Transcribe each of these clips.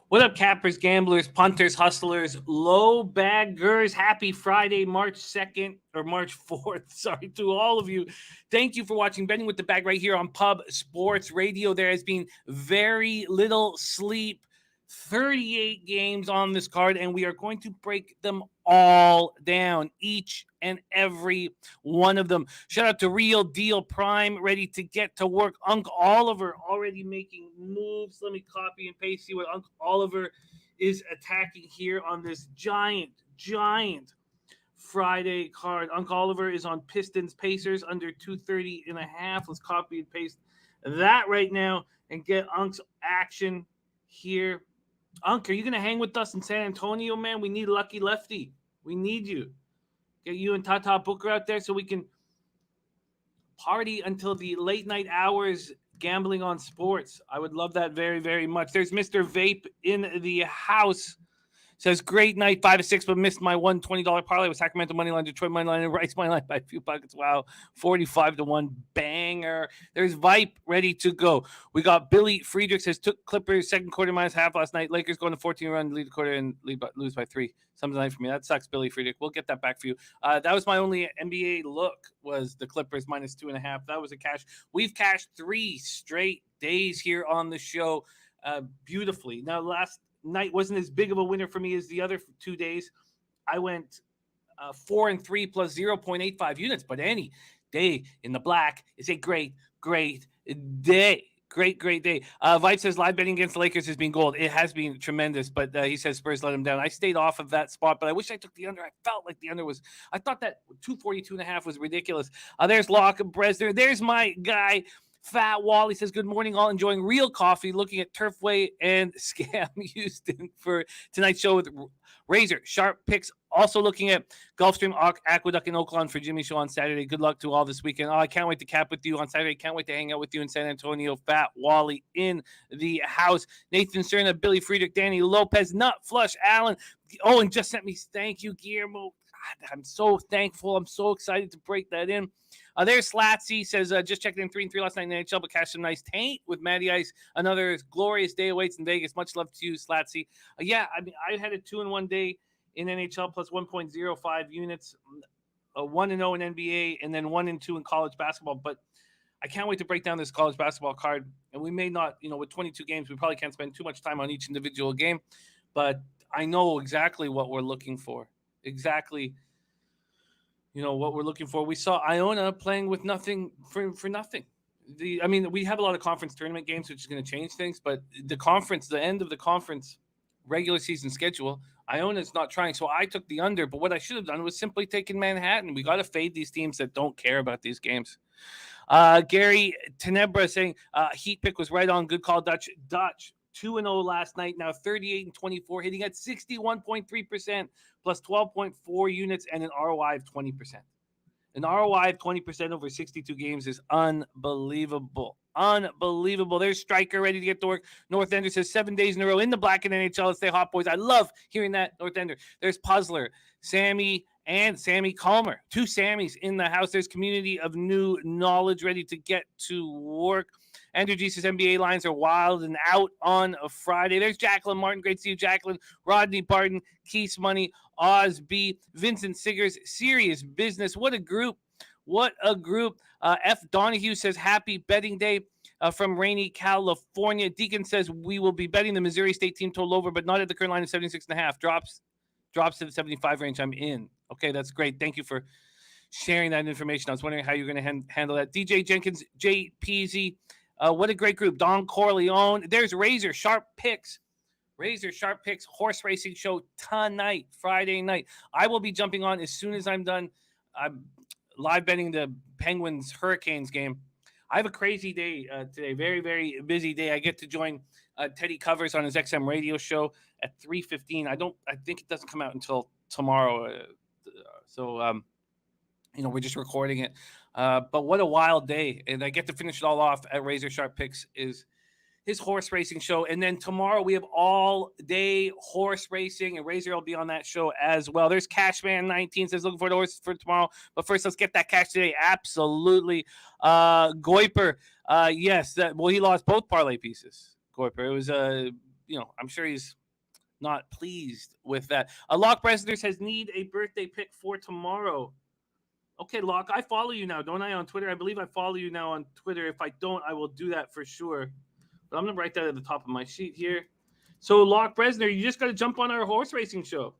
What up, cappers, gamblers, punters, hustlers, low baggers? Happy Friday, March 2nd or March 4th. Sorry to all of you. Thank you for watching Betting with the Bag right here on Pub Sports Radio. There has been very little sleep, 38 games on this card, and we are going to break them all down, each and every one of them. Shout out to Real Deal Prime, ready to get to work. Uncle Oliver already making moves. Let me copy and paste, see what Uncle Oliver is attacking here on this giant Friday card. Uncle Oliver is on Pistons Pacers under 230.5. Let's copy and paste that right now and get Unc's action here. Unc, are you going to hang with us in San Antonio, man? We need Lucky Lefty. We need you. Get you and Tata Booker out there so we can party until the late night hours gambling on sports. I would love that very, very much. There's Mr. Vape in the house. Says, great night, 5-6, but missed my $120 parlay with Sacramento money line, Detroit money line, and Rice money line by a few buckets. Wow, 45-1 banger. There's Vipe ready to go. We got Billy Friedrich says, took Clippers second quarter minus half last night. Lakers going to 14 run, lead the quarter and lose by 3. Some tonight for me. That sucks, Billy Friedrich. We'll get that back for you. That was my only NBA look, was the Clippers minus 2.5. That was a cash. We've cashed 3 straight days here on the show beautifully. Now, last night wasn't as big of a winner for me as the other 2 days. I went 4-3 plus 0.85 units, but any day in the black is a great day. Great day. Vibe says live betting against the Lakers has been gold. It has been tremendous, but he says Spurs let him down. I stayed off of that spot, but I wish I took the under. I felt like the under was, I thought that 242.5 was ridiculous. There's Locke Bresner. There's my guy, Fat Wally says, good morning, all enjoying real coffee, looking at Turfway and Scam Houston for tonight's show with Razor. Sharp picks, also looking at Gulfstream Aqueduct in Oakland for Jimmy's show on Saturday. Good luck to all this weekend. Oh, I can't wait to cap with you on Saturday. Can't wait to hang out with you in San Antonio. Fat Wally in the house. Nathan Cerna, Billy Friedrich, Danny Lopez, Nut Flush, Allen. Oh, and just sent me, thank you, Guillermo. God, I'm so thankful. I'm so excited to break that in. There's Slatsy, says, just checking in 3-3 last night in the NHL, but cashed some nice taint with Matty Ice. Another glorious day awaits in Vegas. Much love to you, Slatsy. Yeah, I mean, I had a 2-1 day in NHL plus 1.05 units, 1-0 in NBA, and then 1-2 in college basketball. But I can't wait to break down this college basketball card. And we may not, with 22 games, we probably can't spend too much time on each individual game. But I know exactly what we're looking for. Exactly. What we're looking for. We saw Iona playing with nothing for nothing. We have a lot of conference tournament games, which is going to change things, but the end of the conference regular season schedule, Iona's not trying. So I took the under, but what I should have done was simply taken Manhattan. We got to fade these teams that don't care about these games. Gary Tenebra saying Heat pick was right on. Good call, Dutch. 2-0 last night, now 38-24, hitting at 61.3% plus 12.4 units and an ROI of 20%. An ROI of 20% over 62 games is unbelievable. There's Striker ready to get to work. North Ender says 7 days in a row in the black in NHL. Let's stay hot, boys. I love hearing that, North Ender. There's Puzzler, Sammy, and Sammy Calmer. 2 Sammys in the house. There's Community of New Knowledge ready to get to work. Andrew G says NBA lines are wild and out on a Friday. There's Jacqueline Martin. Great to see you, Jacqueline. Rodney Barton, Keith Money, Oz B, Vincent Siggers, Serious Business. What a group. F. Donahue says happy betting day from rainy California. Deacon says we will be betting the Missouri State team total over, but not at the current line of 76.5. Drops to the 75 range. I'm in. Okay, that's great. Thank you for sharing that information. I was wondering how you're going to handle that. DJ Jenkins, J. Peasy. What a great group. Don Corleone. There's Razor Sharp Picks. Horse racing show tonight, Friday night. I will be jumping on as soon as I'm done. I'm live betting the Penguins Hurricanes game. I have a crazy day today. Very, very busy day. I get to join Teddy Covers on his XM radio show at 3:15. I think it doesn't come out until tomorrow. We're just recording it. But what a wild day. And I get to finish it all off at Razor Sharp Picks is his horse racing show. And then tomorrow we have all day horse racing, and Razor will be on that show as well. There's Cashman 19 says looking for the horses for tomorrow. But first, let's get that cash today. Absolutely. Goiper. Yes. He lost both parlay pieces. Goiper. It was, I'm sure he's not pleased with that. Locke Bressner says, need a birthday pick for tomorrow. Okay, Locke, I follow you now, don't I, on Twitter? I believe I follow you now on Twitter. If I don't, I will do that for sure. But I'm going to write that at the top of my sheet here. So, Locke Bressner, you just got to jump on our horse racing show.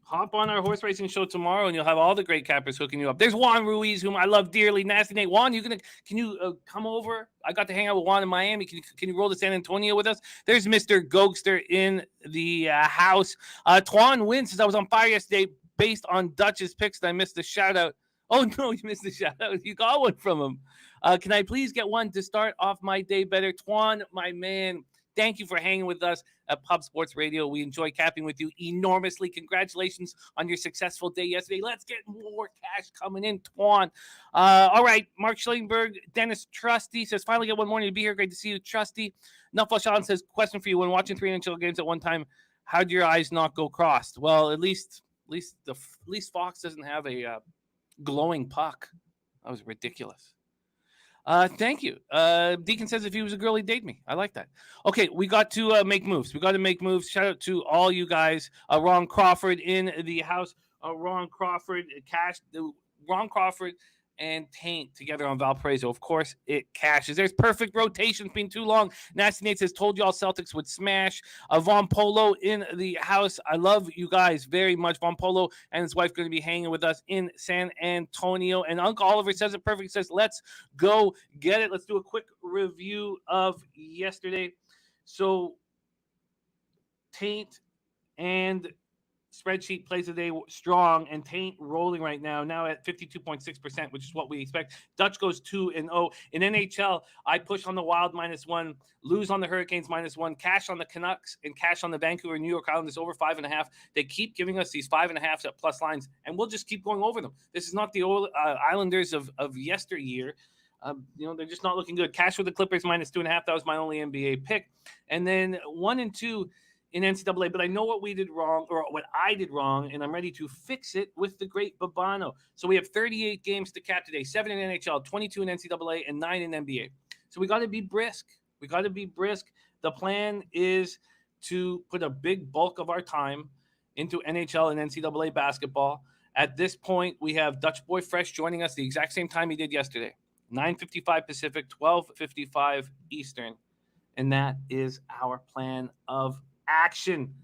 Hop on our horse racing show tomorrow, and you'll have all the great cappers hooking you up. There's Juan Ruiz, whom I love dearly. Nasty Nate. Juan, can you come over? I got to hang out with Juan in Miami. Can you roll to San Antonio with us? There's Mr. Gokster in the house. Twan wins, since I was on fire yesterday based on Dutch's picks, and I missed the shout-out. Oh, no, you missed the shout-out. You got one from him. Can I please get one to start off my day better? Twan, my man, thank you for hanging with us at Pub Sports Radio. We enjoy capping with you enormously. Congratulations on your successful day yesterday. Let's get more cash coming in, Twan. All right, Mark Schillingberg, Dennis Trusty says, finally get one morning to be here. Great to see you, Trusty. Nuffle Sean says, question for you. When watching 3 NHL games at one time, how do your eyes not go crossed? Well, at least Fox doesn't have a glowing puck. That was ridiculous. Thank you. Deacon says if he was a girl, he'd date me. I like that. Okay, we got to make moves. We got to make moves. Shout out to all you guys. Ron Crawford in the house. Ron Crawford, Ron Crawford and Taint together on Valparaiso. Of course, it cashes. There's perfect rotation. It's been too long. Nasty Nate says, told y'all Celtics would smash. Von Polo in the house. I love you guys very much. Von Polo and his wife going to be hanging with us in San Antonio. And Uncle Oliver says it perfect. He says, let's go get it. Let's do a quick review of yesterday. So, Taint and spreadsheet plays today strong, and Taint rolling right now at 52.6%, which is what we expect. Dutch goes 2-0. In NHL, I push on the Wild -1, lose on the Hurricanes -1, cash on the Canucks, and cash on the Vancouver New York Islanders over 5.5. They keep giving us these 5.5 at plus lines, and we'll just keep going over them. This is not the old Islanders of yesteryear. They're just not looking good. Cash with the Clippers -2.5. That was my only NBA pick. And then 1 and 2 in NCAA, but I know what we did wrong, or what I did wrong, and I'm ready to fix it with the great Babano. So we have 38 games to cap today, 7 in NHL, 22 in NCAA, and 9 in NBA. So we got to be brisk. The plan is to put a big bulk of our time into NHL and NCAA basketball. At this point, we have Dutch Boy Fresh joining us the exact same time he did yesterday, 9:55 Pacific, 12:55 Eastern, and that is our plan of action.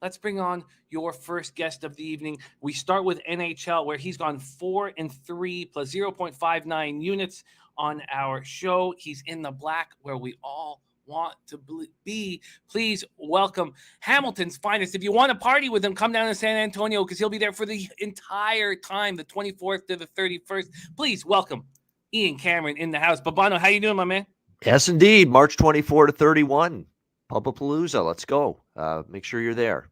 Let's bring on your first guest of the evening. We start with NHL, where he's gone 4-3 plus 0.59 units on our show. He's in the black, where we all want to be. Please welcome Hamilton's finest. If you want to party with him, come down to San Antonio, because he'll be there for the entire time, the 24th to the 31st. Please welcome Ian Cameron in the house. Babano, how you doing, my man? Yes, indeed. March 24 to 31. Pubapalooza, let's go. Make sure you're there.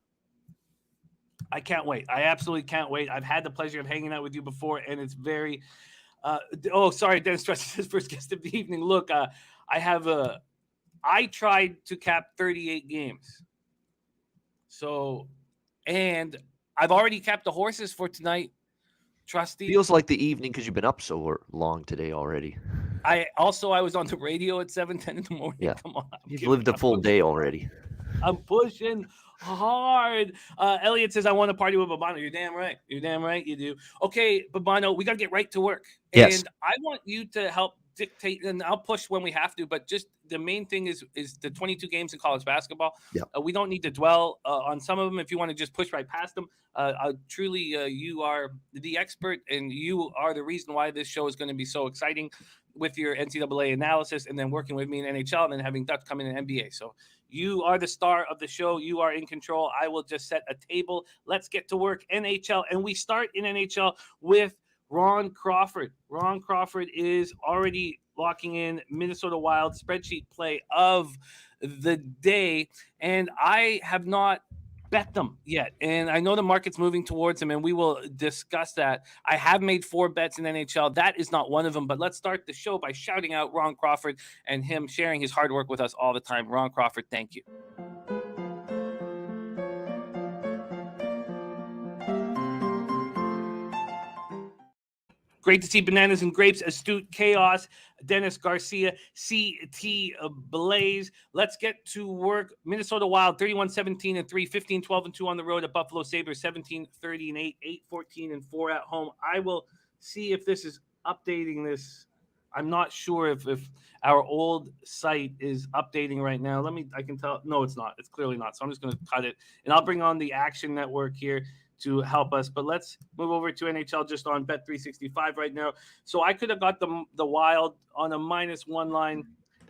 I can't wait. I absolutely can't wait. I've had the pleasure of hanging out with you before, and it's very Dennis Stress is his first guest of the evening. Look, I tried to cap 38 games. So, and I've already capped the horses for tonight. Trusty. Feels like the evening because you've been up so long today already. I was on the radio at 7:10 in the morning. Yeah. Come on. You've lived a full day already. I'm pushing hard. Elliot says, I want to party with Babano. You're damn right. You do. Okay, Babano, we got to get right to work. Yes. And I want you to help dictate, and I'll push when we have to, but just the main thing is the 22 games in college basketball. Yeah. We don't need to dwell on some of them. If you want to just push right past them, truly, you are the expert, and you are the reason why this show is going to be so exciting with your NCAA analysis, and then working with me in NHL, and then having Dutch come in NBA. So you are the star of the show. You are in control. I will just set a table. Let's get to work. NHL, and we start in NHL with Ron Crawford. Ron Crawford is already locking in Minnesota Wild spreadsheet play of the day, and I have not bet them yet, and I know the market's moving towards him, and we will discuss that. I have made 4 bets in NHL. That is not one of them, but let's start the show by shouting out Ron Crawford and him sharing his hard work with us all the time. Ron Crawford, thank you. Great to see Bananas and Grapes, Astute Chaos, Dennis Garcia, CT Blaze. Let's get to work. Minnesota Wild 31-17-3, 15-12-2 on the road at Buffalo Sabres, 17-30-8, 8-14-4 at home. I will see if this is updating this. I'm not sure if our old site is updating right now. I can tell. No, it's not. It's clearly not. So I'm just going to cut it. And I'll bring on the Action Network here to help us. But let's move over to NHL just on Bet365 right now. So I could have got the Wild on a -1 line.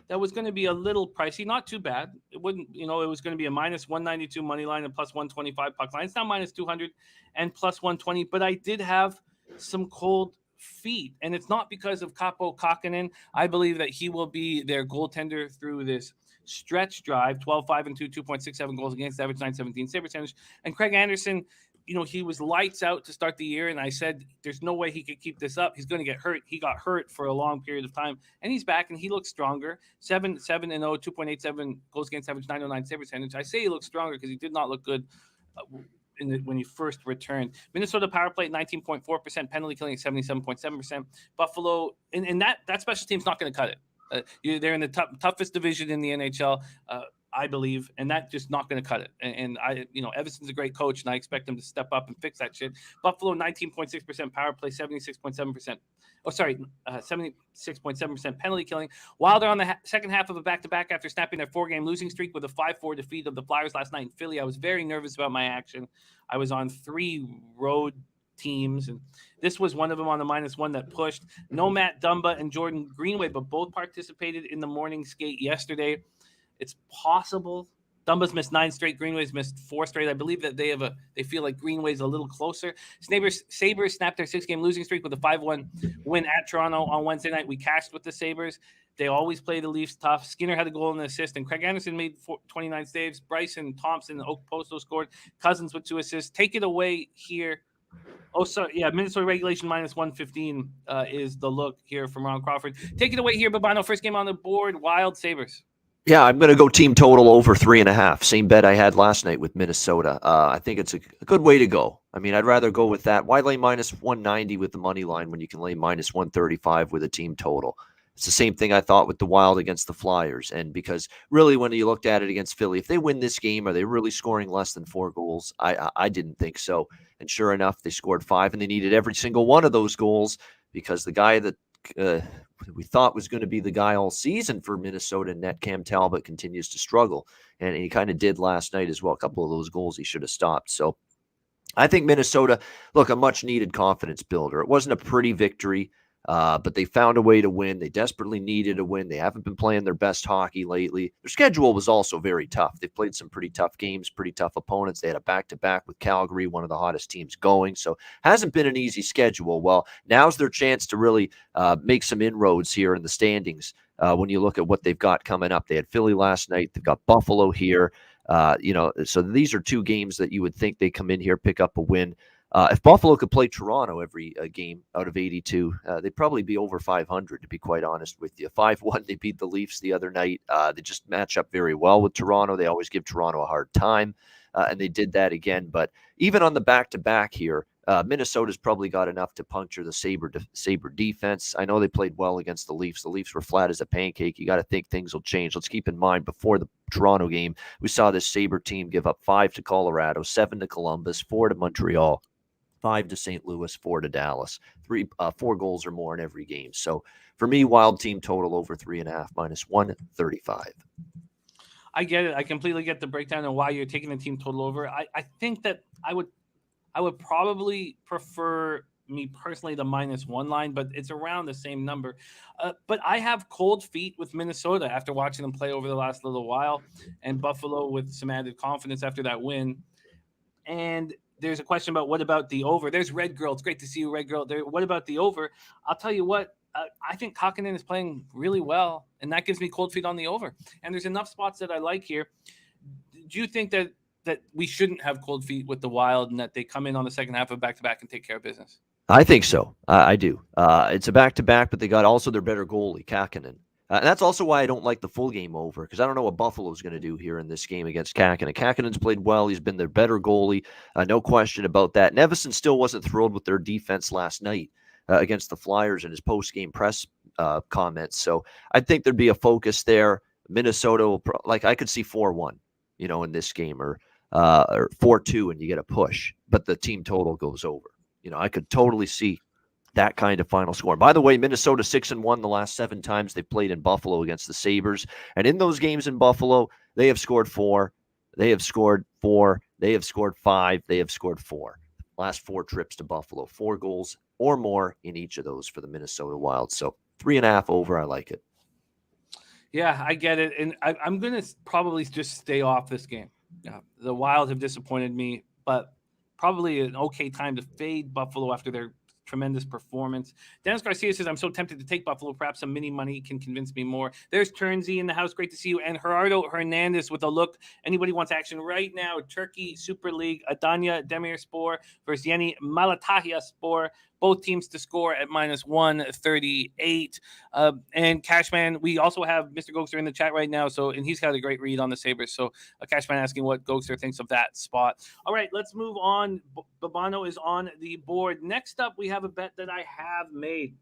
That was going to be a little pricey. Not too bad. It wouldn't, it was going to be a -192 money line and +125 puck line. It's now -200 and +120. But I did have some cold feet, and it's not because of Kaapo Kähkönen. I believe that he will be their goaltender through this stretch drive. 12-5-2, 2.67 goals against, average .917 save percentage. And Craig Anderson, he was lights out to start the year, and I said there's no way he could keep this up. He's going to get hurt. He got hurt for a long period of time, and he's back, and he looks stronger. 7-0, 2.87 goals against, average .909 save percentage. I say he looks stronger because he did not look good when he first returned. Minnesota power play at 19.4%, penalty killing at 77.7%. Buffalo, and that special team's not going to cut it. They're in the toughest division in the NHL, I believe, and that's just not going to cut it. And Evanson's a great coach, and I expect him to step up and fix that shit. Buffalo, 19.6% power play, 76.7%. 76.7% penalty killing. While they're on the second half of a back-to-back after snapping their 4-game losing streak with a 5-4 defeat of the Flyers last night in Philly, I was very nervous about my action. I was on 3 road teams, and this was one of them on the -1 that pushed. No Matt Dumba and Jordan Greenway, but both participated in the morning skate yesterday. It's possible. Dumba's missed 9 straight. Greenway's missed 4 straight. I believe that they feel like Greenway's a little closer. Sabres snapped their 6-game losing streak with a 5-1 win at Toronto on Wednesday night. We cashed with the Sabres. They always play the Leafs tough. Skinner had a goal and an assist, and Craig Anderson made 29 saves. Bryson Thompson and Okposo scored. Cousins with 2 assists. Take it away here. Oh, sorry. Yeah, Minnesota regulation -115 is the look here from Ron Crawford. Take it away here, Babano. First game on the board, Wild Sabres. Yeah, I'm going to go team total over 3.5. Same bet I had last night with Minnesota. I think it's a good way to go. I mean, I'd rather go with that. Why lay -190 with the money line when you can lay -135 with a team total? It's the same thing I thought with the Wild against the Flyers. And because really when you looked at it against Philly, if they win this game, are they really scoring less than 4 goals? I didn't think so. And sure enough, they scored 5, and they needed every single one of those goals because the guy that we thought was going to be the guy all season for Minnesota net, Cam Talbot, continues to struggle. And he kind of did last night as well. A couple of those goals he should have stopped. So I think Minnesota, look, a much-needed confidence builder. It wasn't a pretty victory, but they found a way to win. They desperately needed a win. They haven't been playing their best hockey lately. Their schedule was also very tough. They've played some pretty tough games, pretty tough opponents. They had a back-to-back with Calgary, one of the hottest teams going. So hasn't been an easy schedule. Well, now's their chance to really make some inroads here in the standings when you look at what they've got coming up. They had Philly last night. They've got Buffalo here. So these are 2 games that you would think they come in here, pick up a win. If Buffalo could play Toronto every game out of 82, they'd probably be over 500, to be quite honest with you. 5-1, they beat the Leafs the other night. They just match up very well with Toronto. They always give Toronto a hard time, and they did that again. But even on the back-to-back here, Minnesota's probably got enough to puncture the Sabre defense. I know they played well against the Leafs. The Leafs were flat as a pancake. You got to think things will change. Let's keep in mind, before the Toronto game, we saw this Sabre team give up 5 to Colorado, 7 to Columbus, 4 to Montreal, 5 to St. Louis, 4 to Dallas, 4 goals or more in every game. So for me, Wild team total over 3.5, -135. I get it. I completely get the breakdown of why you're taking the team total over. I think that I would probably prefer, me personally, the -1 line, but it's around the same number. But I have cold feet with Minnesota after watching them play over the last little while, and Buffalo with some added confidence after that win. And there's a question about what about the over. There's Red Girl. It's great to see you, Red Girl. What about the over? I'll tell you what, I think Kähkönen is playing really well, and that gives me cold feet on the over. And there's enough spots that I like here. Do you think that we shouldn't have cold feet with the Wild and that they come in on the second half of back-to-back and take care of business? I think so. I do. It's a back-to-back, but they got also their better goalie, Kähkönen. And that's also why I don't like the full game over, because I don't know what Buffalo's going to do here in this game against Kähkönen. Kähkönen's played well. He's been their better goalie. No question about that. Nevison still wasn't thrilled with their defense last night. against the Flyers in his post-game press comments. So I think there'd be a focus there. Minnesota will I could see 4-1, in this game, or 4-2, and you get a push, but the team total goes over. I could totally see that kind of final score. By the way, Minnesota 6-1 the last 7 times they've played in Buffalo against the Sabres, and in those games in Buffalo, they have scored 4, they have scored 4, they have scored 5, they have scored 4. Last 4 trips to Buffalo, 4 goals or more in each of those for the Minnesota Wild. So 3.5 over, I like it. Yeah, I get it. And I'm going to probably just stay off this game. The Wild have disappointed me, but probably an okay time to fade Buffalo after their tremendous performance. Dennis Garcia says, I'm so tempted to take Buffalo. Perhaps some mini money can convince me more. There's Turnsey in the house. Great to see you. And Gerardo Hernandez with a look. Anybody wants action right now? Turkey Super League. Adanya Demirspor versus Yeni Malatyaspor. Both teams to score at -138. And Cashman, we also have Mr. Gokster in the chat right now. And he's got a great read on the Sabres. So Cashman asking what Gokster thinks of that spot. All right, let's move on. Babano is on the board. Next up, we have a bet that I have made,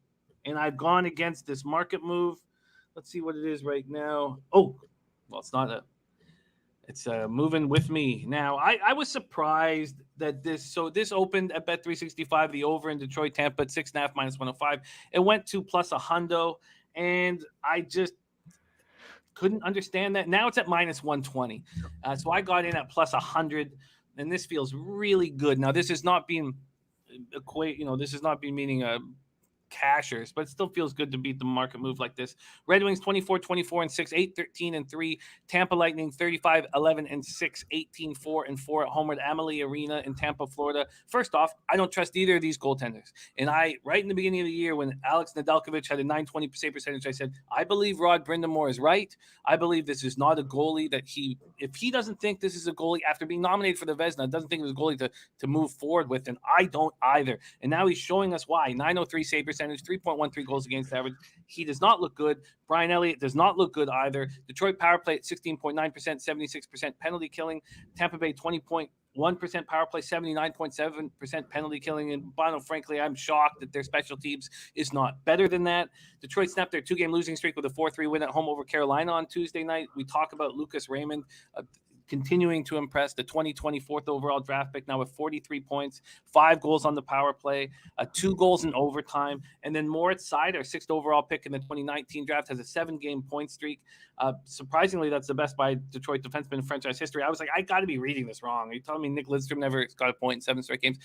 and I've gone against this market move. Let's see what it is right now. Oh, well, it's not it's moving with me now. I was surprised that this opened at Bet365, the over in Detroit, Tampa at 6.5 -105. It went to plus a hundo, and I just couldn't understand that. Now it's at -120. So I got in at plus 100, and this feels really good. Now this is not being this is not being meaning cashers, but it still feels good to beat the market move like this. Red Wings 24-24-6, 8-13-3. Tampa Lightning 35-11-6, 18-4-4 at home at Amalie Arena in Tampa, Florida. First off, I don't trust either of these goaltenders. And right in the beginning of the year, when Alex Nedeljkovic had a .920 save percentage, I said, I believe Rod Brindamore is right. I believe this is not a goalie that if he doesn't think this is a goalie after being nominated for the Vezina, doesn't think it was a goalie to move forward with, and I don't either. And now he's showing us why. 903 save percentage, 3.13 goals against average. He does not look good. Brian Elliott does not look good either. Detroit power play at 16.9%, 76% penalty killing. Tampa Bay 20.1% power play, 79.7% penalty killing. And Bono, frankly, I'm shocked that their special teams is not better than that. Detroit snapped their 2-game losing streak with a 4-3 win at home over Carolina on Tuesday night. We talk about Lucas Raymond continuing to impress, the 2024th overall draft pick, now with 43 points, 5 goals on the power play, 2 goals in overtime. And then Moritz Seider, 6th overall pick in the 2019 draft, has a 7-game point streak. Surprisingly, that's the best by Detroit defenseman in franchise history. I was like, I got to be reading this wrong. Are you telling me Nick Lidstrom never got a point in 7 straight games?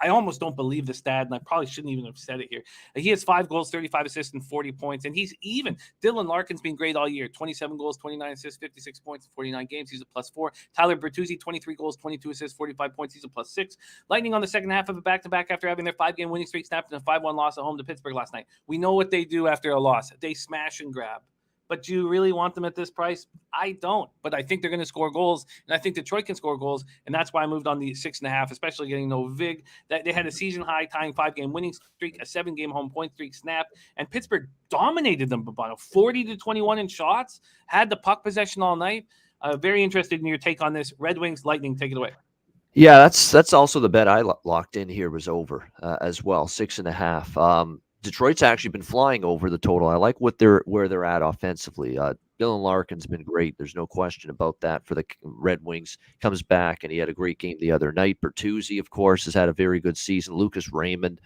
I almost don't believe the stat, and I probably shouldn't even have said it here. He has 5 goals, 35 assists, and 40 points, and he's even. Dylan Larkin's been great all year. 27 goals, 29 assists, 56 points, 49 games. He's a +4. Tyler Bertuzzi, 23 goals, 22 assists, 45 points. He's a +6. Lightning on the second half of a back-to-back after having their 5-game winning streak snapped in a 5-1 loss at home to Pittsburgh last night. We know what they do after a loss. They smash and grab. But do you really want them at this price? I don't. But I think they're going to score goals, and I think Detroit can score goals, and that's why I moved on the 6.5, especially getting no vig. That they had a season-high tying 5-game winning streak, a 7-game home point streak snap, and Pittsburgh dominated them, Babano, 40-21 in shots, had the puck possession all night. Very interested in your take on this. Red Wings, Lightning, take it away. Yeah, that's also the bet I locked in here was over as well, 6.5. Detroit's actually been flying over the total. I like where they're at offensively. Dylan Larkin's been great. There's no question about that for the Red Wings. Comes back, and he had a great game the other night. Bertuzzi, of course, has had a very good season. Lucas Raymond.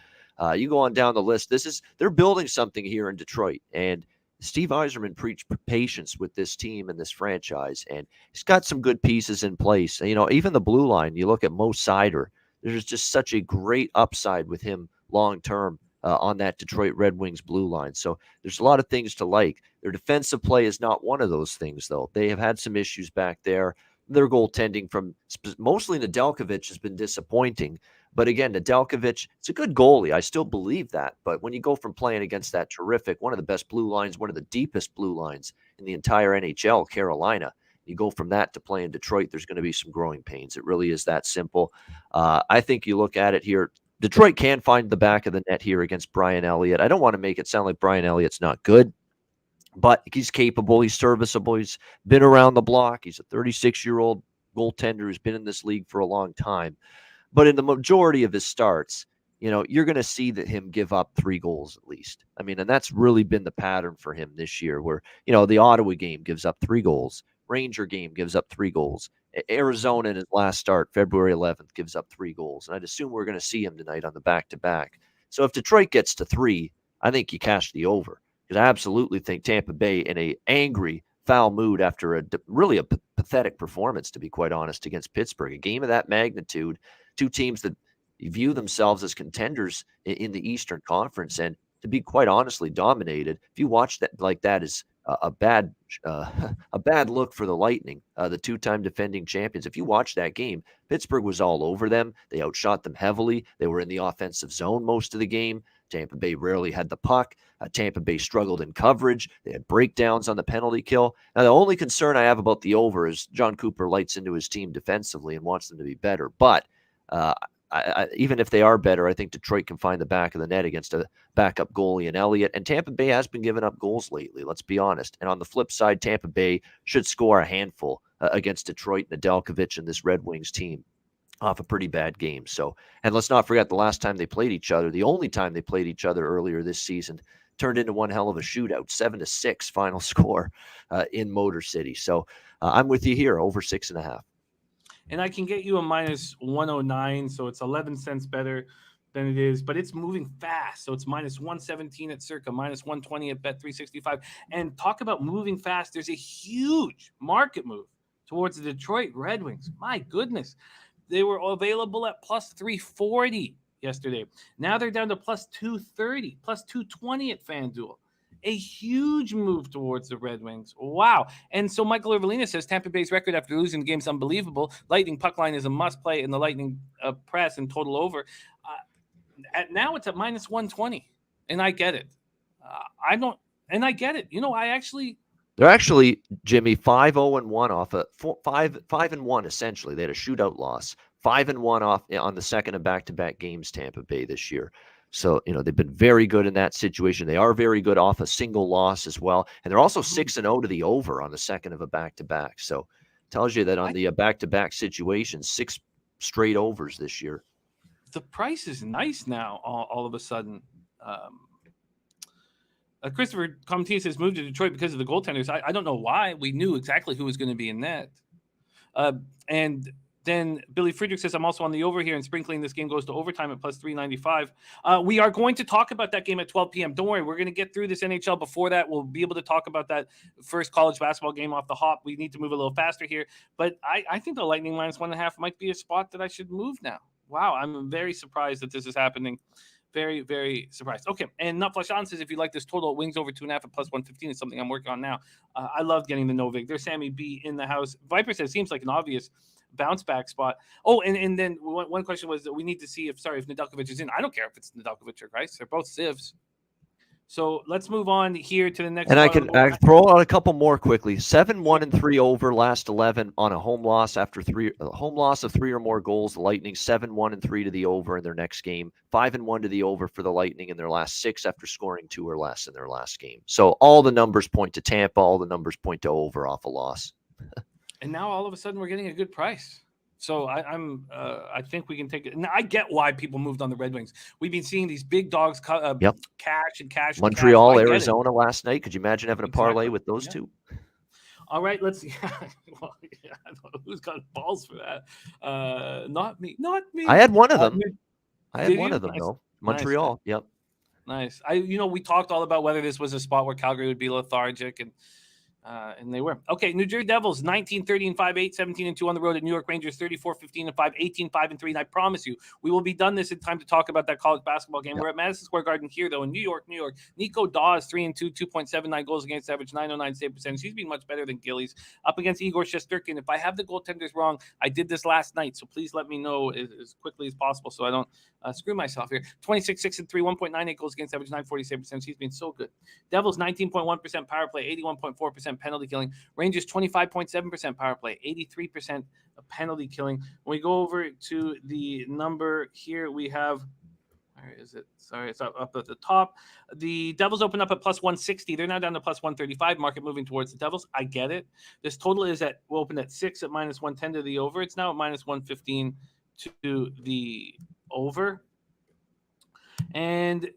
You go on down the list. They're building something here in Detroit, and Steve Yzerman preached patience with this team and this franchise, and he's got some good pieces in place. Even the blue line, you look at Mo Seider, there's just such a great upside with him long term. On that Detroit Red Wings blue line. So there's a lot of things to like. Their defensive play is not one of those things, though. They have had some issues back there. Their goaltending from mostly Nedeljkovic has been disappointing. But again, Nedeljkovic, it's a good goalie. I still believe that. But when you go from playing against that terrific, one of the best blue lines, one of the deepest blue lines in the entire NHL, Carolina, you go from that to playing Detroit, there's going to be some growing pains. It really is that simple. I think you look at it here, Detroit can find the back of the net here against Brian Elliott. I don't want to make it sound like Brian Elliott's not good, but he's capable. He's serviceable. He's been around the block. He's a 36-year-old goaltender who's been in this league for a long time. But in the majority of his starts, you're going to see that him give up 3 goals at least. I mean, and that's really been the pattern for him this year where, the Ottawa game gives up 3 goals. Ranger game gives up 3 goals. Arizona in his last start, February 11th, gives up 3 goals. And I'd assume we're going to see him tonight on the back-to-back. So if Detroit gets to 3, I think you cash the over. Because I absolutely think Tampa Bay in a angry, foul mood after really a pathetic performance, to be quite honest, against Pittsburgh. A game of that magnitude, 2 teams that view themselves as contenders in the Eastern Conference, and to be quite honestly dominated. If you watch that like that, is a bad look for the Lightning, the 2-time defending champions. If you watch that game, Pittsburgh was all over them. They outshot them heavily. They were in the offensive zone most of the game. Tampa Bay rarely had the puck. Tampa Bay struggled in coverage. They had breakdowns on the penalty kill. Now, the only concern I have about the over is John Cooper lights into his team defensively and wants them to be better. But even if they are better, I think Detroit can find the back of the net against a backup goalie in Elliott. And Tampa Bay has been giving up goals lately, let's be honest. And on the flip side, Tampa Bay should score a handful against Detroit, Nedeljkovic, and this Red Wings team off a pretty bad game. So, and let's not forget the last time they played each other, the only time they played each other earlier this season, turned into one hell of a shootout, 7-6 final score in Motor City. So I'm with you here, over 6.5. And I can get you a minus 109, so it's 11 cents better than it is, but it's moving fast. So it's minus 117 at Circa, minus 120 at Bet365. And talk about moving fast. There's a huge market move towards the Detroit Red Wings. My goodness. They were available at plus 340 yesterday. Now they're down to plus 230, plus 220 at FanDuel. A huge move towards the Red Wings. Wow. And so Michael Irvelina says Tampa Bay's record after losing the game is unbelievable. Lightning puck line is a must play in the Lightning press and total over. Now it's at minus 120. And I get it. I get it. They're actually, Jimmy, 5-0-1 off a 5-1 essentially. They had a shootout loss. 5-1 off on the second of back-to-back games, Tampa Bay this year. So, they've been very good in that situation. They are very good off a single loss as well. And they're also 6-0 to the over on the second of a back-to-back. So tells you that on the back-to-back situation, 6 straight overs this year. The price is nice now all of a sudden. Christopher Comte says moved to Detroit because of the goaltenders. I don't know why. We knew exactly who was going to be in net. And then Billy Friedrich says, I'm also on the over here and sprinkling this game goes to overtime at plus 395. We are going to talk about that game at 12 p.m. Don't worry. We're going to get through this NHL before that. We'll be able to talk about that first college basketball game off the hop. We need to move a little faster here. But I think the Lightning minus 1.5 might be a spot that I should move now. Wow. I'm very surprised that this is happening. Very, very surprised. Okay, and Nutflesh says, if you like this total, wings over 2.5 at plus 115 is something I'm working on now. I love getting the Novik. There's Sammy B in the house. Viper says, seems like an obvious bounce back spot. Oh, and then one question was that we need to see if Nedeljkovic is in. I don't care if it's Nedeljkovic or Grice. They're both civs. So let's move on here to the next. And I can throw out a couple more quickly. 7-1-3 over last 11 on a home loss after home loss of 3 or more goals. The Lightning 7-1-3 to the over in their next game. 5-1 to the over for the Lightning in their last 6 after scoring 2 or less in their last game. So all the numbers point to Tampa. All the numbers point to over off a loss. And now all of a sudden we're getting a good price. So I think we can take it. Now, I get why people moved on the Red Wings. We've been seeing these big dogs cash. Montreal, Arizona last night. Could you imagine having a parlay with those two? All right, let's see. Well, I don't know who's got balls for that. Not me. I had one of them. Nice. Though. Montreal. Nice. Yep. Nice. We talked all about whether this was a spot where Calgary would be lethargic, and they were. Okay, New Jersey Devils 19-30-5, 8-17-2 on the road at New York Rangers 34-15-5, 18-5-3. And I promise you, we will be done this in time to talk about that college basketball game. Yep. We're at Madison Square Garden here, though, in New York. Nico Dawes 3-2, 2.79 goals against average, 909 save percentage. He's been much better than Gillies up against Igor Shesterkin. If I have the goaltenders wrong, I did this last night, so please let me know as quickly as possible so I don't screw myself here. 26-6-3, 1.98 goals against average, 940 save percentage. He's been so good. Devils 19.1% power play, 81.4% penalty killing. Rangers 25.7% power play, 83% penalty killing. When we go over to the number here, we have, where is it? Sorry, it's up at the top. The Devils open up at plus 160. They're now down to plus 135. Market moving towards the Devils. I get it. This total is we'll open at 6 at minus 110 to the over. It's now at minus 115 to the over. And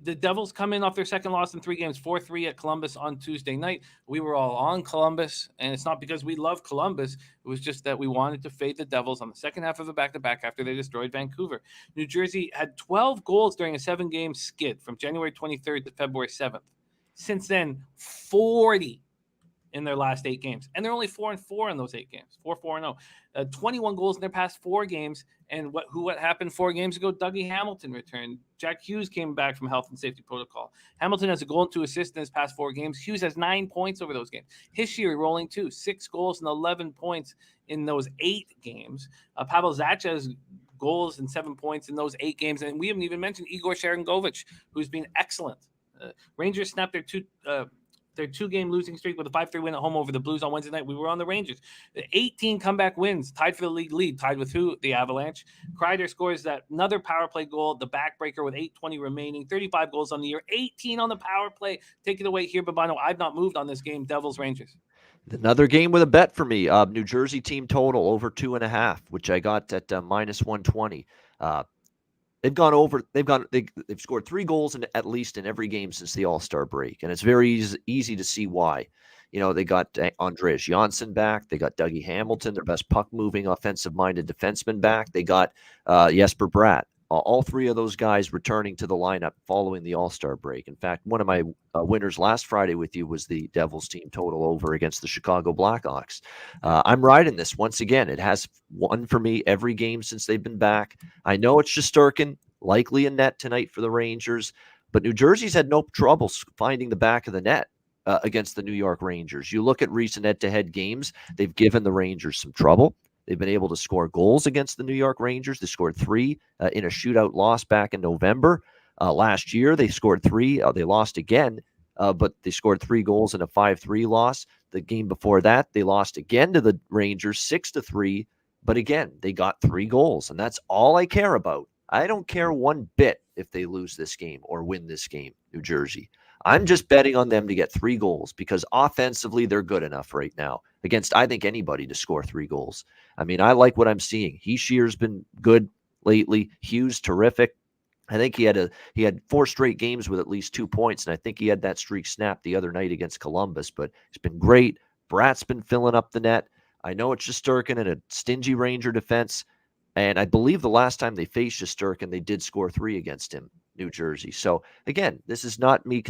the Devils come in off their second loss in 3 games, 4-3 at Columbus on Tuesday night. We were all on Columbus, and it's not because we love Columbus. It was just that we wanted to fade the Devils on the second half of a back-to-back after they destroyed Vancouver. New Jersey had 12 goals during a 7-game skid from January 23rd to February 7th. Since then, 40 in their last 8 games. And they're only 4-4 in those 8 games. 4-4-0. 21 goals in their past 4 games. And what happened 4 games ago? Dougie Hamilton returned. Jack Hughes came back from health and safety protocol. Hamilton has a goal and 2 assists in his past 4 games. Hughes has 9 points over those games. Hischier rolling too. 6 goals and 11 points in those 8 games. Pavel Zacha has goals and 7 points in those 8 games. And we haven't even mentioned Igor Sharangovich, who's been excellent. Rangers snapped their 2-game losing streak with a 5-3 win at home over the Blues on Wednesday night. We were on the Rangers. 18 comeback wins, tied for the league lead. Tied with who? The Avalanche. Kreider scores that another power play goal, the backbreaker with 8:20 remaining. 35 goals on the year, 18 on the power play. Take it away here, Babano. I've not moved on this game. Devils, Rangers. Another game with a bet for me. New Jersey team total over 2.5, which I got at -120. They've scored 3 goals at least in every game since the All-Star break, and it's very easy to see why. They got Andreas Janssen back. They got Dougie Hamilton, their best puck-moving, offensive-minded defenseman back. They got Jesper Bratt. All 3 of those guys returning to the lineup following the All-Star break. In fact, one of my winners last Friday with you was the Devils team total over against the Chicago Blackhawks. I'm riding this once again. It has won for me every game since they've been back. I know it's Shesterkin, likely a net tonight for the Rangers, but New Jersey's had no trouble finding the back of the net against the New York Rangers. You look at recent head-to-head games, they've given the Rangers some trouble. They've been able to score goals against the New York Rangers. They scored 3 in a shootout loss back in November. Last year, they scored 3. They lost again, but they scored 3 goals in a 5-3 loss. The game before that, they lost again to the Rangers 6-3. But again, they got 3 goals, and that's all I care about. I don't care one bit if they lose this game or win this game, New Jersey. I'm just betting on them to get 3 goals because offensively, they're good enough right now against, I think, anybody to score 3 goals. I mean, I like what I'm seeing. Heschier's been good lately. Hughes, terrific. I think he had 4 straight games with at least 2 points, and I think he had that streak snapped the other night against Columbus, but he's been great. Bratt's been filling up the net. I know it's Shesterkin and a stingy Ranger defense, and I believe the last time they faced Shesterkin, they did score 3 against him, New Jersey. So, again, this is not me.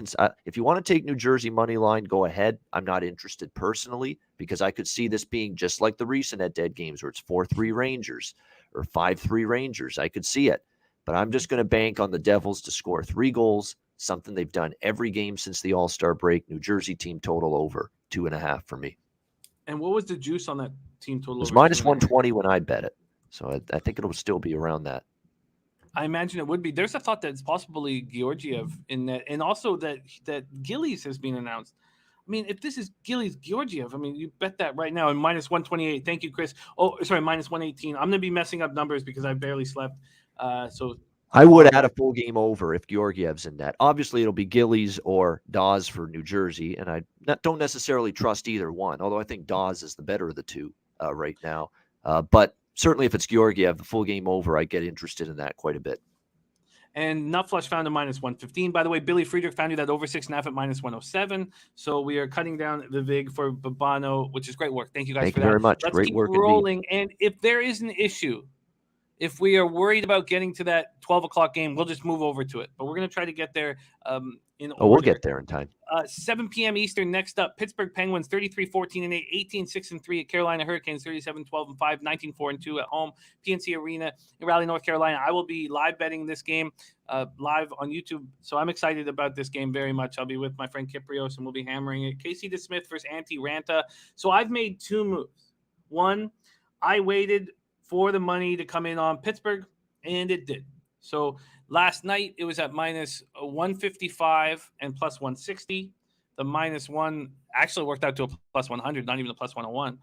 If you want to take New Jersey money line, go ahead. I'm not interested personally because I could see this being just like the recent head-to-head games where it's 4-3 Rangers or 5-3 Rangers. I could see it. But I'm just going to bank on the Devils to score 3 goals, something they've done every game since the All-Star break. New Jersey team total over 2.5 for me. And what was the juice on that team total? It was -120 when I bet it. So I think it'll still be around that. I imagine it would be. There's a thought that it's possibly Georgiev in that, and also that Gillies has been announced. I mean, if this is Gillies Georgiev, I mean, you bet that right now. And -128. Thank you, Chris. Oh, sorry, -118. I'm going to be messing up numbers because I barely slept. So I would add a full game over if Georgiev's in net. Obviously, it'll be Gillies or Dawes for New Jersey, and I don't necessarily trust either one, although I think Dawes is the better of the two right now. But certainly if it's Georgiev, the full game over, I get interested in that quite a bit. And Nutflush found a -115. By the way, Billy Friedrich found you that over 6.5 at -107. So we are cutting down the VIG for Babano, which is great work. Thank you guys Thank for you that. very much. Let's Great keep work rolling. And if there is an issue, if we are worried about getting to that 12 o'clock game, we'll just move over to it. But we're going to try to get there in order. We'll get there in time. 7 p.m. Eastern next up. Pittsburgh Penguins 33-14-8, 18-6-3 at Carolina Hurricanes 37-12-5, 19-4-2 at home. PNC Arena in Raleigh, North Carolina. I will be live betting this game live on YouTube. So I'm excited about this game very much. I'll be with my friend Kiprios and we'll be hammering it. Casey DeSmith versus Antti Ranta. So I've made 2 moves. One, I waited for the money to come in on Pittsburgh, and it did. So last night it was at -155 and +160. The -1 actually worked out to a +100, not even a +101.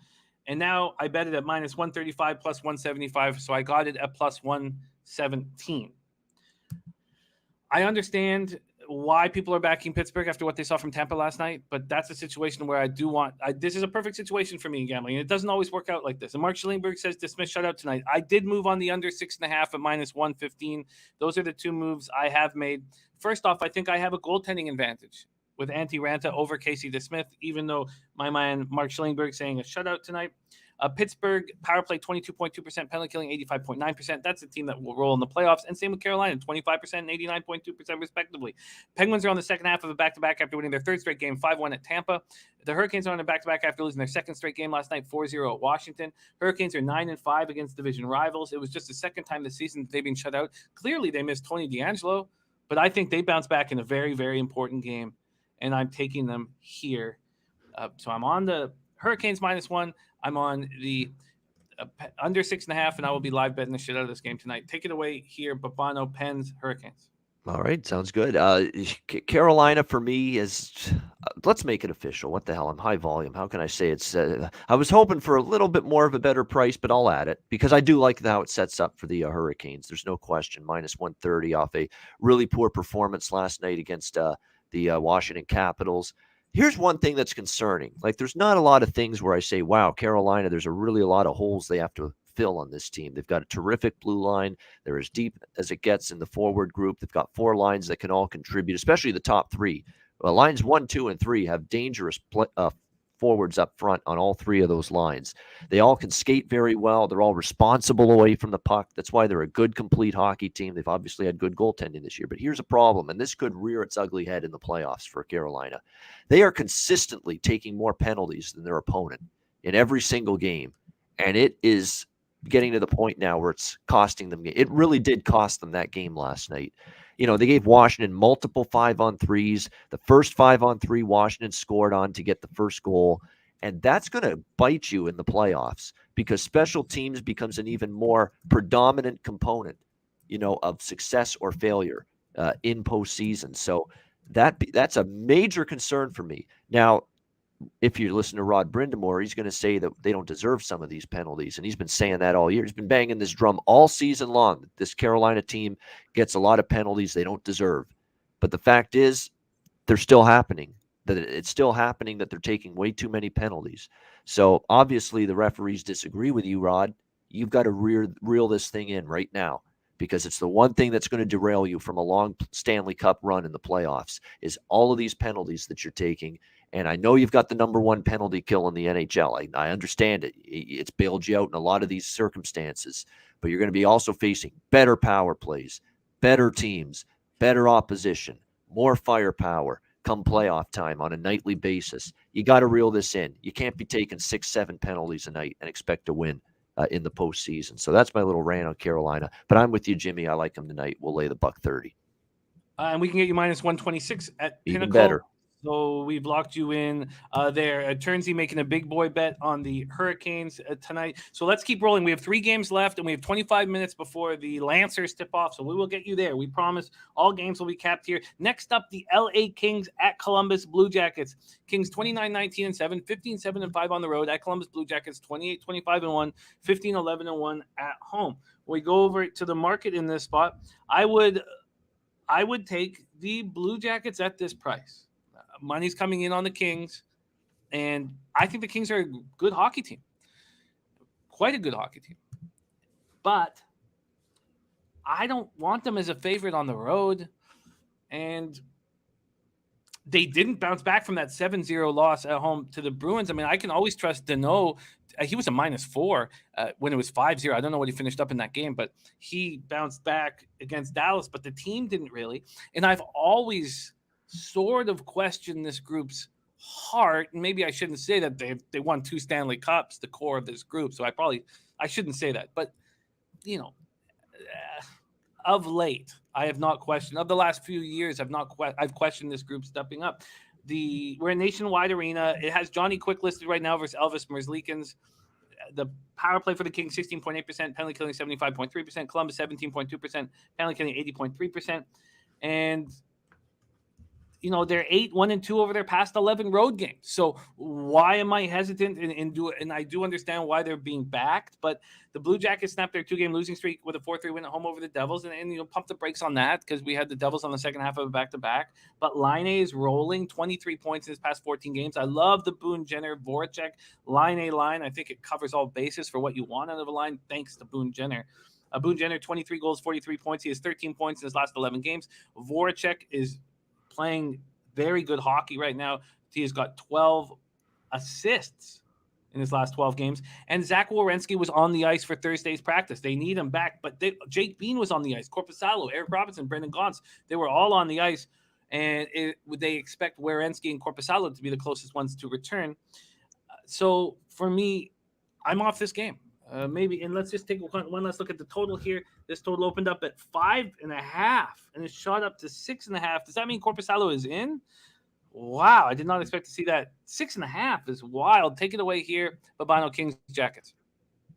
And now I bet it at -135 +175. So I got it at +117. I understand why people are backing Pittsburgh after what they saw from Tampa last night, but that's a situation where I do want this is a perfect situation for me in gambling. It doesn't always work out like this. And Mark Schillingberg says dismiss shutout tonight. I did move on the under 6.5 at -115. Those are the two moves I have made. First off, I think I have a goaltending advantage with Antti Ranta over Casey DeSmith, even though my man Mark Schillingberg saying a shutout tonight. Pittsburgh, power play 22.2%, penalty killing 85.9%. That's a team that will roll in the playoffs. And same with Carolina, 25% and 89.2% respectively. Penguins are on the second half of a back-to-back after winning their third straight game, 5-1 at Tampa. The Hurricanes are on a back-to-back after losing their second straight game last night, 4-0 at Washington. Hurricanes are 9-5 against division rivals. It was just the second time this season they've been shut out. Clearly, they missed Tony DeAngelo, but I think they bounce back in a very, very important game, and I'm taking them here. So I'm on the Hurricanes -1. I'm on the under 6.5, and I will be live betting the shit out of this game tonight. Take it away here, Babano, Pens, Hurricanes. All right, sounds good. Carolina for me is, let's make it official. What the hell? I'm high volume. How can I say it's? I was hoping for a little bit more of a better price, but I'll add it because I do like how it sets up for the Hurricanes. There's no question. -130 off a really poor performance last night against the Washington Capitals. Here's one thing that's concerning. Like, there's not a lot of things where I say, wow, Carolina, there's a lot of holes they have to fill on this team. They've got a terrific blue line. They're as deep as it gets in the forward group. They've got 4 lines that can all contribute, especially the top 3. Lines 1, 2, and 3 have dangerous forwards up front on all 3 of those lines. They all can skate very well. They're all responsible away from the puck. That's why they're a good, complete hockey team. They've obviously had good goaltending this year. But here's a problem, and this could rear its ugly head in the playoffs for Carolina. They are consistently taking more penalties than their opponent in every single game, and it is getting to the point now where it's costing them. It really did cost them that game last night. You know, they gave Washington multiple 5-on-3s. The first 5-on-3 Washington scored on to get the first goal. And that's going to bite you in the playoffs because special teams becomes an even more predominant component, of success or failure in postseason. So that's a major concern for me. Now, if you listen to Rod Brindamore, he's going to say that they don't deserve some of these penalties. And he's been saying that all year. He's been banging this drum all season long. This Carolina team gets a lot of penalties they don't deserve. But the fact is, they're still happening. That it's still happening that they're taking way too many penalties. So obviously the referees disagree with you, Rod. You've got to reel this thing in right now because it's the one thing that's going to derail you from a long Stanley Cup run in the playoffs is all of these penalties that you're taking. And I know you've got the number 1 penalty kill in the NHL. I understand it. It's bailed you out in a lot of these circumstances. But you're going to be also facing better power plays, better teams, better opposition, more firepower come playoff time on a nightly basis. You got to reel this in. You can't be taking 6-7 penalties a night and expect to win in the postseason. So that's my little rant on Carolina. But I'm with you, Jimmy. I like them tonight. We'll lay the $130. And we can get you -126 at Even Pinnacle. better. So we've locked you in there. Turnsey making a big boy bet on the Hurricanes tonight. So let's keep rolling. We have 3 games left, and we have 25 minutes before the Lancers tip off. So we will get you there. We promise all games will be capped here. Next up, the LA Kings at Columbus Blue Jackets. Kings 29-19-7, 15-7-5 on the road at Columbus Blue Jackets, 28-25-1, 15-11-1 at home. We go over to the market in this spot. I would take the Blue Jackets at this price. Money's coming in on the Kings, and I think the Kings are a good hockey team. Quite a good hockey team. But I don't want them as a favorite on the road, and they didn't bounce back from that 7-0 loss at home to the Bruins. I mean, I can always trust Deneau. He was a -4 when it was 5-0. I don't know what he finished up in that game, but he bounced back against Dallas, but the team didn't really. And I've always sort of question this group's heart. And maybe I shouldn't say that they won 2 Stanley Cups, the core of this group. So I shouldn't say that. But, of late, I have not questioned. Of the last few years, I've questioned this group stepping up. We're a nationwide arena. It has Johnny Quick listed right now versus Elvis Merzlikins. The power play for the Kings, 16.8%, penalty killing 75.3%, Columbus 17.2%, penalty killing 80.3%. And they're 8-1-2 over their past 11 road games. So why am I hesitant and I do understand why they're being backed, but the Blue Jackets snapped their 2-game losing streak with a 4-3 win at home over the Devils and pump the brakes on that because we had the Devils on the second half of a back-to-back. But Line A is rolling 23 points in his past 14 games. I love the Boone Jenner Voracek Line A line. I think it covers all bases for what you want out of a line thanks to Boone Jenner. Boone Jenner, 23 goals, 43 points. He has 13 points in his last 11 games. Voracek is playing very good hockey right now. He has got 12 assists in his last 12 games. And Zach Werenski was on the ice for Thursday's practice. They need him back. But Jake Bean was on the ice. Korpisalo, Eric Robinson, Brendan Gaunce. They were all on the ice. And they expect Werenski and Korpisalo to be the closest ones to return. So for me, I'm off this game. Maybe, and let's just take one last look at the total here. This total opened up at 5.5, and it shot up to 6.5. Does that mean Korpisalo is in? Wow, I did not expect to see that. 6.5 is wild. Take it away here, Babano Kings Jackets.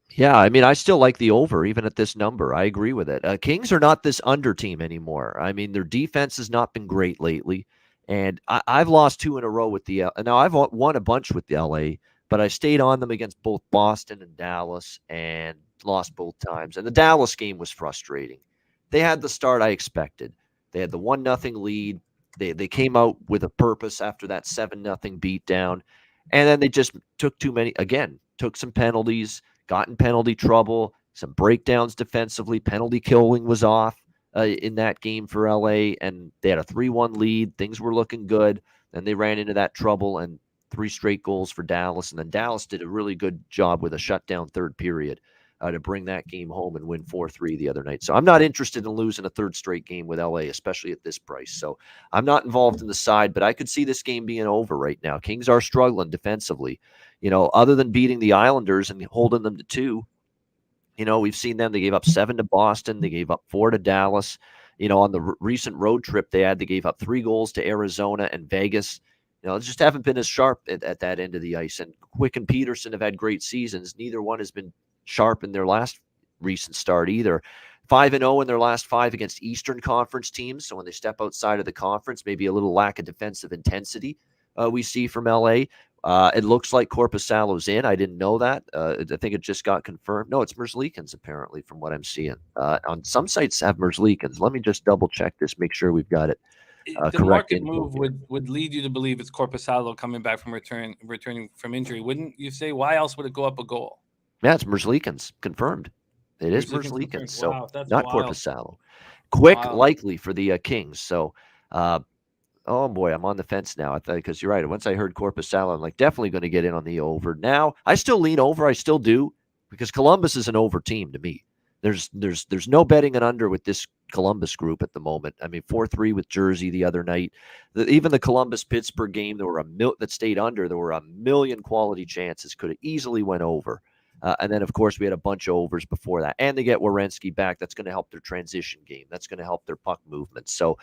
Yeah, I mean, I still like the over, even at this number. I agree with it. Kings are not this under team anymore. I mean, their defense has not been great lately, and I've lost 2 in a row with the now I've won a bunch with the LA. But I stayed on them against both Boston and Dallas and lost both times. And the Dallas game was frustrating. They had the start I expected. They had the 1-0 lead. They came out with a purpose after that 7-0 beatdown. And then they just took took some penalties, got in penalty trouble, some breakdowns defensively. Penalty killing was off in that game for LA. And they had a 3-1 lead. Things were looking good. Then they ran into that trouble and 3 straight goals for Dallas, and then Dallas did a really good job with a shutdown third period to bring that game home and win 4-3 the other night. So I'm not interested in losing a third straight game with LA, especially at this price. So I'm not involved in the side, but I could see this game being over right now. Kings are struggling defensively. Other than beating the Islanders and holding them to 2, we've seen them. They gave up 7 to Boston. They gave up 4 to Dallas. On the recent road trip they gave up 3 goals to Arizona and Vegas. They just haven't been as sharp at that end of the ice. And Quick and Peterson have had great seasons. Neither one has been sharp in their last recent start either. 5-0 in their last 5 against Eastern Conference teams. So when they step outside of the conference, maybe a little lack of defensive intensity we see from LA. It looks like Korpisalo's in. I didn't know that. I think it just got confirmed. No, it's Merzlikins apparently from what I'm seeing. On some sites have Merzlikins. Let me just double check this, make sure we've got it. The market move would lead you to believe it's Korpisalo coming back from returning from injury. Wouldn't you say? Why else would it go up a goal? Yeah, it's Merzlikins. Confirmed. It is Merzlikins. So wow, not wild. Korpisalo. Quick, Wow. likely for the Kings. So, oh boy, I'm on the fence now. I thought because you're right. Once I heard Korpisalo, I'm like definitely going to get in on the over. Now I still lean over. I still do because Columbus is an over team to me. There's no betting an under with this Columbus group at the moment. I mean, 4-3 with Jersey the other night. Even the Columbus-Pittsburgh game, that stayed under. There were a million quality chances. Could have easily went over. And then, of course, we had a bunch of overs before that. And they get Werenski back. That's going to help their transition game. That's going to help their puck movement. So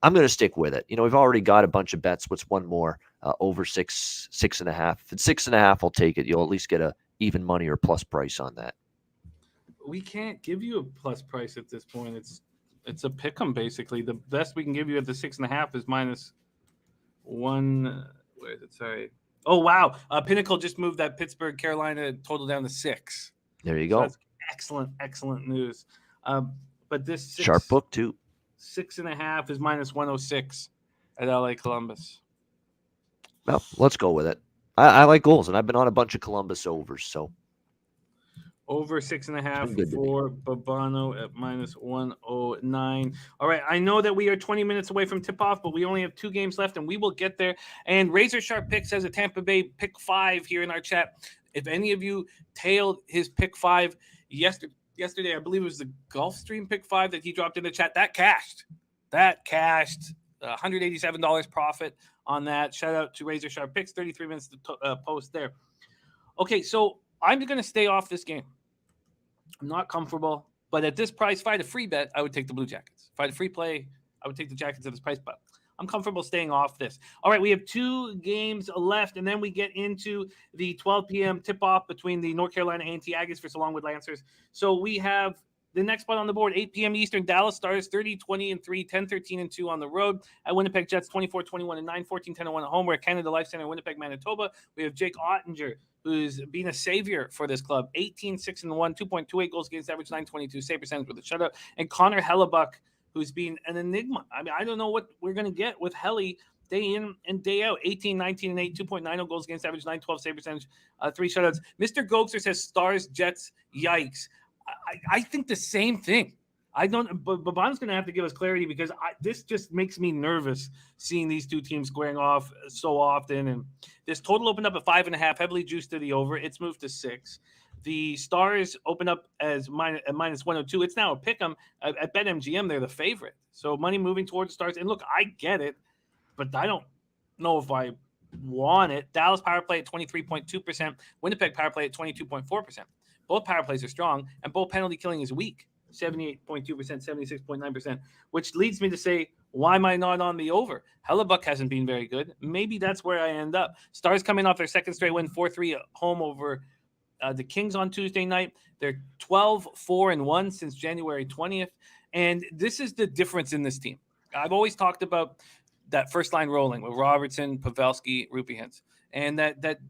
I'm going to stick with it. We've already got a bunch of bets. What's one more? Over 6.5. If it's 6.5, I'll take it. You'll at least get a even money or plus price on that. We can't give you a plus price at this point. It's a pick 'em basically. The best we can give you at the 6.5 is -1. Where is it? Sorry. Oh wow! Pinnacle just moved that Pittsburgh Carolina total down to 6. There you go. That's excellent news. But this sharp book too. 6.5 is -106 at LA Columbus. Well, let's go with it. I like goals, and I've been on a bunch of Columbus overs, so. Over 6.5 for Babano at -109. All right. I know that we are 20 minutes away from tip-off, but we only have 2 games left, and we will get there. And Razor Sharp Picks has a Tampa Bay pick 5 here in our chat. If any of you tailed his pick 5 yesterday, I believe it was the Gulfstream pick 5 that he dropped in the chat. That cashed. $187 profit on that. Shout out to Razor Sharp Picks. 33 minutes to post there. Okay, so I'm going to stay off this game. I'm not comfortable, but at this price, if I had a free bet, I would take the Blue Jackets. If I had a free play, I would take the Jackets at this price, but I'm comfortable staying off this. All right, we have 2 games left, and then we get into the 12 p.m. tip-off between the North Carolina A&T Aggies versus Longwood Lancers. So we have the next spot on the board, 8 p.m. Eastern, Dallas Stars 30-20-3, 10-13-2 on the road. At Winnipeg Jets 24-21-9, 14-10-1 at home. We're at Canada Life Center, Winnipeg, Manitoba. We have Jake Ottinger, who's been a savior for this club. 18-6-1, 2.28 goals against average, 922 save percentage with a shutout. And Connor Hellebuck, who's been an enigma. I mean, I don't know what we're going to get with Helly day in and day out. 18, 19, and 8, 2.90 goals against average, 912 save percentage, 3 shutouts. Mr. Goxer says Stars, Jets, yikes. I think the same thing. I don't, but Boban's going to have to give us clarity because this just makes me nervous seeing these two teams squaring off so often. And this total opened up at 5.5, heavily juiced to the over. It's moved to 6. The Stars opened up as minus 102. It's now a pick 'em at BetMGM. They're the favorite. So money moving towards the Stars. And look, I get it, but I don't know if I want it. Dallas power play at 23.2%. Winnipeg power play at 22.4%. Both power plays are strong, and both penalty killing is weak, 78.2%, 76.9%, which leads me to say, why am I not on the over? Hellebuck hasn't been very good. Maybe that's where I end up. Stars coming off their second straight win, 4-3 at home over the Kings on Tuesday night. They're 12-4-1 since January 20th, and this is the difference in this team. I've always talked about that first line rolling with Robertson, Pavelski, Rupihens, and that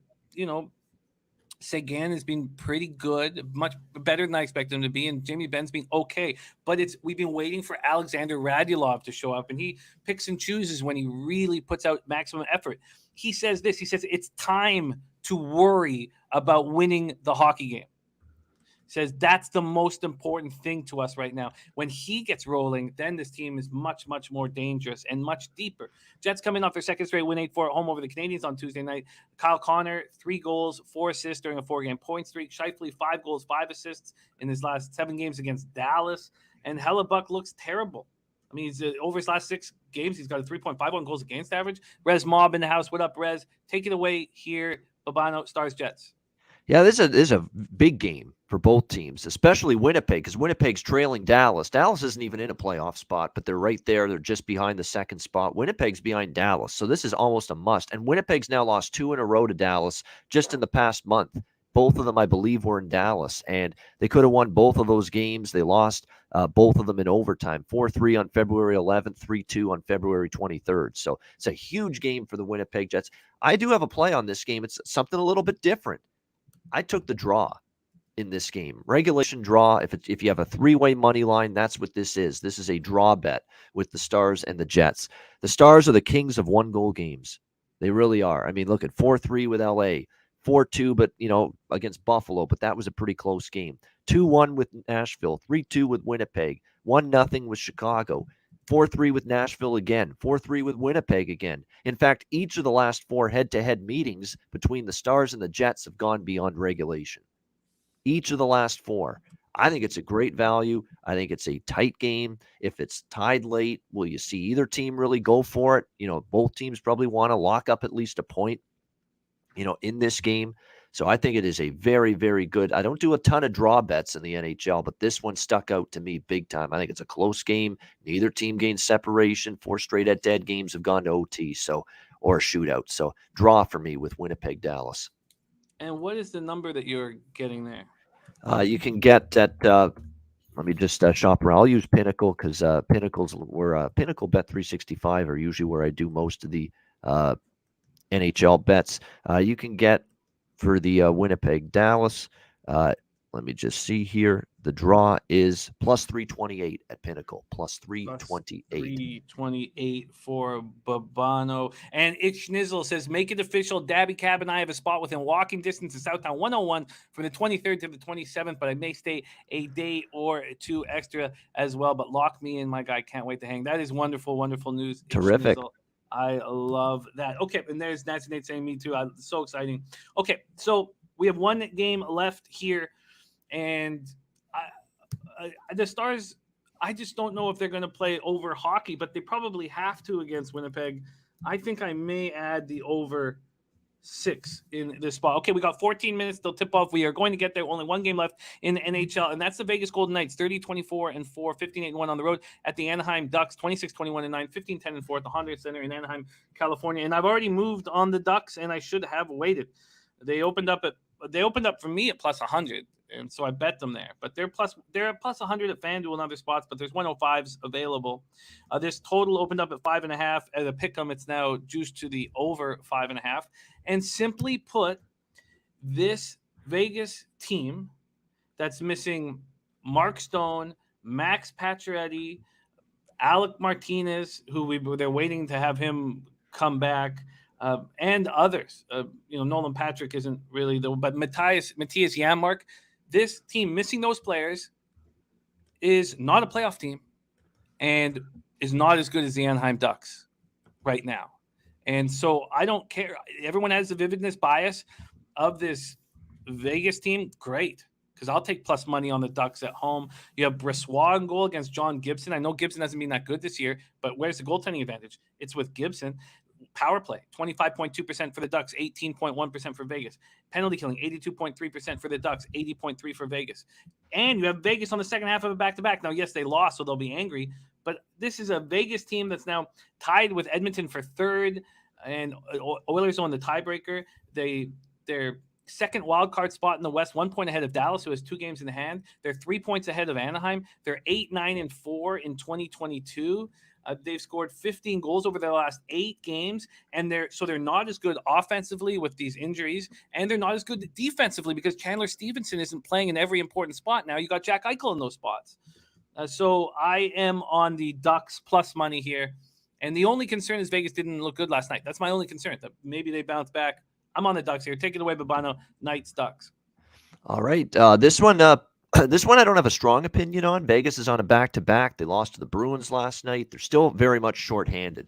Seguin has been pretty good, much better than I expected him to be, and Jamie Benn's been okay. But we've been waiting for Alexander Radulov to show up, and he picks and chooses when he really puts out maximum effort. He says this, he says, it's time to worry about winning the hockey game. Says that's the most important thing to us right now. When he gets rolling, then this team is much, much more dangerous and much deeper. Jets coming off their second straight win 8-4 at home over the Canadiens on Tuesday night. Kyle Connor, 3 goals, 4 assists during a 4-game point streak. Scheifele, 5 goals, 5 assists in his last 7 games against Dallas. And Hellebuck looks terrible. I mean, he's over his last 6 games, he's got a 3.51 goals against average. Rez Mob in the house. What up, Rez? Take it away here, Babano, Stars, Jets. Yeah, this is a big game for both teams, especially Winnipeg, because Winnipeg's trailing Dallas. Dallas isn't even in a playoff spot, but they're right there. They're just behind the second spot. Winnipeg's behind Dallas, so this is almost a must. And Winnipeg's now lost 2 in a row to Dallas just in the past month. Both of them, I believe, were in Dallas, and they could have won both of those games. They lost both of them in overtime, 4-3 on February 11th, 3-2 on February 23rd. So it's a huge game for the Winnipeg Jets. I do have a play on this game. It's something a little bit different. I took the draw in this game. Regulation draw. If you have a 3-way money line, that's what this is. This is a draw bet with the Stars and the Jets. The Stars are the kings of 1-goal games. They really are. I mean, look at 4-3 with LA, 4-2, but against Buffalo, but that was a pretty close game. 2-1 with Nashville, 3-2 with Winnipeg, 1-0 with Chicago. 4-3 with Nashville again, 4-3 with Winnipeg again. In fact, each of the last 4 head-to-head meetings between the Stars and the Jets have gone beyond regulation. Each of the last 4. I think it's a great value. I think it's a tight game. If it's tied late, will you see either team really go for it? Both teams probably want to lock up at least a point, in this game. So I think it is a very, very good. I don't do a ton of draw bets in the NHL, but this one stuck out to me big time. I think it's a close game. Neither team gains separation. 4 straight head-to-head games have gone to OT, or a shootout. So draw for me with Winnipeg, Dallas. And what is the number that you're getting there? You can get at. Let me just shop around. I'll use Pinnacle because Pinnacles were Pinnacle Bet 365 are usually where I do most of the NHL bets. You can get for the Winnipeg Dallas. Let me just see here. The draw is plus 328 at Pinnacle. Plus 328. 328 for Babano. And Schnizzle says, make it official. Dabby Cab and I have a spot within walking distance of Southtown 101 from the 23rd to the 27th, but I may stay a day or 2 extra as well. But lock me in, my guy. Can't wait to hang. That is wonderful, wonderful news. Terrific. I love that. Okay, and there's Nancy Nate saying me too. So exciting. Okay, so we have 1 game left here, and the Stars, I just don't know if they're going to play over hockey, but they probably have to against Winnipeg. I think I may add the over 6 in this spot. Okay, we got 14 minutes till tip off. We are going to get there. Only 1 game left in the NHL, and that's the Vegas Golden Knights, 30-24-4, 15-8-1 on the road at the Anaheim Ducks, 26-21-9, 15-10-4 at the Honda Center in Anaheim, California. And I've already moved on the Ducks, and I should have waited. They opened up for me at plus 100. and so I bet them there. But they're at plus 100 at FanDuel and other spots, but there's 105s available. This total opened up at 5.5 at a pick'em. It's now juiced to the over 5.5. And simply put, this Vegas team that's missing Mark Stone, Max Pacioretty, Alec Martinez, who they're waiting to have him come back, and others. Nolan Patrick isn't really but Matthias Janmark. This team missing those players is not a playoff team, and is not as good as the Anaheim Ducks right now. And so I don't care. Everyone has the vividness bias of this Vegas team. Great. Because I'll take plus money on the Ducks at home. You have Bressois in goal against John Gibson. I know Gibson hasn't been that good this year, but where's the goaltending advantage? It's with Gibson. Power play, 25.2% for the Ducks, 18.1% for Vegas. Penalty killing, 82.3% for the Ducks, 80.3% for Vegas. And you have Vegas on the second half of a back-to-back. Now, yes, they lost, so they'll be angry, but this is a Vegas team that's now tied with Edmonton for third, and Oilers on the tiebreaker. They're second wild card spot in the West, 1 point ahead of Dallas, who has 2 games in the hand. They're 3 points ahead of Anaheim. They're 8-9-4 in 2022. They've scored 15 goals over their last 8 games, and they're not as good offensively with these injuries, and they're not as good defensively because Chandler Stevenson isn't playing in every important spot now. You got Jack Eichel in those spots. So I am on the Ducks plus money here, and the only concern is Vegas didn't look good last night. That's my only concern, that maybe they bounce back. I'm on the Ducks here. Take it away, Babano. Knights, Ducks. All right. This one I don't have a strong opinion on. Vegas is on a back-to-back. They lost to the Bruins last night. They're still very much shorthanded,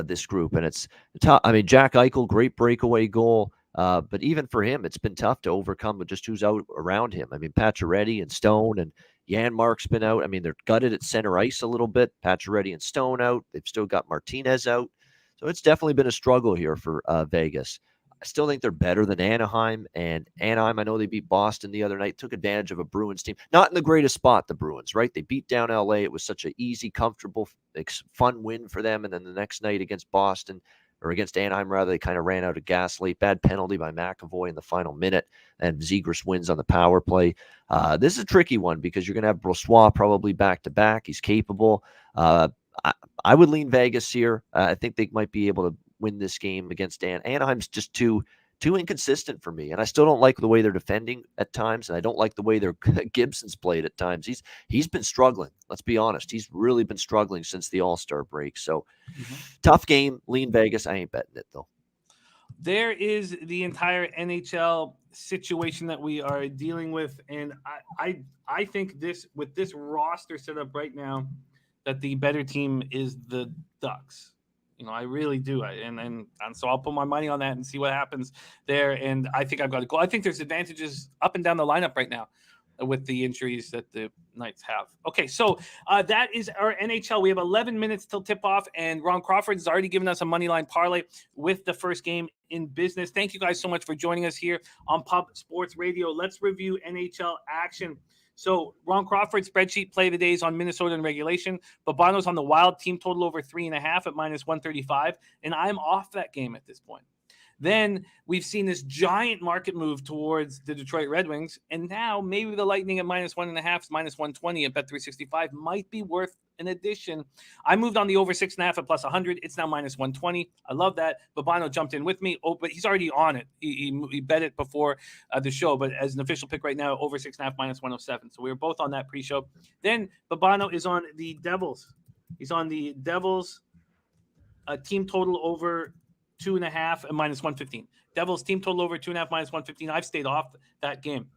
this group. And it's tough. I mean, Jack Eichel, great breakaway goal. But even for him, it's been tough to overcome with just who's out around him. I mean, Pacioretty and Stone and Janmark's been out. I mean, they're gutted at center ice a little bit. Pacioretty and Stone out. They've still got Martinez out. So it's definitely been a struggle here for Vegas. I still think they're better than Anaheim. And Anaheim, I know they beat Boston the other night, took advantage of a Bruins team. Not in the greatest spot, the Bruins, right? They beat down LA. It was such an easy, comfortable, fun win for them. And then the next night against Boston, or against Anaheim, rather, they kind of ran out of gas late. Bad penalty by McAvoy in the final minute. And Zegras wins on the power play. This is a tricky one because you're going to have Bressois probably back-to-back. He's capable. I would lean Vegas here. I think they might be able to win this game against Anaheim's just too inconsistent for me, and I still don't like the way they're defending at times, and I don't like the way their Gibson's played at times. He's been struggling. Let's be honest. He's really been struggling since the All-Star break. So tough game. Lean Vegas. I ain't betting it though. There is the entire NHL situation that we are dealing with, and I think with this roster set up right now, that the better team is the Ducks. I really do. And so I'll put my money on that and see what happens there. And I think I've got to go. I think there's advantages up and down the lineup right now with the injuries that the Knights have. Okay, so that is our NHL. We have 11 minutes till tip-off, and Ron Crawford has already given us a money line parlay with the first game in business. Thank you guys so much for joining us here on Pub Sports Radio. Let's review NHL action. So Ron Crawford's spreadsheet play of the day is on Minnesota in regulation. Babano's on the Wild team total over 3.5 at -135. And I'm off that game at this point. Then we've seen this giant market move towards the Detroit Red Wings. And now maybe the Lightning at -1.5, -120 at Bet365 might be worth an addition. I moved on the over 6.5 at +100. It's now -120. I love that. Babano jumped in with me. Oh, but he's already on it. He bet it before the show. But as an official pick right now, over 6.5 -107. So we were both on that pre-show. Then Babano is on the Devils. He's on the Devils team total over 2.5 at -115. Devils team total over 2.5 -115. I've stayed off that game.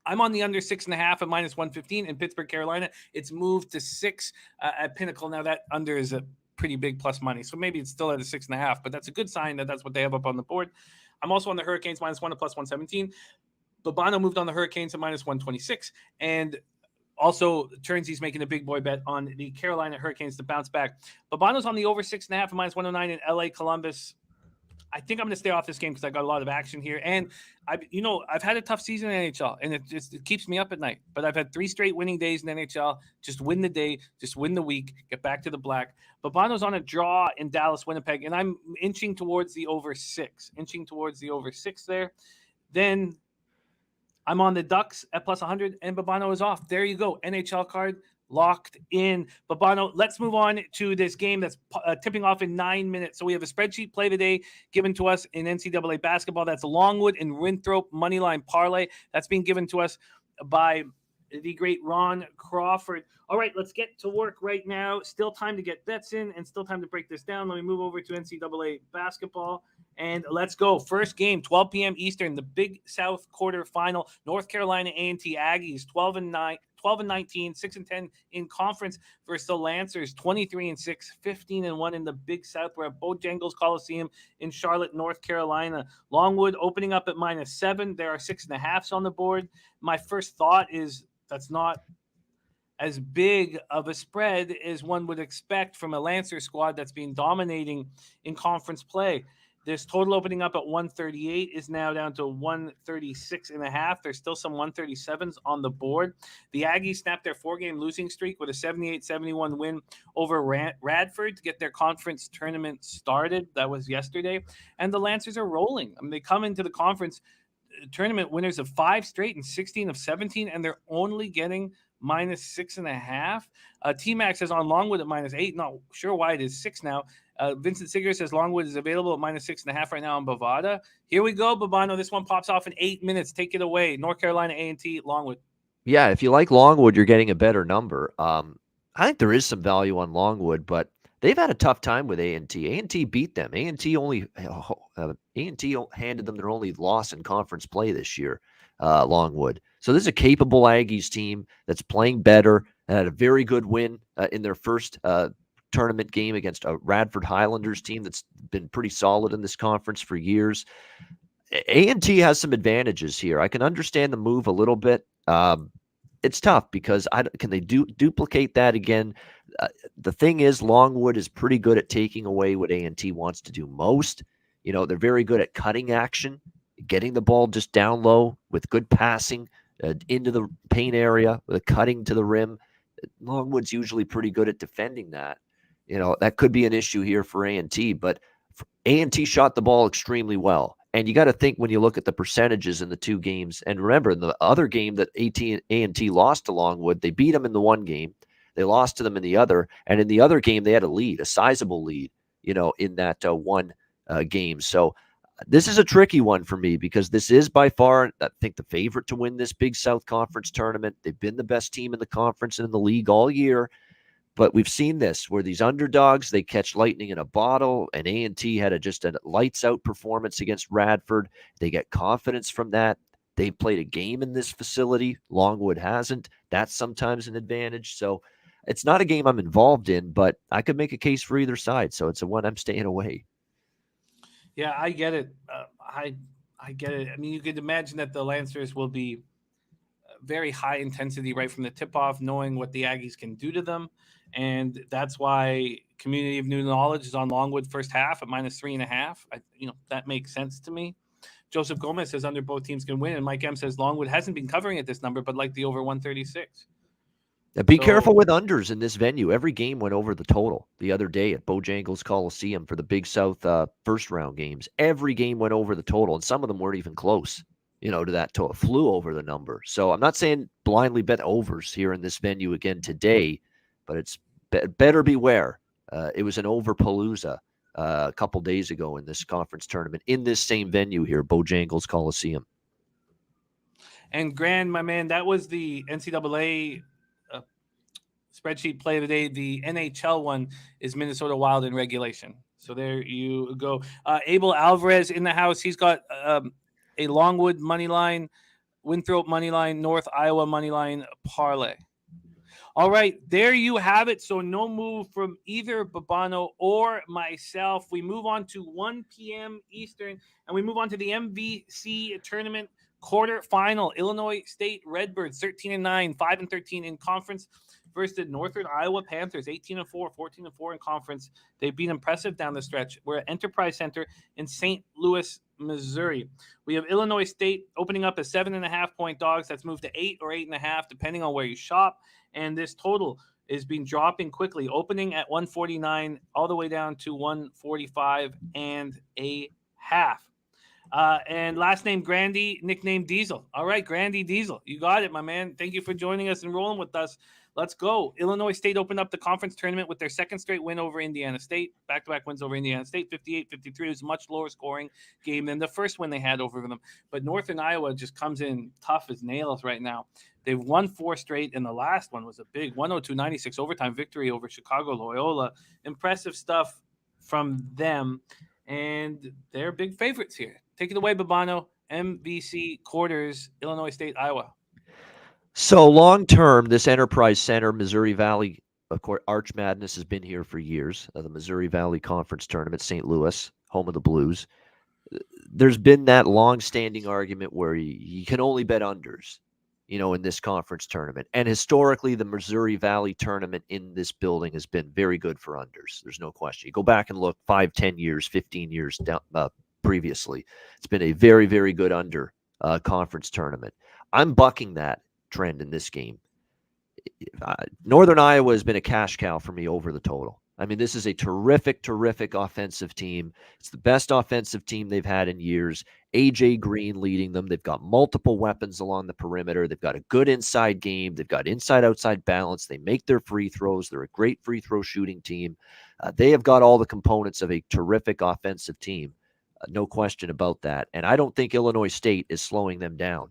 I'm on the under 6.5 at -115 in Pittsburgh, Carolina. It's moved to 6 at Pinnacle. Now that under is a pretty big plus money. So maybe it's still at a 6.5, but that's a good sign that that's what they have up on the board. I'm also on the Hurricanes -1 at +117. Babano moved on the Hurricanes at -126. And also, Turnsy's making a big boy bet on the Carolina Hurricanes to bounce back. Babano's on the over 6.5 at -109 in LA Columbus. I think I'm going to stay off this game because I got a lot of action here. And I've had a tough season in NHL, and it keeps me up at night. But I've had 3 straight winning days in NHL. Just win the day, just win the week, get back to the black. Babano's on a draw in Dallas, Winnipeg, and I'm inching towards the over 6 there. Then I'm on the Ducks at plus 100, and Babano is off. There you go. NHL card locked in. Babano, let's move on to this game that's tipping off in 9 minutes. So we have a spreadsheet play today given to us in NCAA basketball. That's Longwood and Winthrop moneyline parlay. That's being given to us by the great Ron Crawford. All right, let's get to work right now. Still time to get bets in and still time to break this down. Let me move over to NCAA basketball. And let's go. First game, 12 p.m. Eastern, the Big South quarterfinal. North Carolina A&T Aggies, 12-19, 6-10 in conference versus the Lancers, 23-6, 15-1 in the Big South. We're at Bojangles Coliseum in Charlotte, North Carolina. Longwood opening up at -7. There are 6.5s on the board. My first thought is that's not as big of a spread as one would expect from a Lancer squad that's been dominating in conference play. This total opening up at 138 is now down to 136.5. There's still some 137s on the board. The Aggies snapped their 4-game losing streak with a 78-71 win over Radford to get their conference tournament started. That was yesterday. And the Lancers are rolling. I mean, they come into the conference tournament winners of 5 straight and 16 of 17, and they're only getting -6.5. T-Max is on Longwood at -8. Not sure why it is 6 now. Vincent Sigger says Longwood is available at -6.5 right now on Bovada. Here we go, Babano. This one pops off in 8 minutes. Take it away. North Carolina A&T, Longwood. Yeah, if you like Longwood, you're getting a better number. I think there is some value on Longwood, but they've had a tough time with A&T. A&T beat them. A&T handed them their only loss in conference play this year, Longwood. So this is a capable Aggies team that's playing better. Had a very good win in their first tournament game against a Radford Highlanders team that's been pretty solid in this conference for years. A&T has some advantages here. I can understand the move a little bit. It's tough because can they duplicate that again? The thing is, Longwood is pretty good at taking away what A&T wants to do most. You know, they're very good at cutting action, getting the ball just down low with good passing into the paint area, with a cutting to the rim. Longwood's usually pretty good at defending that. You know, that could be an issue here for A&T, but A&T shot the ball extremely well. And you got to think when you look at the percentages in the 2 games. And remember, in the other game that A&T lost to Longwood, they beat them in the one game. They lost to them in the other. And in the other game, they had a lead, a sizable lead, you know, in that one game. So this is a tricky one for me because this is by far, I think, the favorite to win this Big South Conference tournament. They've been the best team in the conference and in the league all year. But we've seen this where these underdogs, they catch lightning in a bottle, and A&T had just a lights-out performance against Radford. They get confidence from that. They played a game in this facility. Longwood hasn't. That's sometimes an advantage. So it's not a game I'm involved in, but I could make a case for either side. So it's a one I'm staying away. Yeah, I get it. I get it. I mean, you could imagine that the Lancers will be very high intensity right from the tip-off, knowing what the Aggies can do to them. And that's why Community of New Knowledge is on Longwood first half at -3.5. That makes sense to me. Joseph Gomez says under both teams can win. And Mike M says Longwood hasn't been covering at this number, but like the over 136. Be careful with unders in this venue. Every game went over the total the other day at Bojangles Coliseum for the Big South first round games. Every game went over the total, and some of them weren't even close, to that total. Flew over the number. So I'm not saying blindly bet overs here in this venue again today, but it's better beware. It was an over-palooza a couple days ago in this conference tournament in this same venue here, Bojangles Coliseum. And Grand, my man, that was the NCAA spreadsheet play of the day. The NHL one is Minnesota Wild in regulation. So there you go. Abel Alvarez in the house. He's got a Longwood money line, Winthrop money line, North Iowa money line parlay. All right, there you have it. So no move from either Babano or myself. We move on to 1 p.m. Eastern, and we move on to the MVC tournament quarterfinal. Illinois State Redbirds 13-9, 5-13 in conference versus the Northern Iowa Panthers 18-4, 14-4 in conference. They've been impressive down the stretch. We're at Enterprise Center in St. Louis, Missouri. We have Illinois State opening up as 7.5-point dogs. That's moved to 8 or 8.5, depending on where you shop. And this total is being dropping quickly, opening at 149 all the way down to 145.5. And last name Grandy, nickname Diesel. All right, Grandy Diesel. You got it, my man. Thank you for joining us and rolling with us. Let's go. Illinois State opened up the conference tournament with their second straight win over Indiana State. Back-to-back wins over Indiana State, 58-53. It was a much lower scoring game than the first win they had over them. But Northern Iowa just comes in tough as nails right now. They've won 4 straight, and the last one was a big 102-96 overtime victory over Chicago Loyola. Impressive stuff from them, and they're big favorites here. Take it away, Babano. MVC quarters, Illinois State, Iowa. So long term, this Enterprise Center, Missouri Valley, of course, Arch Madness has been here for years. The Missouri Valley Conference Tournament, St. Louis, home of the Blues. There's been that long-standing argument where you can only bet unders, in this conference tournament. And historically, the Missouri Valley tournament in this building has been very good for unders. There's no question. You go back and look 5, 10 years, 15 years down previously. It's been a very, very good under conference tournament. I'm bucking that trend in this game. Northern Iowa has been a cash cow for me over the total. I mean, this is a terrific, terrific offensive team. It's the best offensive team they've had in years. AJ Green leading them. They've got multiple weapons along the perimeter. They've got a good inside game. They've got inside-outside balance. They make their free throws. They're a great free throw shooting team. They have got all the components of a terrific offensive team. No question about that. And I don't think Illinois State is slowing them down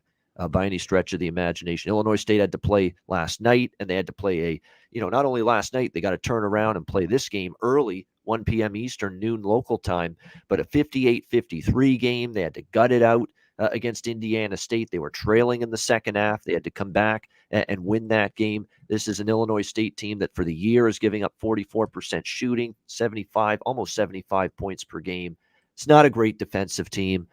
by any stretch of the imagination. Illinois State had to play last night, and they had to play not only last night, they got to turn around and play this game early, 1 p.m. Eastern, noon local time, but a 58-53 game. They had to gut it out against Indiana State. They were trailing in the second half. They had to come back and win that game. This is an Illinois State team that for the year is giving up 44% shooting, almost 75 points per game. It's not a great defensive team.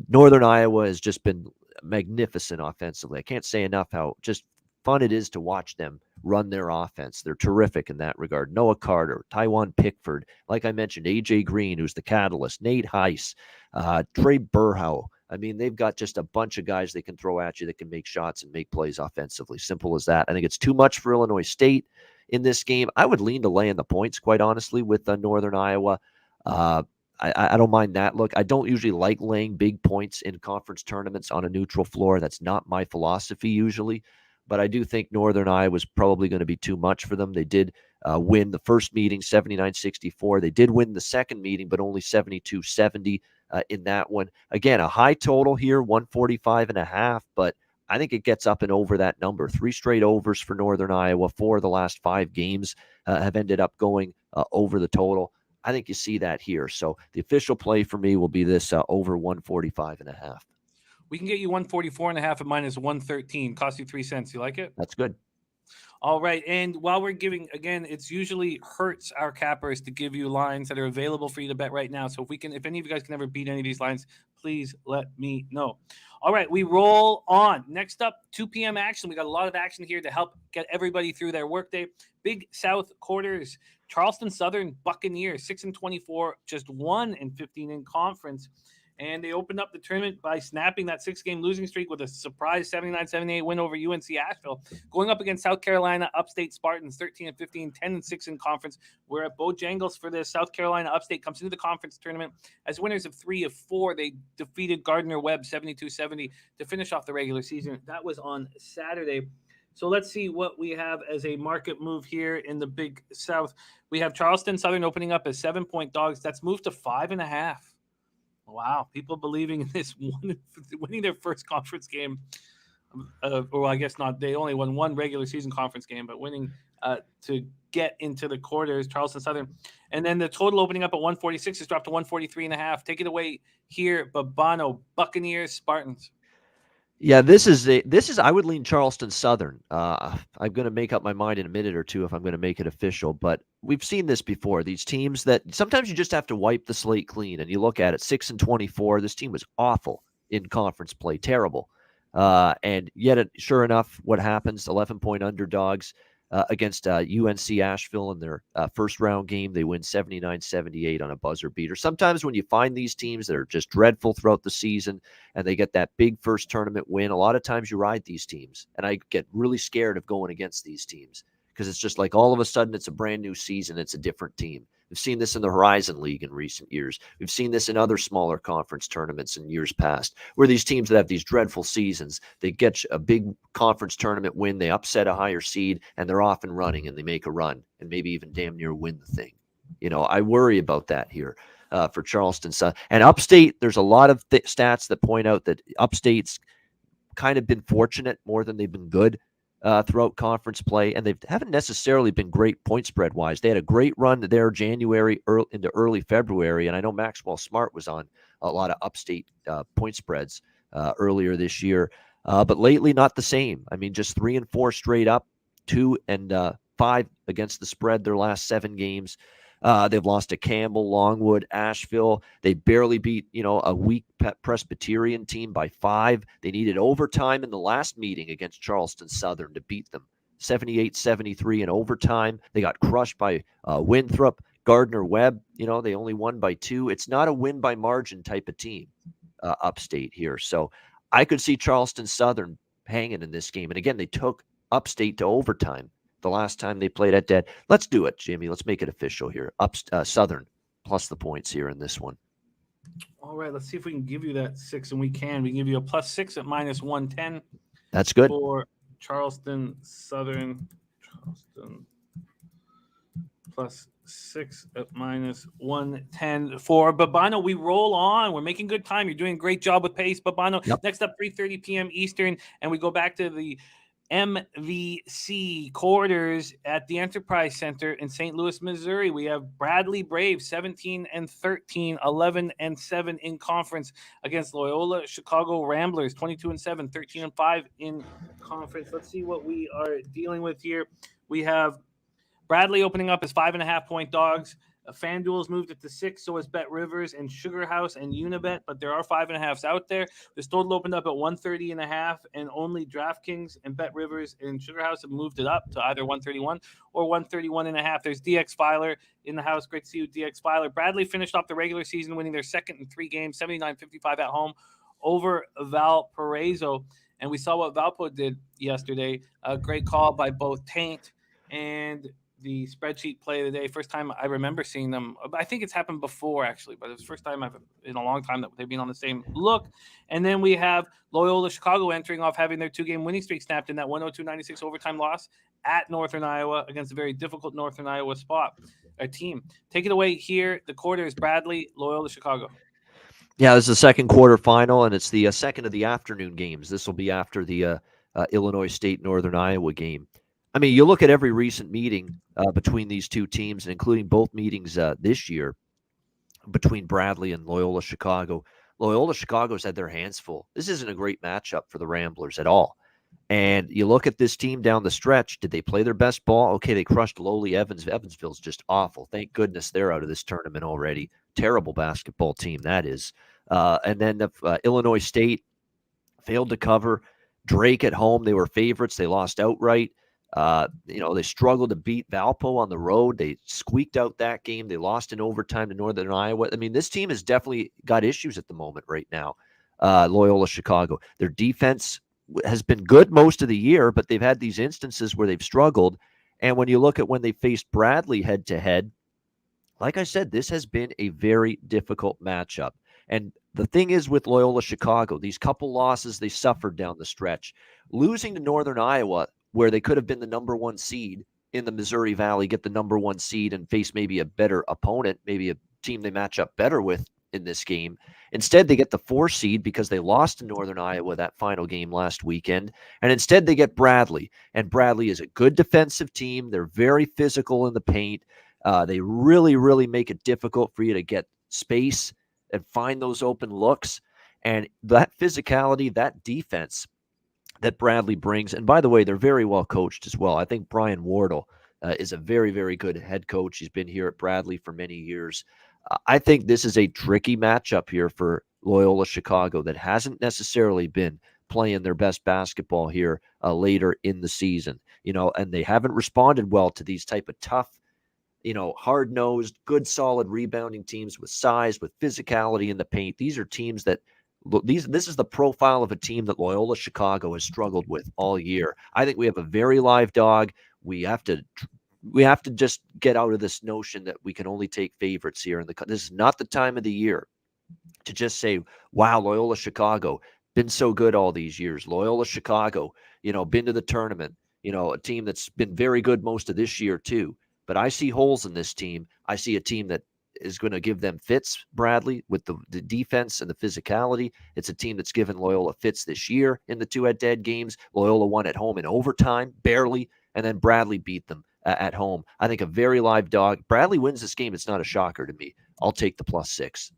Northern Iowa has just been magnificent offensively. I can't say enough how just fun it is to watch them run their offense. They're terrific in that regard. Noah Carter, Tywan Pickford, like I mentioned, AJ Green, who's the catalyst, Nate Heiss, Trey Burhow. I mean, they've got just a bunch of guys they can throw at you that can make shots and make plays offensively. Simple as that. I think it's too much for Illinois State in this game. I would lean to laying the points, quite honestly, with Northern Iowa. I don't mind that look. I don't usually like laying big points in conference tournaments on a neutral floor. That's not my philosophy usually. But I do think Northern Iowa was probably going to be too much for them. They did win the first meeting 79-64. They did win the second meeting, but only 72-70 in that one. Again, a high total here, 145.5, but I think it gets up and over that number. 3 straight overs for Northern Iowa. 4 of the last 5 games have ended up going over the total. I think you see that here. So the official play for me will be this over 145.5. We can get you 144.5 at -113. Cost you 3 cents. You like it? That's good. All right. And while we're giving, again, it's usually hurts our cappers to give you lines that are available for you to bet right now. So if any of you guys can ever beat any of these lines, please let me know. All right. We roll on. Next up, 2 p.m. action. We got a lot of action here to help get everybody through their workday. Big South quarters. Charleston Southern Buccaneers, 6-24, just 1-15 in conference. And they opened up the tournament by snapping that 6-game losing streak with a surprise 79-78 win over UNC Asheville. Going up against South Carolina Upstate Spartans, 13-15, 10-6 in conference. We're at Bojangles for this. South Carolina Upstate comes into the conference tournament as winners of 3 of 4. They defeated Gardner-Webb 72-70 to finish off the regular season. That was on Saturday. So let's see what we have as a market move here in the Big South. We have Charleston Southern opening up as 7-point dogs. That's moved to 5.5. Wow, people believing in this winning their first conference game. Well, I guess not. They only won 1 regular season conference game, but winning to get into the quarters, Charleston Southern. And then the total opening up at 146 is dropped to 143.5. Take it away here, Babano, Buccaneers, Spartans. Yeah, this is I would lean Charleston Southern. I'm going to make up my mind in a minute or two if I'm going to make it official, but we've seen this before. These teams that sometimes you just have to wipe the slate clean, and you look at it, 6-24. This team was awful in conference play, terrible. And yet, sure enough, what happens? 11-point underdogs against UNC Asheville in their first round game. They win 79-78 on a buzzer beater. Sometimes when you find these teams that are just dreadful throughout the season and they get that big first tournament win, a lot of times you ride these teams. And I get really scared of going against these teams because it's just like all of a sudden it's a brand new season. It's a different team. We've seen this in the Horizon League in recent years. We've seen this in other smaller conference tournaments in years past, where these teams that have these dreadful seasons, they get a big conference tournament win, they upset a higher seed, and they're off and running, and they make a run, and maybe even damn near win the thing. I worry about that here for Charleston. And Upstate, there's a lot of stats that point out that Upstate's kind of been fortunate more than they've been good throughout conference play, and they haven't necessarily been great point spread wise. They had a great run there January into early February, and I know Maxwell Smart was on a lot of Upstate point spreads earlier this year, but lately not the same. I mean, just 3 and 4 straight up, 2 and 5 against the spread their last 7 games. They've lost to Campbell, Longwood, Asheville. They barely beat, a weak Presbyterian team by 5. They needed overtime in the last meeting against Charleston Southern to beat them, 78-73 in overtime. They got crushed by Winthrop, Gardner-Webb. They only won by 2. It's not a win by margin type of team, Upstate here. So I could see Charleston Southern hanging in this game. And again, they took Upstate to overtime the last time they played at Dead. Let's do it, Jimmy. Let's make it official here. Southern plus the points here in this one. All right, let's see if we can give you that 6, and we can. We can give you a +6 at -110. That's good. For Charleston Southern. Charleston +6 at -110 for Babano. We roll on. We're making good time. You're doing a great job with pace, Babano. Yep. Next up, 3:30 p.m. Eastern, and we go back to the MVC quarters at the Enterprise Center in St. Louis, Missouri. We have Bradley Braves 17-13, 11-7 in conference against Loyola Chicago Ramblers 22-7, 13-5 in conference. Let's see what we are dealing with here. We have Bradley opening up as 5.5-point dogs. FanDuel's moved it to 6, so has Bet Rivers and Sugar House and Unibet, but there are 5.5s out there. This total opened up at 130.5, and only DraftKings and Bet Rivers and Sugar House have moved it up to either 131 or 131.5. There's DX Filer in the house. Great to see you, DX Filer. Bradley finished off the regular season winning their second in 3 games, 79-55 at home over Valparaiso, and we saw what Valpo did yesterday. A great call by both Taint and the spreadsheet play of the day. First time I remember seeing them. I think it's happened before, actually, but it's the first time in a long time that they've been on the same look. And then we have Loyola Chicago entering off having their 2-game winning streak snapped in that 102-96 overtime loss at Northern Iowa against a very difficult Northern Iowa team. Take it away here. The quarter is Bradley, Loyola Chicago. Yeah, this is the second quarter final, and it's the second of the afternoon games. This will be after the Illinois State Northern Iowa game. I mean, you look at every recent meeting between these two teams, and including both meetings this year between Bradley and Loyola Chicago. Loyola Chicago's had their hands full. This isn't a great matchup for the Ramblers at all. And you look at this team down the stretch. Did they play their best ball? Okay, they crushed lowly Evansville's just awful. Thank goodness they're out of this tournament already. Terrible basketball team, that is. And then Illinois State failed to cover. Drake at home, they were favorites. They lost outright. They struggled to beat Valpo on the road. They squeaked out that game. They lost in overtime to Northern Iowa. I mean, this team has definitely got issues at the moment right now, Loyola Chicago. Their defense has been good most of the year, but they've had these instances where they've struggled. And when you look at when they faced Bradley head-to-head, like I said, this has been a very difficult matchup. And the thing is with Loyola Chicago, these couple losses they suffered down the stretch, losing to Northern Iowa, where they could have been the number 1 seed in the Missouri Valley, get the number 1 seed and face maybe a better opponent, maybe a team they match up better with in this game. Instead, they get the 4 seed because they lost to Northern Iowa that final game last weekend. And instead, they get Bradley. And Bradley is a good defensive team. They're very physical in the paint. They really, really make it difficult for you to get space and find those open looks. And that physicality, that defense that Bradley brings. And by the way, they're very well coached as well. I think Brian Wardle is a very, very good head coach. He's been here at Bradley for many years. I think this is a tricky matchup here for Loyola Chicago that hasn't necessarily been playing their best basketball here later in the season, and they haven't responded well to these type of tough, hard-nosed, good, solid rebounding teams with size, with physicality in the paint. These are teams that this is the profile of a team that Loyola Chicago has struggled with all year. I think we have a very live dog we have to just get out of this notion that we can only take favorites here. This is not the time of the year to just say, wow, Loyola Chicago, been so good all these years. Loyola Chicago, been to the tournament, a team that's been very good most of this year too. But I see holes in this team. I see a team that is going to give them fits, Bradley, with the defense and the physicality. It's a team that's given Loyola fits this year in the 2 head-to-head games. Loyola won at home in overtime, barely, and then Bradley beat them at home. I think a very live dog. Bradley wins this game. It's not a shocker to me. I'll take the +6.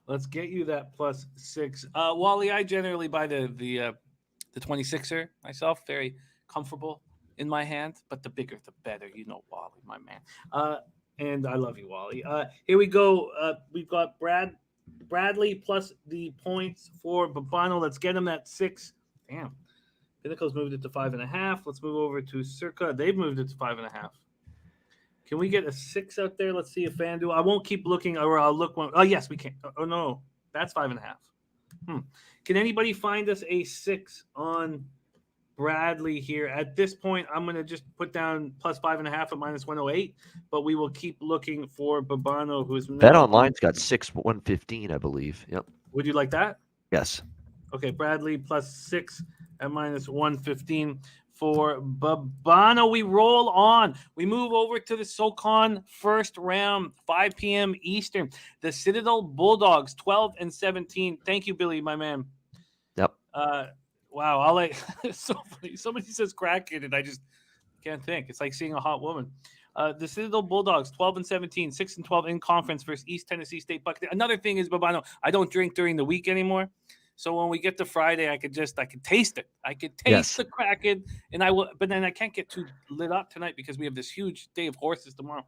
Let's get you that +6. Wally, I generally buy the 26er myself. Very comfortable in my hand, but the bigger the better. Wally, my man. And I love you, Wally. Here we go. We've got Bradley plus the points for Babano. Let's get him at 6. Damn. Pinnacle's moved it to 5.5. Let's move over to Circa. They've moved it to 5.5. Can we get a 6 out there? Let's see if FanDuel. I won't keep looking, or I'll look one. Oh, yes, we can. Oh, no. That's 5.5. Can anybody find us a 6 on Bradley here? At this point, I'm going to just put down +5.5 at -108, but we will keep looking for Babano, who's Bet Online's got 6-115, I believe. Yep. Would you like that? Yes. Okay, Bradley +6 at -115 for Babano. We roll on. We move over to the SoCon first round, 5 p.m. Eastern. The Citadel Bulldogs, 12-17. Thank you, Billy, my man. Yep. Wow, it's so funny. Somebody says Kraken, and I just can't think. It's like seeing a hot woman. The Citadel Bulldogs, 12-17, 6-12 in conference versus East Tennessee State Buccaneers. Another thing is, Babano, I don't drink during the week anymore. So when we get to Friday, I could taste it. I could taste the Kraken, and I will. But then I can't get too lit up tonight because we have this huge day of horses tomorrow.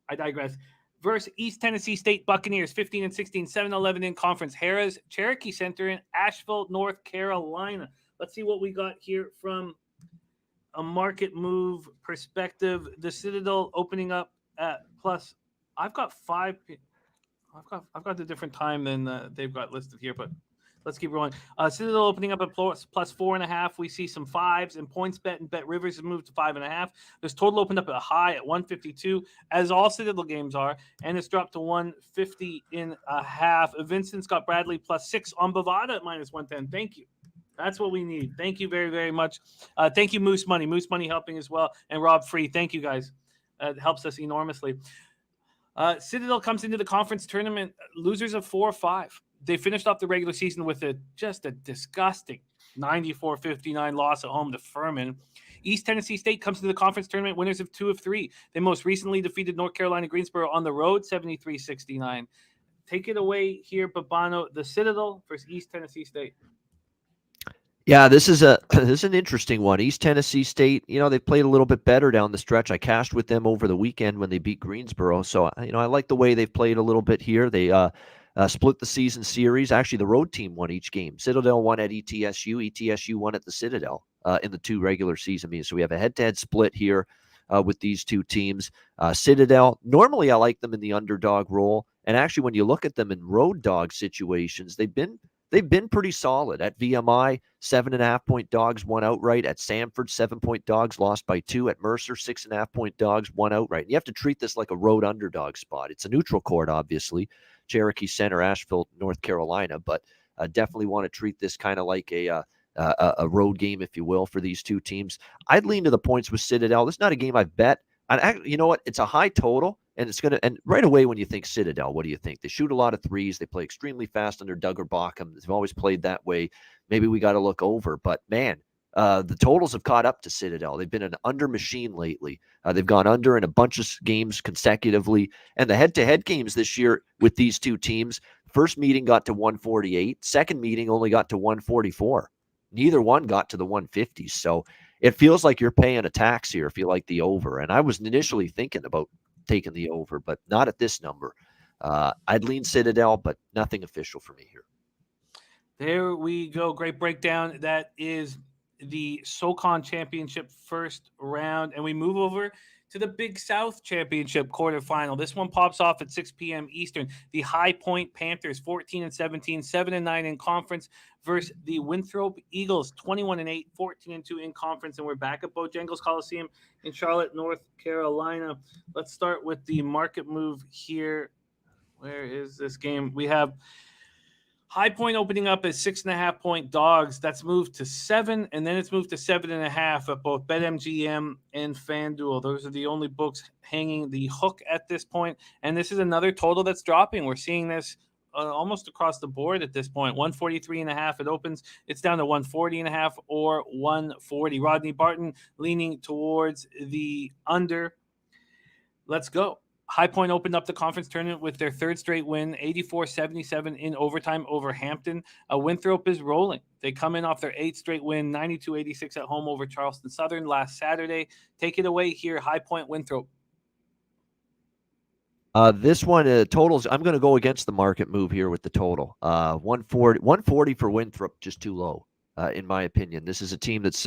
I digress. Versus East Tennessee State Buccaneers, 15-16, 7-11 in conference. Harrah's Cherokee Center in Asheville, North Carolina. Let's see what we got here from a market move perspective. The Citadel opening up at plus. I've got 5. I've got the different time than they've got listed here, but let's keep rolling. Citadel opening up at +4.5. We see some 5s, and PointsBet and Bet Rivers have moved to 5.5. This total opened up at a high at 152, as all Citadel games are, and it's dropped to 150.5. Vincent's got Bradley +6 on Bovada at -110. Thank you. That's what we need. Thank you very, very much. Thank you, Moose Money. Moose Money helping as well, and Rob Free. Thank you, guys. It helps us enormously. Citadel comes into the conference tournament losers of 4 or 5. They finished off the regular season with just a disgusting 94-59 loss at home to Furman. East Tennessee State comes to the conference tournament winners of 2 of 3. They most recently defeated North Carolina Greensboro on the road, 73-69. Take it away here, Babano. The Citadel versus East Tennessee State. Yeah, this is an interesting one. East Tennessee State, they played a little bit better down the stretch. I cashed with them over the weekend when they beat Greensboro. So, I like the way they've played a little bit here. They split the season series. Actually, the road team won each game. Citadel won at ETSU. ETSU won at the Citadel in the 2 regular season meetings. So we have a head-to-head split here with these 2 teams. Citadel, normally I like them in the underdog role. And actually, when you look at them in road dog situations, they've been pretty solid. At VMI, 7.5-point dogs won outright. At Samford, 7-point dogs lost by 2. At Mercer, 6.5-point dogs won outright. And you have to treat this like a road underdog spot. It's a neutral court, obviously. Cherokee Center, Asheville, North Carolina, but definitely want to treat this kind of like a road game, if you will, for these 2 teams. I'd lean to the points with Citadel. This is not a game I've bet. And you know what? It's a high total, and and right away when you think Citadel, what do you think? They shoot a lot of 3s. They play extremely fast under Duggar Bockham. They've always played that way. Maybe we got to look over, but man, the totals have caught up to Citadel. They've been an under machine lately. They've gone under in a bunch of games consecutively, and the head-to-head games this year with these 2 teams, first meeting got to 148. Second meeting only got to 144. Neither one got to the 150s. So it feels like you're paying a tax here if you like the over. And I was initially thinking about taking the over, but not at this number. I'd lean Citadel, but nothing official for me here. There we go. Great breakdown. That is the SoCon Championship first round. And we move over to the Big South Championship quarterfinal. This one pops off at 6 p.m. Eastern. The High Point Panthers, 14-17, 7-9 in conference, versus the Winthrop Eagles, 21-8, 14-2 in conference. And we're back at Bojangles Coliseum in Charlotte, North Carolina. Let's start with the market move here. Where is this game? We have High Point opening up as 6.5-point dogs. That's moved to 7, and then it's moved to 7.5 at both BetMGM and FanDuel. Those are the only books hanging the hook at this point. And this is another total that's dropping. We're seeing this almost across the board at this point. 143.5 it opens. It's down to 140.5 or 140. Rodney Barton leaning towards the under. Let's go. High Point opened up the conference tournament with their third straight win, 84-77 in overtime over Hampton. Winthrop is rolling. They come in off their 8th straight win, 92-86 at home over Charleston Southern last Saturday. Take it away here, High Point Winthrop. This one, totals, I'm going to go against the market move here with the total. 140 for Winthrop, just too low, in my opinion. This is a team that's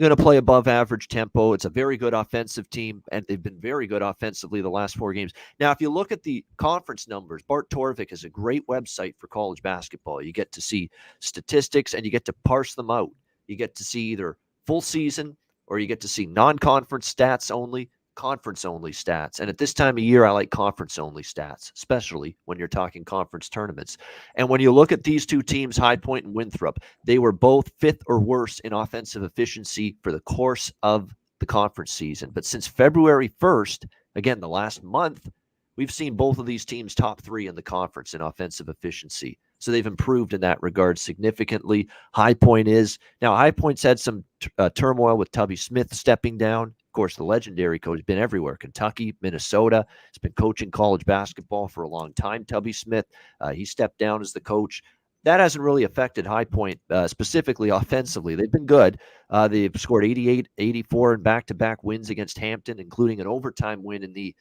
going to play above average tempo. It's a very good offensive team, and they've been very good offensively the last 4 games. Now, if you look at the conference numbers, Bart Torvik is a great website for college basketball. You get to see statistics, and you get to parse them out. You get to see either full season, or you get to see non-conference stats only, conference-only stats. And at this time of year, I like conference-only stats, especially when you're talking conference tournaments. And when you look at these two teams, High Point and Winthrop, they were both 5th or worse in offensive efficiency for the course of the conference season. But since February 1st, again, the last month, we've seen both of these teams top 3 in the conference in offensive efficiency. So they've improved in that regard significantly. High Point's had some turmoil with Tubby Smith stepping down. Of course, the legendary coach has been everywhere. Kentucky, Minnesota. He's been coaching college basketball for a long time, Tubby Smith. He stepped down as the coach. That hasn't really affected High Point, specifically offensively. They've been good. They've scored 88, 84 in back-to-back wins against Hampton, including an overtime win in the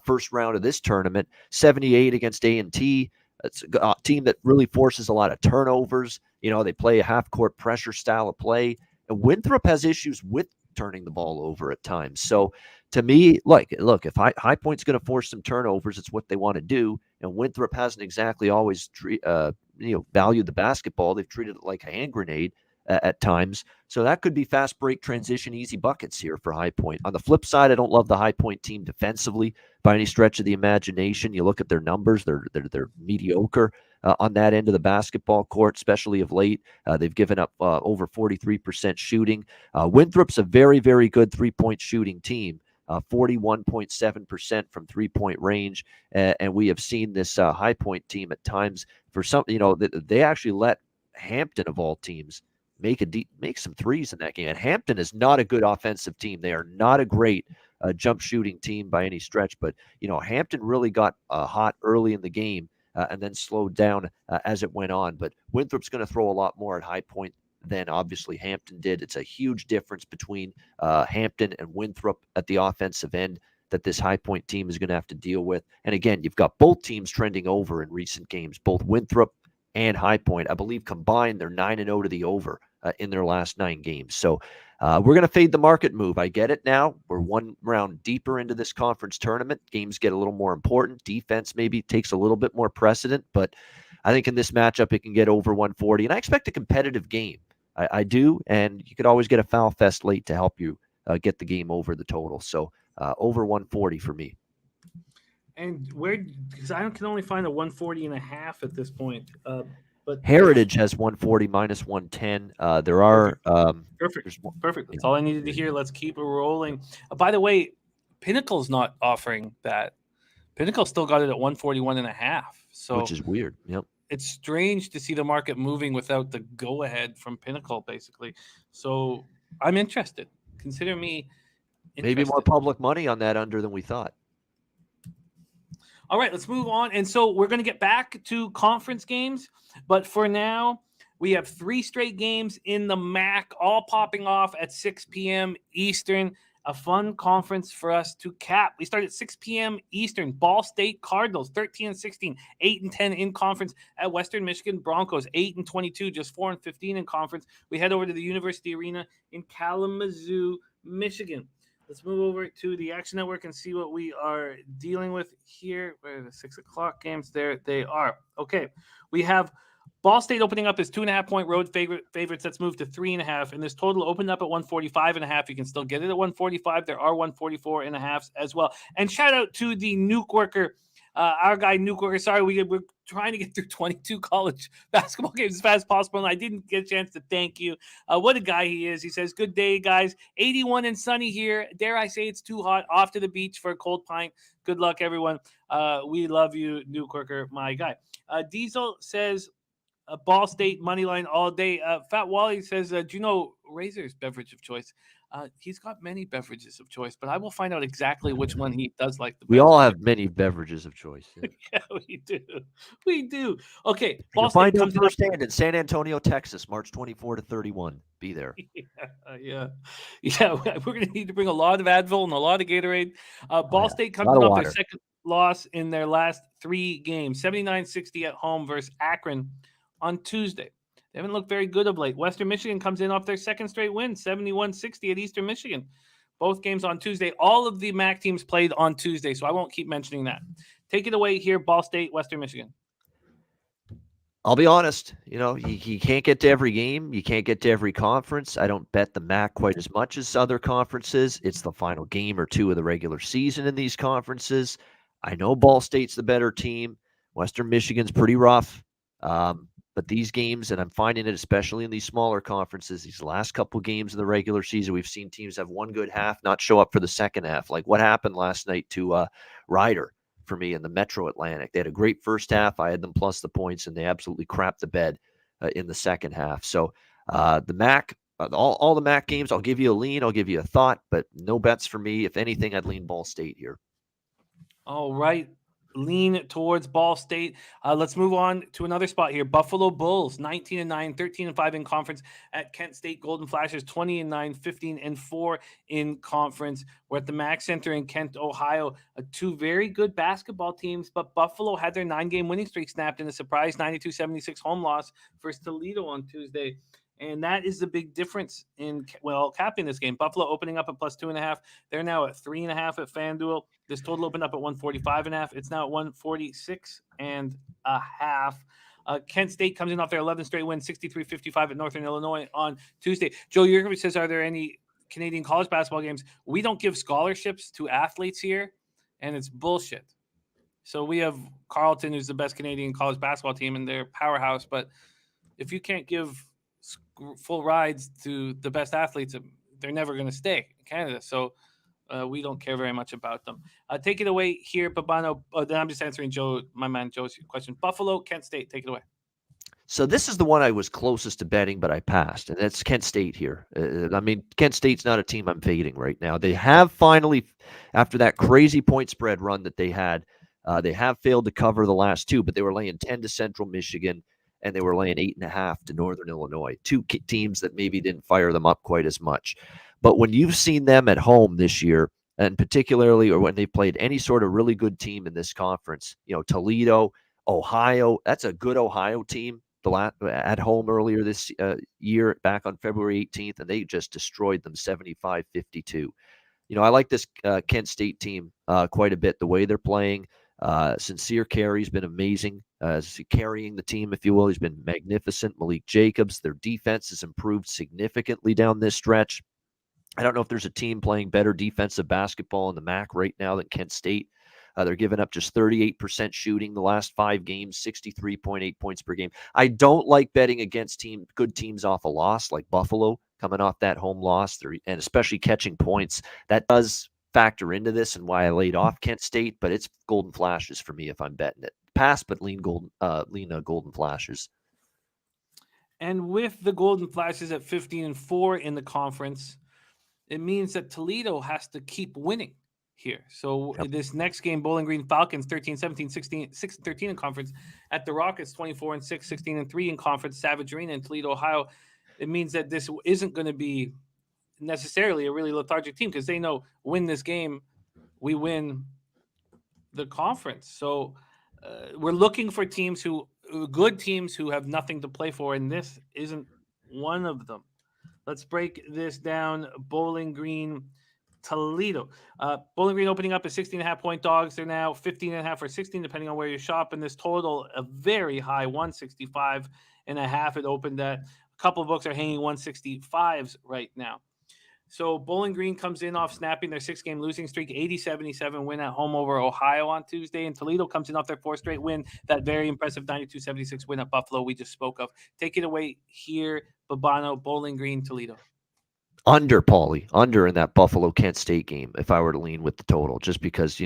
first round of this tournament, 78 against A&T. It's a team that really forces a lot of turnovers. You know, they play a half-court pressure style of play. And Winthrop has issues with turning the ball over at times. So to me, look, if High Point's going to force some turnovers, it's what they want to do. And Winthrop hasn't exactly always valued the basketball. They've treated it like a hand grenade at times. So that could be fast break, transition, easy buckets here for High Point. On the flip side, I don't love the High Point team defensively by any stretch of the imagination. You look at their numbers, they're mediocre on that end of the basketball court, especially of late. They've given up over 43% shooting. Winthrop's a very, very good three-point shooting team. 41.7% from three-point range, and we have seen this High Point team at times for some, they actually let Hampton of all teams make some threes in that game. And Hampton is not a good offensive team. They are not a great jump shooting team by any stretch, but Hampton really got hot early in the game and then slowed down as it went on. But Winthrop's going to throw a lot more at High Point than obviously Hampton did. It's a huge difference between Hampton and Winthrop at the offensive end that this High Point team is going to have to deal with. And again, you've got both teams trending over in recent games, both Winthrop and High Point. I believe combined they're 9-0 to the over in their last 9 games. So we're going to fade the market move. I get it now. We're one round deeper into this conference tournament. Games get a little more important. Defense maybe takes a little bit more precedent, but I think in this matchup it can get over 140. And I expect a competitive game. I do, and you could always get a foul fest late to help you get the game over the total. So over 140 for me. And because I can only find a 140.5 at this point. But Heritage has 140 minus 110. There are perfect. That's all I needed to hear. Let's keep it rolling. By the way, Pinnacle's not offering that. Pinnacle still got it at 141.5. So which is weird. Yep. It's strange to see the market moving without the go-ahead from Pinnacle, basically. So I'm interested. Consider me interested. Maybe more public money on that under than we thought. All right, let's move on. And so we're going to get back to conference games. But for now, we have 3 straight games in the MAC, all popping off at 6 p.m. Eastern. A fun conference for us to cap. We start at 6 p.m. Eastern. Ball State Cardinals, 13-16, 8-10 in conference at Western Michigan Broncos, 8-22, just 4-15 in conference. We head over to the University Arena in Kalamazoo, Michigan. Let's move over to the Action Network and see what we are dealing with here. Where are the 6 o'clock games? There they are. Okay. We have Ball State opening up as 2.5-point road favorites. That's moved to 3.5. And this total opened up at 145.5. You can still get it at 145. There are 144.5 as well. And shout out to the Nuke Worker. Our guy, Nuke Worker. Sorry, we're trying to get through 22 college basketball games as fast as possible, and I didn't get a chance to thank you. What a guy he is. He says, good day, guys. 81 and sunny here. Dare I say it's too hot. Off to the beach for a cold pint. Good luck, everyone. We love you, Nuke Worker, my guy. Diesel says, Ball State money line all day. Fat Wally says, do you know Razor's beverage of choice? He's got many beverages of choice, but I will find out exactly which one he does like the best. We all have many beverages of choice. Yeah, yeah we do. We do. Okay. You'll find out firsthand in San Antonio, Texas, March 24 to 31. Be there. Yeah. We're going to need to bring a lot of Advil and a lot of Gatorade. Ball State comes off their second loss in their last 3 games, 79-60 at home versus Akron on Tuesday. They haven't looked very good of late. Western Michigan comes in off their second straight win, 71-60 at Eastern Michigan. Both games on Tuesday. All of the MAC teams played on Tuesday, so I won't keep mentioning that. Take it away here, Ball State, Western Michigan. I'll be honest. You can't get to every game. You can't get to every conference. I don't bet the MAC quite as much as other conferences. It's the final game or 2 of the regular season in these conferences. I know Ball State's the better team. Western Michigan's pretty rough. But these games, and I'm finding it especially in these smaller conferences, these last couple games of the regular season, we've seen teams have one good half, not show up for the second half. Like what happened last night to Ryder for me in the Metro Atlantic. They had a great first half. I had them plus the points, and they absolutely crapped the bed in the second half. So the MAC, all the MAC games, I'll give you a lean, I'll give you a thought, but no bets for me. If anything, I'd lean Ball State here. All right. Lean towards Ball State. Let's move on to another spot here. Buffalo Bulls, 19-9, 13-5 in conference at Kent State. Golden Flashes, 20-9, 15-4 in conference. We're at the Mack Center in Kent, Ohio. 2 very good basketball teams, but Buffalo had their 9-game winning streak snapped in a surprise 92-76 home loss versus Toledo on Tuesday. And that is the big difference in, capping this game. Buffalo opening up at plus 2.5. They're now at 3.5 at FanDuel. This total opened up at 145.5. It's now at 146.5. Kent State comes in off their 11th straight win, 63-55 at Northern Illinois on Tuesday. Joe Yurkovich says, are there any Canadian college basketball games? We don't give scholarships to athletes here, and it's bullshit. So we have Carleton, who's the best Canadian college basketball team, and they're powerhouse. But if you can't give full rides to the best athletes, they're never going to stay in Canada. So we don't care very much about them. Take it away here, Babano. Then I'm just answering my man Joe's question. Buffalo, Kent State, take it away. So this is the one I was closest to betting, but I passed, and that's Kent State here. Kent State's not a team I'm fading right now. They have finally, after that crazy point spread run that they had, they have failed to cover the last 2, but they were laying 10 to Central Michigan, and they were laying 8.5 to Northern Illinois. 2 teams that maybe didn't fire them up quite as much. But when you've seen them at home this year, and particularly or when they played any sort of really good team in this conference, Toledo, Ohio, that's a good Ohio team at home earlier this year, back on February 18th, and they just destroyed them 75-52. I like this Kent State team quite a bit, the way they're playing. Sincere Carey's been amazing, carrying the team, if you will. He's been magnificent. Malik Jacobs, their defense has improved significantly down this stretch. I don't know if there's a team playing better defensive basketball in the MAC right now than Kent State. They're giving up just 38% shooting the last 5 games, 63.8 points per game. I don't like betting against good teams off a loss like Buffalo coming off that home loss, and especially catching points. That does factor into this and why I laid off Kent State, but it's Golden Flashes for me if I'm betting it. Pass, but lean Golden Flashes. And with the Golden Flashes at 15-4 in the conference, it means that Toledo has to keep winning here. So This next game, Bowling Green Falcons 13-17, 6-13 in conference. At the Rockets 24-6, 16-3 in conference. Savage Arena in Toledo, Ohio. It means that this isn't going to be necessarily a really lethargic team because they know win this game, we win the conference. So we're looking for good teams who have nothing to play for, and this isn't one of them. Let's break this down. Bowling Green Toledo. Bowling Green opening up at 16.5-point dogs. They're now 15.5 or 16, depending on where you shop. And this total, a very high 165.5. It opened at. A couple of books are hanging 165s right now. So Bowling Green comes in off snapping their 6-game losing streak, 80-77 win at home over Ohio on Tuesday. And Toledo comes in off their 4th straight win, that very impressive 92-76 win at Buffalo we just spoke of. Take it away here, Babano, Bowling Green, Toledo. Under, Paulie, under in that Buffalo-Kent State game, if I were to lean with the total, just because,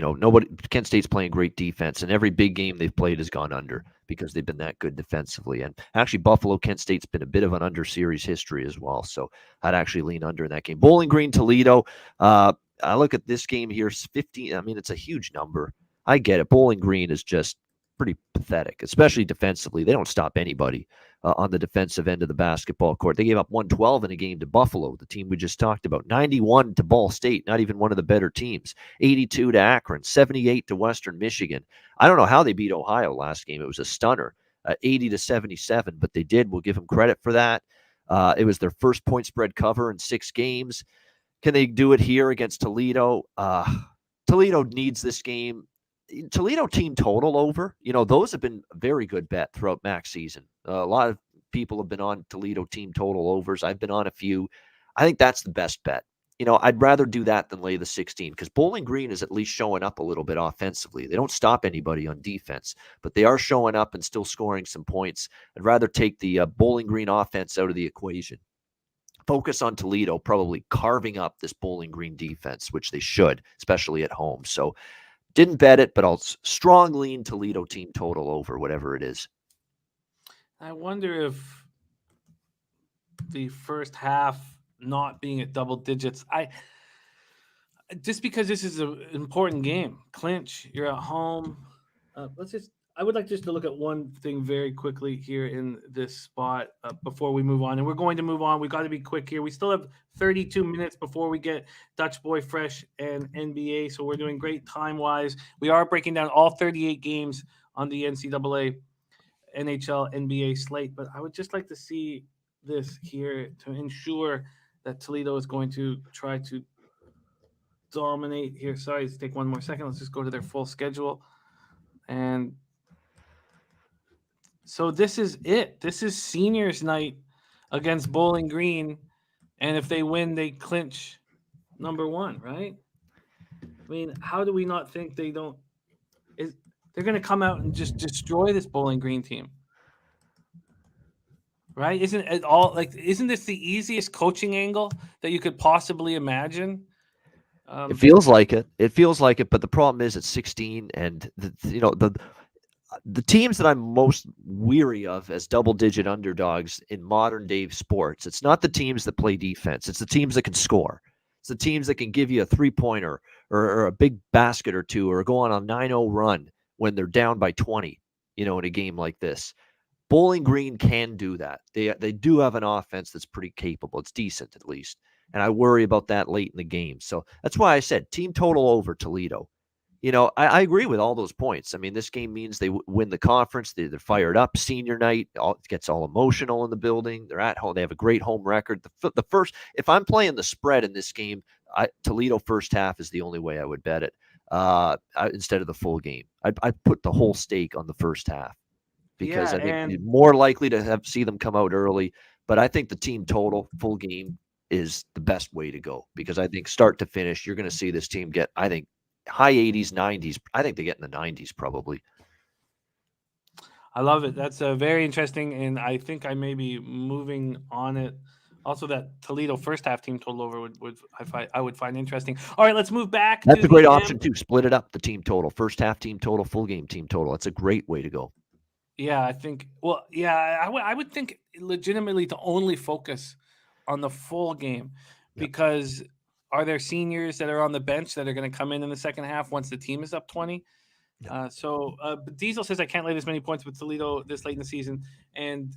Kent State's playing great defense, and every big game they've played has gone under because they've been that good defensively. And actually, Buffalo-Kent State's been a bit of an under series history as well, so I'd actually lean under in that game. Bowling Green, Toledo, I look at this game here, 15. I mean, it's a huge number. I get it. Bowling Green is just pretty pathetic, especially defensively. They don't stop anybody on the defensive end of the basketball court. They gave up 112 in a game to Buffalo, the team we just talked about, 91 to Ball State, not even one of the better teams, 82 to Akron, 78 to Western Michigan. I don't know how they beat Ohio last game. It was a stunner, 80-77, but they did. We'll give them credit for that. It was their first point spread cover in 6 games. Can they do it here against Toledo? Toledo needs this game. Toledo team total over, those have been a very good bet throughout MAC season. A lot of people have been on Toledo team total overs. I've been on a few. I think that's the best bet. I'd rather do that than lay the 16 because Bowling Green is at least showing up a little bit offensively. They don't stop anybody on defense, but they are showing up and still scoring some points. I'd rather take the Bowling Green offense out of the equation. Focus on Toledo probably carving up this Bowling Green defense, which they should, especially at home. So didn't bet it, but I'll strong lean Toledo team total over, whatever it is. I wonder if the first half not being at double digits, just because this is an important game, clinch, you're at home. I would like just to look at one thing very quickly here in this spot before we move on. And we're going to move on. We've got to be quick here. We still have 32 minutes before we get Dutch Boy Fresh and NBA. So we're doing great time-wise. We are breaking down all 38 games on the NCAA, NHL, NBA slate. But I would just like to see this here to ensure that Toledo is going to try to dominate here. Sorry, let's take one more second. Let's just go to their full schedule. And so this is it. This is seniors night against Bowling Green. And if they win, they clinch number 1, right? I mean, how do we not think they're going to come out and just destroy this Bowling Green team? Right? Isn't this the easiest coaching angle that you could possibly imagine? It feels like it. It feels like it, but the problem is it's 16 and the teams that I'm most weary of as double-digit underdogs in modern-day sports, it's not the teams that play defense. It's the teams that can score. It's the teams that can give you a three-pointer or a big basket or two or go on a 9-0 run when they're down by 20, in a game like this. Bowling Green can do that. They do have an offense that's pretty capable. It's decent, at least. And I worry about that late in the game. So that's why I said team total over Toledo. I agree with all those points. I mean, this game means they win the conference. They're fired up. Senior night, it gets all emotional in the building. They're at home. They have a great home record. The first, if I'm playing the spread in this game, Toledo first half is the only way I would bet it instead of the full game. I'd put the whole stake on the first half because I think you're more likely to see them come out early. But I think the team total full game is the best way to go because I think start to finish, you're going to see this team get, I think, high 80s, 90s. I think they get in the 90s probably. I love it. That's very interesting, and I think I may be moving on it. Also, that Toledo first half team total over I would find interesting. All right, let's move back. That's a great option too. Split it up, the team total, first half team total, full game team total. That's a great way to go. Yeah, I think. Well, yeah, I would think legitimately to only focus on the full game because. Are there seniors that are on the bench that are going to come in the second half once the team is up 20? Yeah. But Diesel says I can't lay this many points with Toledo this late in the season. And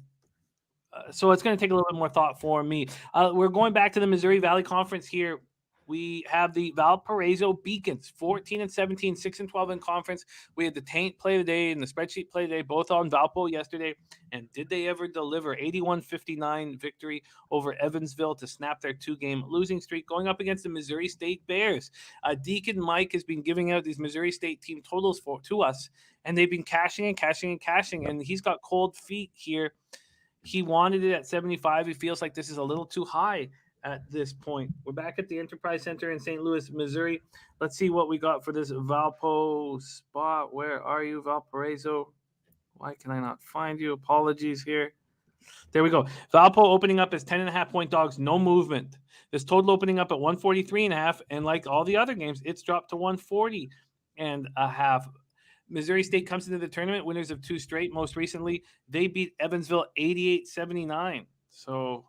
so it's going to take a little bit more thought for me. We're going back to the Missouri Valley Conference here we have the Valparaiso Beacons, 14-17, 6-12 in conference. We had the Taint play of the day and the spreadsheet play of the day, both on Valpo yesterday. And did they ever deliver? 81-59 victory over Evansville to snap their 2-game losing streak, going up against the Missouri State Bears. Deacon Mike has been giving out these Missouri State team totals to us, and they've been cashing, and he's got cold feet here. He wanted it at 75. He feels like this is a little too high at this point. We're back at the Enterprise Center in St. Louis, Missouri. Let's see what we got for this Valpo spot. Where are you, Valparaiso? Why can I not find you? Apologies here. There we go. Valpo opening up as 10.5-point dogs, no movement. This total opening up at 143.5, and like all the other games, it's dropped to 140.5. Missouri State comes into the tournament, winners of 2 straight. Most recently, they beat Evansville 88-79. So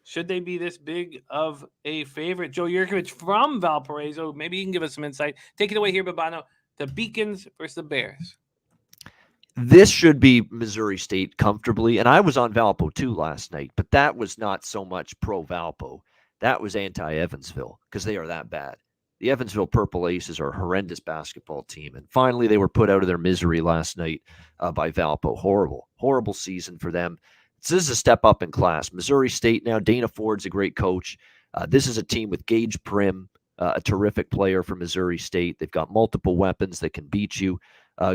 should they be this big of a favorite? Joe Yurkovich from Valparaiso, maybe you can give us some insight. Take it away here, Babano. The Beacons versus the Bears. This should be Missouri State comfortably. And I was on Valpo too last night, but that was not so much pro-Valpo. That was anti-Evansville because they are that bad. The Evansville Purple Aces are a horrendous basketball team. And finally, they were put out of their misery last night by Valpo. Horrible season for them. This is a step up in class. Missouri State now, Dana Ford's a great coach. This is a team with Gage Prim, a terrific player for Missouri State. They've got multiple weapons that can beat you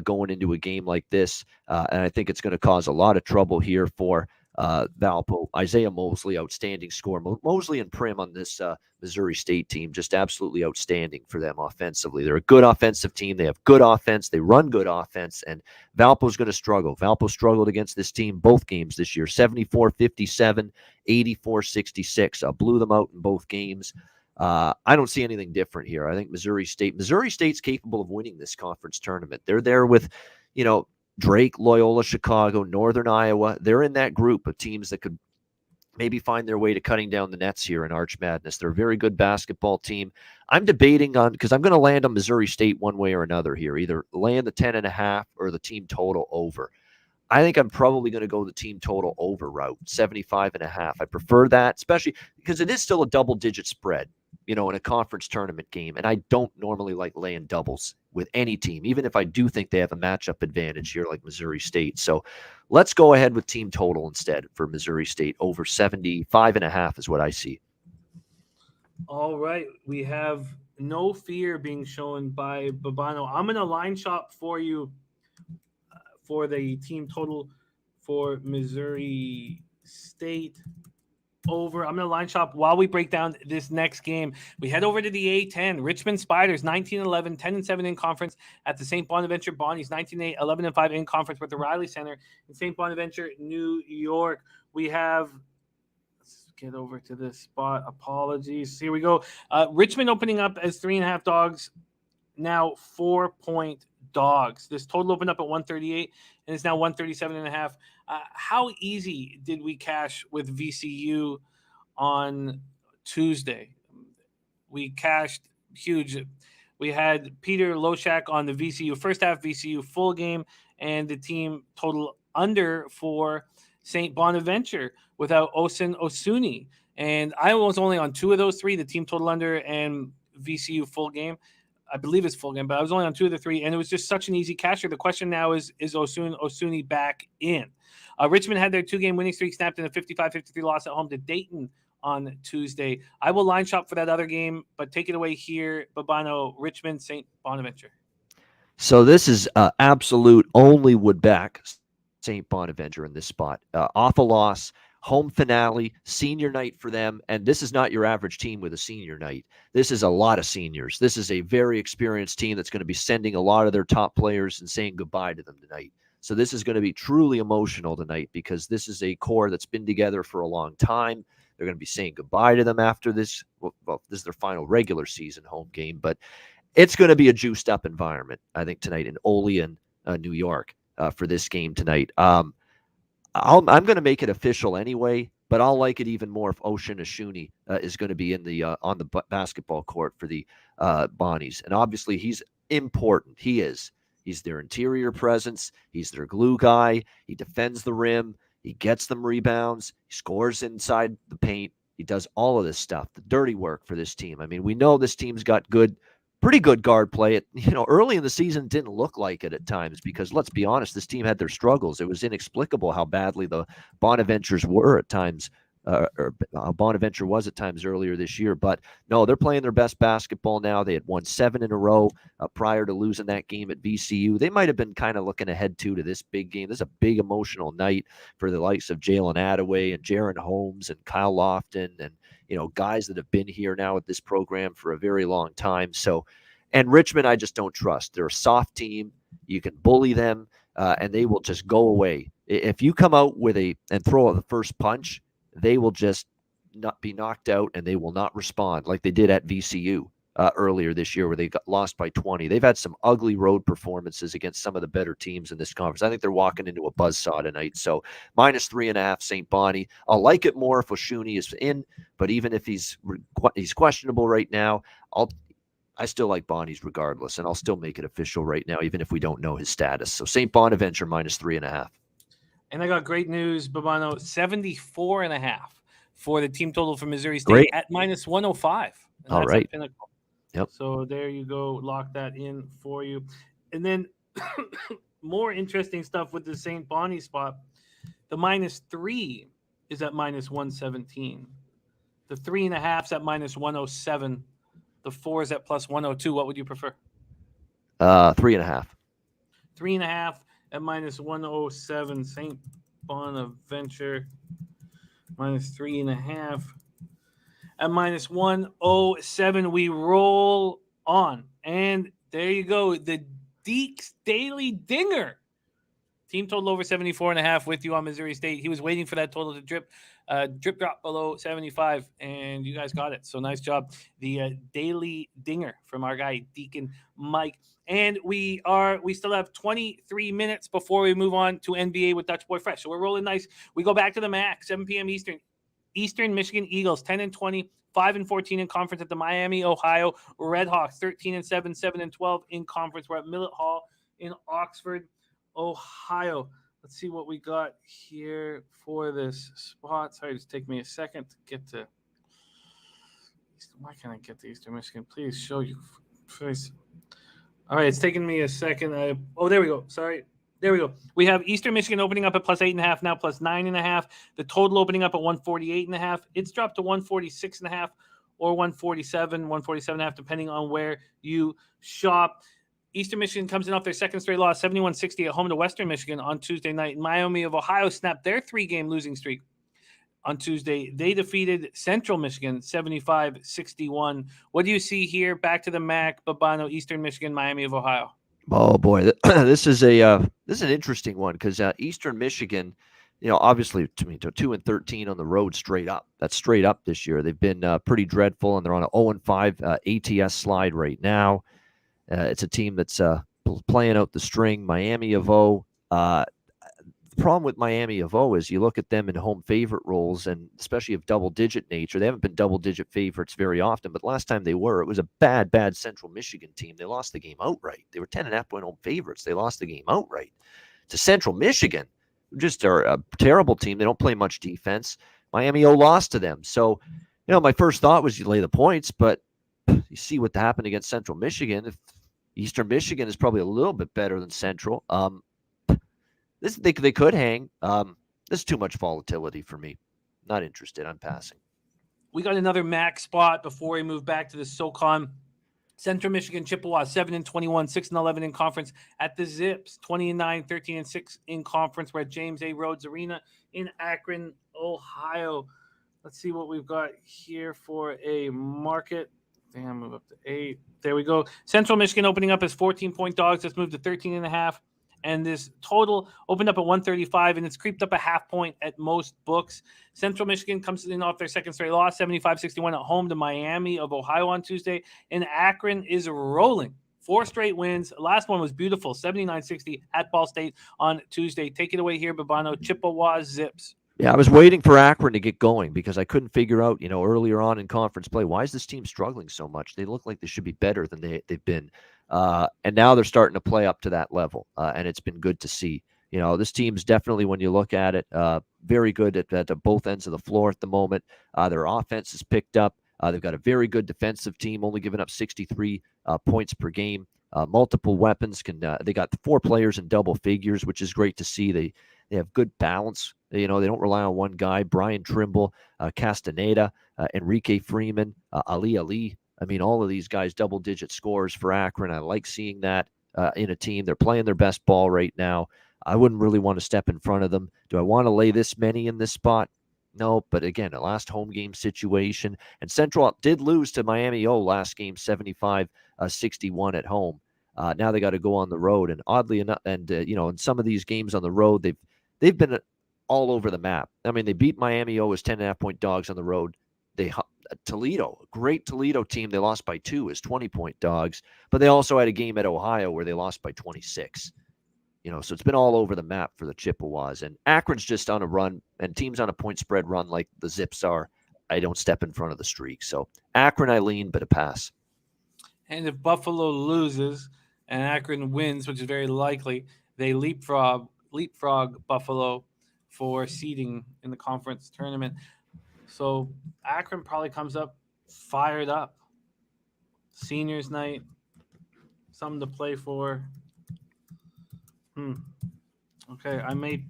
going into a game like this. And I think it's going to cause a lot of trouble here for Valpo. Isaiah Mosley, outstanding score. Mosley and Prim on this Missouri State team, just absolutely outstanding for them offensively. They're a good offensive team. They have good offense. They run good offense, and Valpo's going to struggle. Valpo struggled against this team both games this year, 74-57, 84-66. Blew them out in both games. I don't see anything different here. I think Missouri State's capable of winning this conference tournament. They're there with, Drake, Loyola, Chicago, Northern Iowa. They're in that group of teams that could maybe find their way to cutting down the nets here in Arch Madness. They're a very good basketball team. I'm debating on, because I'm going to land on Missouri State one way or another here, either land the 10.5 or the team total over. I think I'm probably going to go the team total over route, 75.5. I prefer that, especially because it is still a double-digit spread, in a conference tournament game. And I don't normally like laying doubles with any team, even if I do think they have a matchup advantage here like Missouri State. So let's go ahead with team total instead for Missouri State. Over 75.5 is what I see. All right. We have no fear being shown by Babano. I'm going to line shop for you for the team total for Missouri State over. I'm going to line shop while we break down this next game. We head over to the A10. Richmond Spiders, 19-11, 10-7 in conference at the St. Bonaventure Bonnies, 19-8, 11-5 in conference with the Riley Center in St. Bonaventure, New York. We have, let's get over to this spot. Apologies. Here we go. Richmond opening up as 3.5 dogs, now 4-point dogs. This total opened up at 138 and it's now 137.5. How easy did we cash with VCU on Tuesday? We cashed huge. We had Peter Loshak on the VCU first half, VCU full game, and the team total under for St. Bonaventure without Osun Osuni. And I was only on 2 of those 3, the team total under and VCU full game. I believe it's full game, but I was only on 2 of the 3, and it was just such an easy casher. The question now is Osun Osuni back in? Richmond had their 2-game winning streak snapped in a 55-53 loss at home to Dayton on Tuesday. I will line shop for that other game, but take it away here, Babano, Richmond, St. Bonaventure. So this is absolute only would back St. Bonaventure in this spot. Off a loss, home finale, senior night for them, and this is not your average team with a senior night. This is a lot of seniors. This is a very experienced team that's going to be sending a lot of their top players and saying goodbye to them tonight. So this is going to be truly emotional tonight because this is a core that's been together for a long time. They're going to be saying goodbye to them after this. Well, this is their final regular season home game, but it's going to be a juiced up environment, I think, tonight in Olean, New York, for this game tonight. I'm going to make it official anyway, but I'll like it even more if Osun Osuni is going to be in the on the basketball court for the Bonnies. And obviously he's important. He is. He's their interior presence. He's their glue guy. He defends the rim. He gets them rebounds. He scores inside the paint. He does all of this stuff, the dirty work for this team. I mean, we know this team's got pretty good guard play. It, early in the season didn't look like it at times because, let's be honest, this team had their struggles. It was inexplicable how badly the Bonaventures were at times, or Bonaventure was at times earlier this year. But no, they're playing their best basketball now. They had won 7 in a row prior to losing that game at VCU. They might have been kind of looking ahead to this big game. This is a big emotional night for the likes of Jalen Attaway and Jaron Holmes and Kyle Lofton and guys that have been here now at this program for a very long time. So, and Richmond, I just don't trust. They're a soft team. You can bully them, and they will just go away. If you come out and throw out the first punch, they will just not be knocked out, and they will not respond like they did at VCU earlier this year, where they got lost by 20. They've had some ugly road performances against some of the better teams in this conference. I think they're walking into a buzzsaw tonight. So -3.5 St. Bonnie. I'll like it more if Oshuni is in, but even if he's questionable right now, I still like Bonnie's regardless, and I'll still make it official right now, even if we don't know his status. So St. Bonaventure -3.5. And I got great news, Babano, 74.5 for the team total for Missouri State Great. at -105. And All that's right. a pinnacle. Yep. So there you go. Lock that in for you. And then more interesting stuff with the St. Bonnie spot. The -3 is at -117. The 3.5's at -107. The 4 is at +102. What would you prefer? 3.5. 3.5 at -107. St. Bonaventure -3.5 at -107. We roll on, and there you go. The Deeks Daily Dinger. Team total over 74.5 with you on Missouri State. He was waiting for that total to drip drop below 75, and you guys got it. So nice job. The Daily Dinger from our guy, Deacon Mike. And we still have 23 minutes before we move on to NBA with Dutch Boy Fresh. So we're rolling nice. We go back to the MAC, 7 p.m. Eastern Michigan Eagles, 10-20, 5-14 in conference at the Miami, Ohio Redhawks, 13-7, 7-12 in conference. We're at Millett Hall in Oxford, Ohio. Let's see what we got here for this spot. Sorry, just take me a second to get to. Why can't I get to Eastern Michigan? Please show you. Please. All right, it's taking me a second. There we go. Sorry. There we go. We have Eastern Michigan opening up at +8.5, now +9.5. The total opening up at 148.5. It's dropped to 146.5 or 147.5, depending on where you shop. Eastern Michigan comes in off their second straight loss, 71-60 at home to Western Michigan on Tuesday night. Miami of Ohio snapped their 3-game losing streak on Tuesday. They defeated Central Michigan 75-61. What do you see here? Back to the MAC, Babano, Eastern Michigan, Miami of Ohio. Oh boy, this is an interesting one because Eastern Michigan, obviously 2-13 on the road straight up. That's straight up this year. They've been pretty dreadful, and they're on an 0-5 ATS slide right now. It's a team that's playing out the string. Miami of O. The problem with Miami of O is you look at them in home favorite roles, and especially of double-digit nature. They haven't been double-digit favorites very often, but last time they were, it was a bad Central Michigan team. They lost the game outright. They were 10.5-point home favorites. They lost the game outright to Central Michigan, who just are a terrible team. They don't play much defense. Miami O lost to them. So, my first thought was you lay the points, but you see what happened against Central Michigan. If Eastern Michigan is probably a little bit better than Central. They could hang. This is too much volatility for me. Not interested. I'm passing. We got another MAC spot before we move back to the SoCon. Central Michigan, Chippewa, 7-21, 6-11 in conference at the Zips, 20-9, 13-6 in conference. We're at James A. Rhodes Arena in Akron, Ohio. Let's see what we've got here for a market. Damn, move up to 8. There we go. Central Michigan opening up as 14-point dogs. Let's move to 13.5. And this total opened up at 135, and it's creeped up a half point at most books. Central Michigan comes in off their second straight loss, 75-61 at home to Miami of Ohio on Tuesday. And Akron is rolling. 4 straight wins. Last one was beautiful, 79-60 at Ball State on Tuesday. Take it away here, Babano. Chippewa Zips. Yeah, I was waiting for Akron to get going because I couldn't figure out, earlier on in conference play, why is this team struggling so much? They look like they should be better than they've been. And now they're starting to play up to that level, and it's been good to see. This team's definitely, when you look at it, very good at both ends of the floor at the moment. Their offense is picked up. They've got a very good defensive team, only giving up 63 points per game. Multiple weapons. They got 4 players in double figures, which is great to see. They have good balance. They don't rely on one guy. Brian Trimble, Castaneda, Enrique Freeman, Ali. I mean, all of these guys double-digit scores for Akron. I like seeing that in a team. They're playing their best ball right now. I wouldn't really want to step in front of them. Do I want to lay this many in this spot? No, but again, a last home game situation. And Central did lose to Miami O last game, 75-61 at home. Now they got to go on the road. And oddly enough, in some of these games on the road, they've been all over the map. I mean, they beat Miami O as 10.5-point dogs on the road. Toledo, a great Toledo team, they lost by 2 as 20-point dogs. But they also had a game at Ohio where they lost by 26. So it's been all over the map for the Chippewas. And Akron's just on a run, and teams on a point spread run like the Zips are. I don't step in front of the streak. So Akron, I lean, but a pass. And if Buffalo loses and Akron wins, which is very likely, they leapfrog Buffalo for seeding in the conference tournament. So Akron probably comes up fired up. Seniors night, something to play for. Okay, I may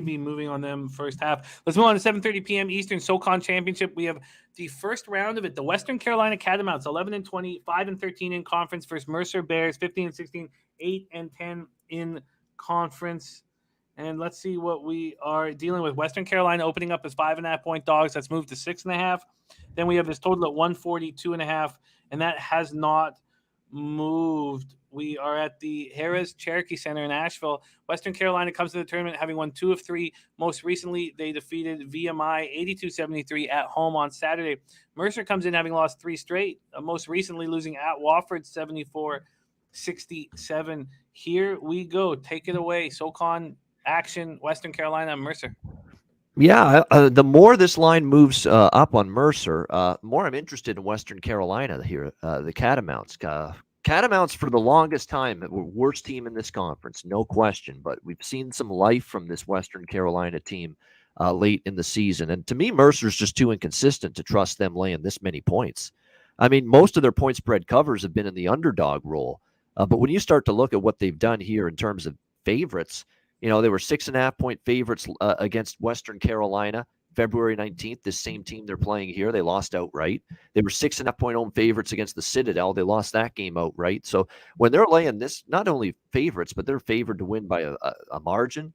be moving on them first half. Let's move on to 7:30 p.m. Eastern SoCon Championship. We have the first round of it. The Western Carolina Catamounts, 11-20, 5-13 in conference versus Mercer Bears, 15-16, 8-10 in conference. And let's see what we are dealing with. Western Carolina opening up as 5.5-point dogs. That's moved to 6.5. Then we have this total at 142.5, and that has not moved. We are at the Harrah's Cherokee Center in Asheville. Western Carolina comes to the tournament having won 2 of 3. Most recently, they defeated VMI 82-73 at home on Saturday. Mercer comes in having lost 3 straight, most recently losing at Wofford 74-67. Here we go. Take it away. SoCon action, Western Carolina, Mercer. Yeah, the more this line moves up on Mercer, more I'm interested in Western Carolina here, the Catamounts. Catamounts for the longest time were worst team in this conference, no question. But we've seen some life from this Western Carolina team late in the season. And to me, Mercer's just too inconsistent to trust them laying this many points. I mean, most of their point spread covers have been in the underdog role. But when you start to look at what they've done here in terms of favorites, they were 6.5-point favorites against Western Carolina February 19th, this same team they're playing here. They lost outright. They were 6.5-point home favorites against the Citadel. They lost that game outright. So when they're laying this, not only favorites, but they're favored to win by a margin.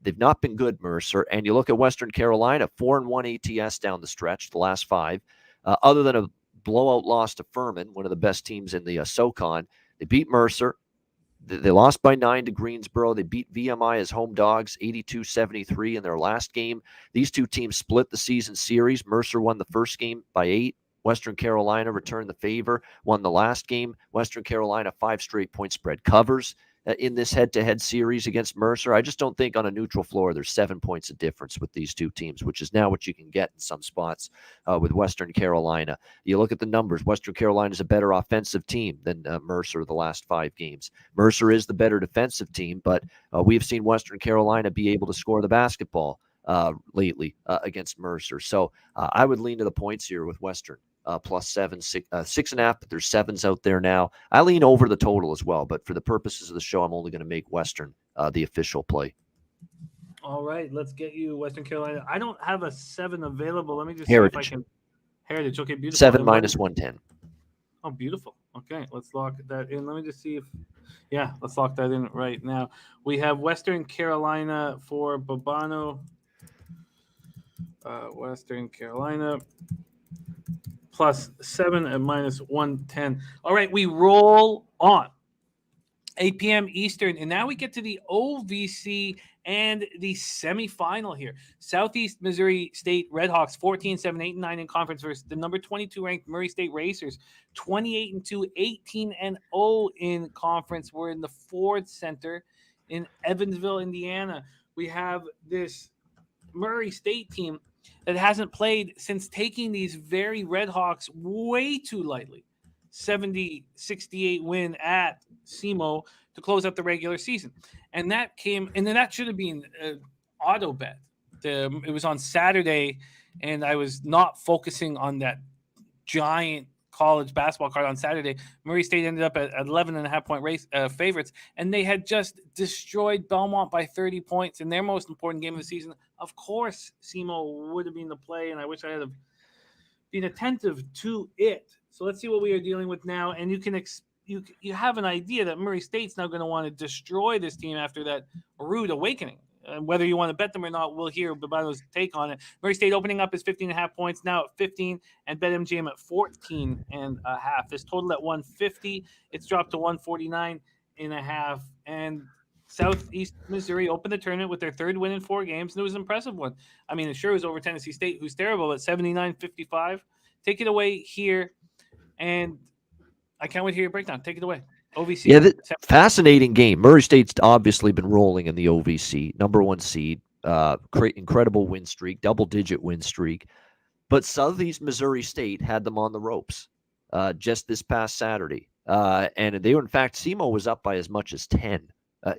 They've not been good, Mercer. And you look at Western Carolina, 4-1 ATS down the stretch, the last 5. Other than a blowout loss to Furman, one of the best teams in the SoCon, they beat Mercer. They lost by 9 to Greensboro. They beat VMI as home dogs, 82-73 in their last game. These two teams split the season series. Mercer won the first game by 8. Western Carolina returned the favor, won the last game. Western Carolina 5 straight point spread covers in this head-to-head series against Mercer. I just don't think on a neutral floor there's 7 points of difference with these two teams, which is now what you can get in some spots with Western Carolina. You look at the numbers. Western Carolina is a better offensive team than Mercer the last 5 games. Mercer is the better defensive team, but we've seen Western Carolina be able to score the basketball lately against Mercer. So I would lean to the points here with Western. +7, 6.5, but there's 7s out there now. I lean over the total as well, but for the purposes of the show, I'm only going to make Western the official play. All right, let's get you Western Carolina. I don't have a 7 available. Let me just Heritage. see if I can. Heritage, okay, beautiful. 7 -110. Oh, beautiful. Okay, let's lock that in. Let me just see if, let's lock that in right now. We have Western Carolina for Babano. Western Carolina. +7 at -110. All right, we roll on. 8 p.m. Eastern, and now we get to the OVC and the semifinal here. Southeast Missouri State Redhawks 14-7, 8-9 in conference versus the number 22 ranked Murray State Racers 28-2, 18-0 in conference. We're in the Ford Center in Evansville, Indiana. We have this Murray State team that hasn't played since taking these very Redhawks way too lightly. 70-68 win at SEMO to close out the regular season. And that should have been an auto bet. It was on Saturday, and I was not focusing on that giant college basketball card on Saturday. Murray State ended up at 11.5-point race favorites, and they had just destroyed Belmont by 30 points in their most important game of the season. Of course, SEMO would have been the play, and I wish I had been attentive to it. So let's see what we are dealing with now, and you have an idea that Murray State's now going to want to destroy this team after that rude awakening. Whether you want to bet them or not, we'll hear Babano's take on it. Murray State opening up is 15.5 points, now at 15, and BetMGM at 14.5. This total at 150. It's dropped to 149.5. And Southeast Missouri opened the tournament with their third win in 4 games, and it was an impressive one. I mean, it sure was over Tennessee State, who's terrible, at 79-55. Take it away here, and I can't wait to hear your breakdown. Take it away. OVC. Yeah, fascinating game. Murray State's obviously been rolling in the OVC, number 1 seed, incredible win streak, double-digit win streak. But Southeast Missouri State had them on the ropes just this past Saturday. And they were, in fact, SEMO was up by as much as 10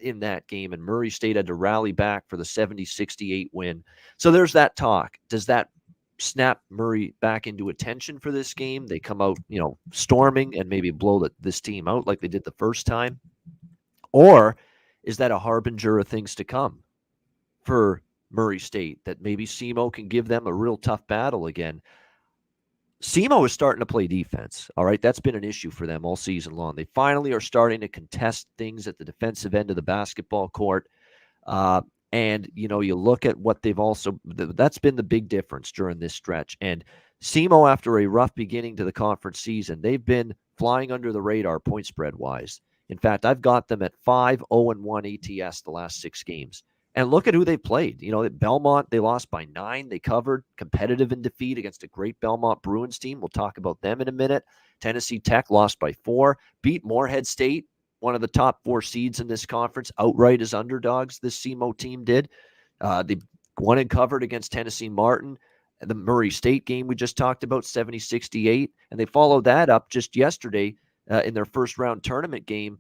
in that game, and Murray State had to rally back for the 70-68 win. So there's that talk. Does that snap Murray back into attention for this game? They come out, storming and maybe blow this team out like they did the first time? Or is that a harbinger of things to come for Murray State, that maybe SEMO can give them a real tough battle again? SEMO is starting to play defense, all right? That's been an issue for them all season long. They finally are starting to contest things at the defensive end of the basketball court. And, you look at what they've also – that's been the big difference during this stretch. And SEMO, after a rough beginning to the conference season, they've been flying under the radar point spread-wise. In fact, I've got them at 5-0-1 ATS the last 6 games. And look at who they played. At Belmont, they lost by 9. They covered, competitive in defeat against a great Belmont Bruins team. We'll talk about them in a minute. Tennessee Tech lost by 4. Beat Morehead State, one of the top 4 seeds in this conference, outright as underdogs. This SEMO team did. They won and covered against Tennessee Martin. The Murray State game we just talked about, 70-68. And they followed that up just yesterday in their first round tournament game,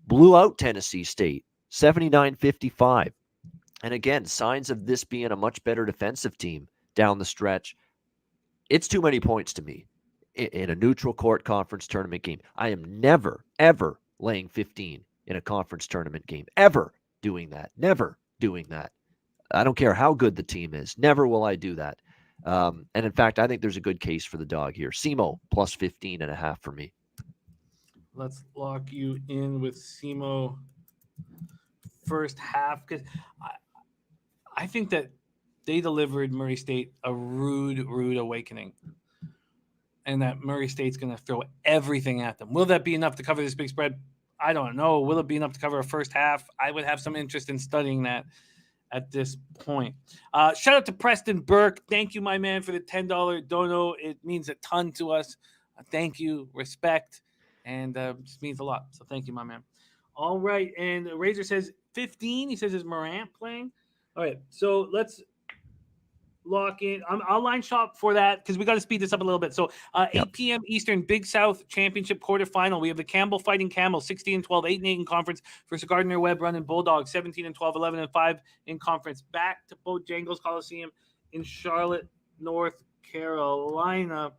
blew out Tennessee State, 79-55. And again, signs of this being a much better defensive team down the stretch. It's too many points to me in a neutral court conference tournament game. I am never, ever laying 15 in a conference tournament game. Ever doing that. Never doing that. I don't care how good the team is. Never will I do that. And in fact, I think there's a good case for the dog here. SEMO plus 15.5 for me. Let's lock you in with SEMO first half, because I think that they delivered Murray State a rude awakening, and that Murray State's going to throw everything at them. Will that be enough to cover this big spread? I don't know. Will it be enough to cover a first half? I would have some interest in studying that at this point. Shout out to Preston Burke. Thank you, my man, for the $10 dono. It means a ton to us. Thank you, respect, and just means a lot. So thank you, my man. All right, and Razor says 15. He says, is Morant playing? All right, so let's lock in. I'll line shop for that because we got to speed this up a little bit. So 8 p.m. Eastern, Big South Championship quarterfinal. We have the Campbell fighting Camel, 16-12, 8-8 in conference versus Gardner-Webb running Bulldogs, 17-12, 11-5 in conference. Back to Bojangles Coliseum in Charlotte, North Carolina.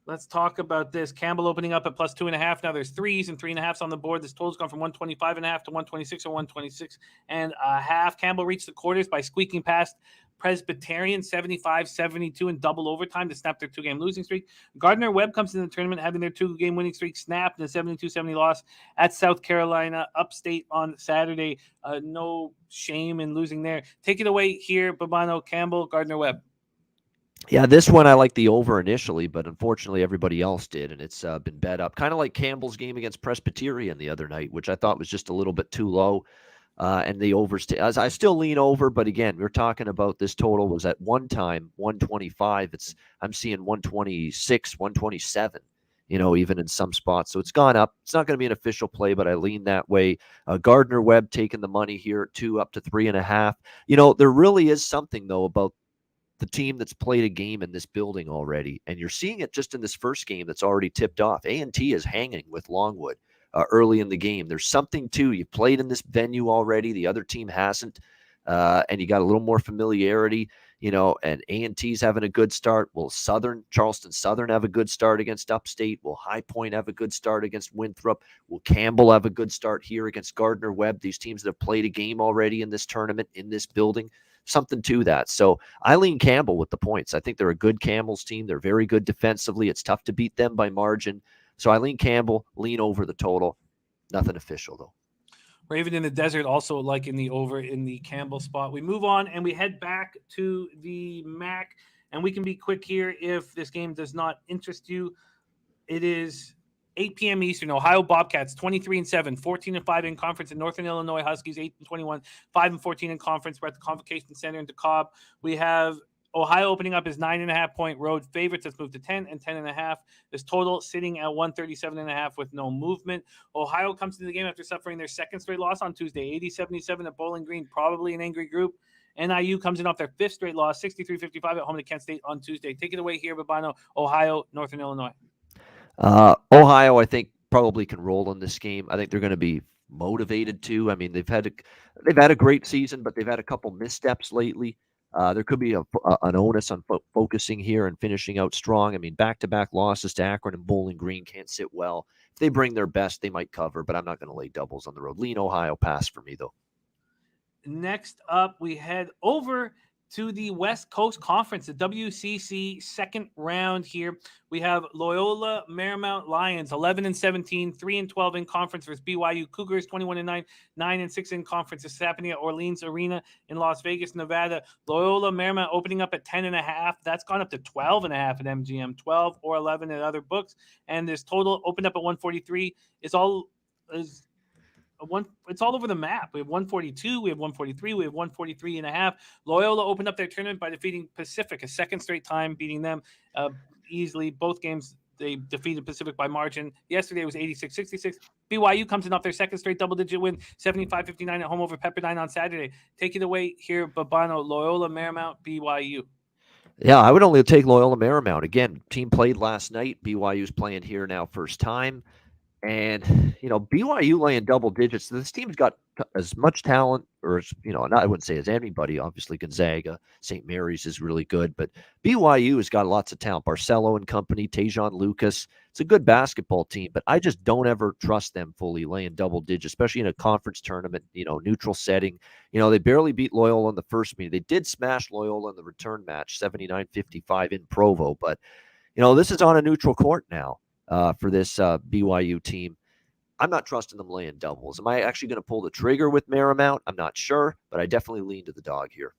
Let's talk about this. Campbell opening up at plus 2.5. Now there's 3s and 3.5s on the board. This total's gone from 125.5 to 126 or 126.5. Campbell reached the quarters by squeaking past Presbyterian 75-72 in double overtime to snap their 2-game losing streak. Gardner-Webb comes into the tournament having their 2-game winning streak snapped in a 72-70 loss at South Carolina Upstate on Saturday. No shame in losing there. Take it away here, Babano, Campbell, Gardner-Webb. Yeah, this one I like the over initially, but unfortunately everybody else did, and it's been bet up. Kind of like Campbell's game against Presbyterian the other night, which I thought was just a little bit too low. And the overs, I still lean over, but again, we're talking about this total was at one time 125. I'm seeing 126, 127, even in some spots. So it's gone up. It's not going to be an official play, but I lean that way. Gardner-Webb taking the money here at 2 up to 3.5. There really is something though about the team that's played a game in this building already, and you're seeing it just in this first game that's already tipped off. A&T is hanging with Longwood early in the game. There's something to you played in this venue already. The other team hasn't, and you got a little more familiarity, and A&T's having a good start. Will Charleston Southern have a good start against Upstate? Will High Point have a good start against Winthrop? Will Campbell have a good start here against Gardner-Webb? These teams that have played a game already in this tournament, in this building. Something to that. So I lean Campbell with the points. I think they're a good Campbell's team. They're very good defensively. It's tough to beat them by margin. So I lean Campbell, lean over the total. Nothing official, though. Raven in the Desert also like in the over in the Campbell spot. We move on and we head back to the MAC, and we can be quick here if this game does not interest you. It is 8 p.m. Eastern. Ohio Bobcats 23-7, 14-5 in conference. In Northern Illinois Huskies 8-21, 5-14 in conference. We're at the Convocation Center in DeKalb. We have Ohio opening up as 9.5-point road favorites. That's moved to 10 and 10.5. This total sitting at 137.5 with no movement. Ohio comes into the game after suffering their second straight loss on Tuesday, 80-77 at Bowling Green. Probably an angry group. NIU comes in off their fifth straight loss, 63-55 at home to Kent State on Tuesday. Take it away here, Babano. Ohio, Northern Illinois. Ohio, I think, probably can roll in this game. I think they're going to be motivated too. I mean, they've had a great season, but they've had a couple missteps lately. There could be an onus on focusing here and finishing out strong. I mean, back-to-back losses to Akron and Bowling Green can't sit well. If they bring their best, they might cover, but I'm not going to lay doubles on the road. Lean Ohio pass for me, though. Next up, we head over to the West Coast Conference, the WCC second round here. We have Loyola Marymount Lions, 11-17, 3-12 in conference versus BYU Cougars, 21-9, 9-6 in conference. This is happening at Orleans Arena in Las Vegas, Nevada. Loyola Marymount opening up at 10.5. That's gone up to 12.5 at MGM, 12 or 11 at other books. And this total opened up at 143. It's all over the map. We have 142, we have 143, we have 143.5. Loyola opened up their tournament by defeating Pacific a second straight time, beating them easily. Both games they defeated Pacific by margin. Yesterday was 86-66. BYU comes in off their second straight double-digit win, 75-59 at home over Pepperdine on Saturday. Take it away here, Babano. Loyola Marymount, BYU. Yeah, I would only take Loyola Marymount. Again, team played last night. BYU's playing here now first time. And, BYU laying double digits. This team's got as much talent, or, I wouldn't say as anybody. Obviously, Gonzaga, St. Mary's is really good. But BYU has got lots of talent. Barcelo and company, Tajon Lucas. It's a good basketball team, but I just don't ever trust them fully laying double digits, especially in a conference tournament, neutral setting. They barely beat Loyola in the first meeting. They did smash Loyola in the return match, 79-55 in Provo. But, this is on a neutral court now. For this BYU team. I'm not trusting them laying doubles. Am I actually going to pull the trigger with Marymount? I'm not sure, but I definitely lean to the dog here.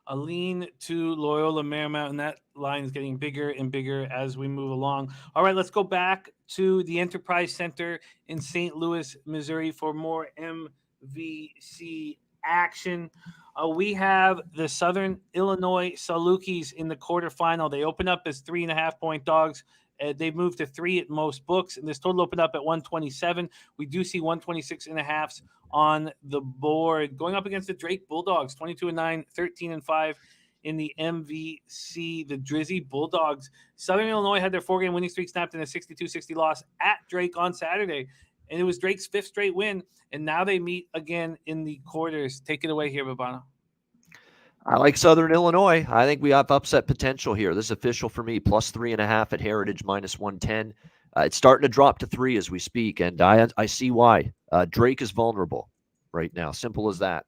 A lean to Loyola Marymount, and that line is getting bigger and bigger as we move along. All right, let's go back to the Enterprise Center in St. Louis, Missouri for more MVC action. We have the Southern Illinois Salukis in the quarterfinal. They open up as 3.5-point dogs. They've moved to 3 at most books, and this total opened up at 127. We do see 126.5s on the board. Going up against the Drake Bulldogs, 22-9, 13-5 in the MVC. The Drizzy Bulldogs. Southern Illinois had their 4-game winning streak snapped in a 62-60 loss at Drake on Saturday, and it was Drake's 5th straight win, and now they meet again in the quarters. Take it away here, Babano. I like Southern Illinois. I think we have upset potential here. This is official for me, plus 3.5 at Heritage, minus 110. It's starting to drop to 3 as we speak, and I see why. Drake is vulnerable right now. Simple as that.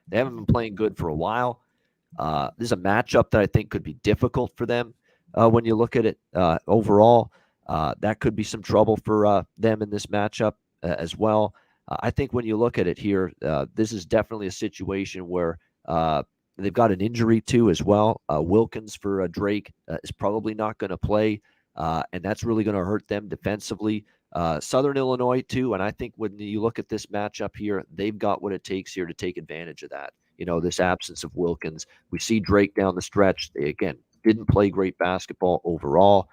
They haven't been playing good for a while. This is a matchup that I think could be difficult for them when you look at it overall. That could be some trouble for them in this matchup as well. I think when you look at it here, this is definitely a situation where they've got an injury too as well. Wilkins for Drake is probably not going to play, and that's really going to hurt them defensively. Southern Illinois too, and I think when you look at this matchup here, they've got what it takes here to take advantage of that. This absence of Wilkins. We see Drake down the stretch. They, again, didn't play great basketball overall.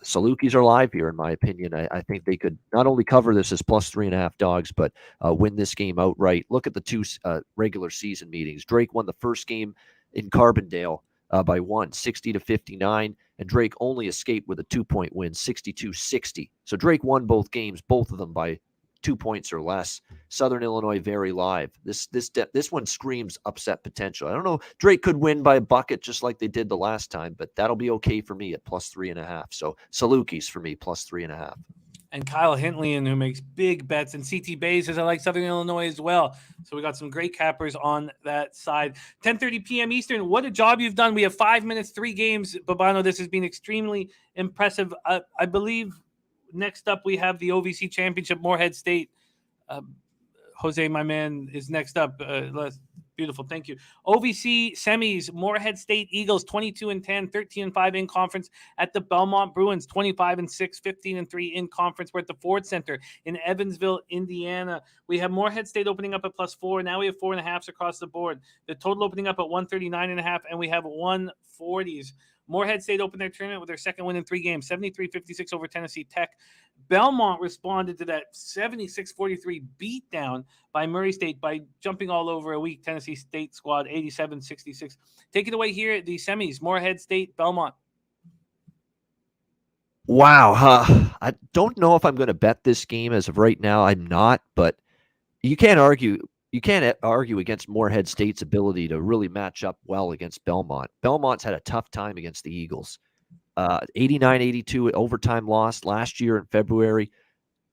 Salukis are live here, in my opinion. I think they could not only cover this as plus 3.5 dogs, but win this game outright. Look at the 2 regular season meetings. Drake won the first game in Carbondale by 1, 60-59, and Drake only escaped with a 2-point win, 62-60. So Drake won both games, both of them by 2 points or less. Southern Illinois very live. This one screams upset potential. I don't know. Drake could win by a bucket just like they did the last time, but that'll be okay for me at +3.5. So Salukis for me +3.5. And Kyle Hintlian, who makes big bets, and CT Bay says I like Southern Illinois as well. So we got some great cappers on that side. 10:30 p.m. Eastern. What a job you've done. We have 5 minutes, 3 games. Babano, this has been extremely impressive. I believe next up we have the OVC Championship, Morehead State. Jose, my man, is next up. Beautiful. Thank you. OVC semis, Morehead State Eagles 22-10, 13-5 in conference at the Belmont Bruins, 25-6, 15-3 in conference. We're at the Ford Center in Evansville, Indiana. We have Morehead State opening up at +4. Now we have 4.5s across the board. The total opening up at 139.5, and we have 140s. Morehead State opened their tournament with their second win in 3 games, 73-56 over Tennessee Tech. Belmont responded to that 76-43 beatdown by Murray State by jumping all over a weak Tennessee State squad, 87-66. Take it away here at the semis, Morehead State, Belmont. Wow. I don't know if I'm going to bet this game as of right now. I'm not, but you can't argue against Morehead State's ability to really match up well against Belmont. Belmont's had a tough time against the Eagles. 89-82 overtime loss last year in February.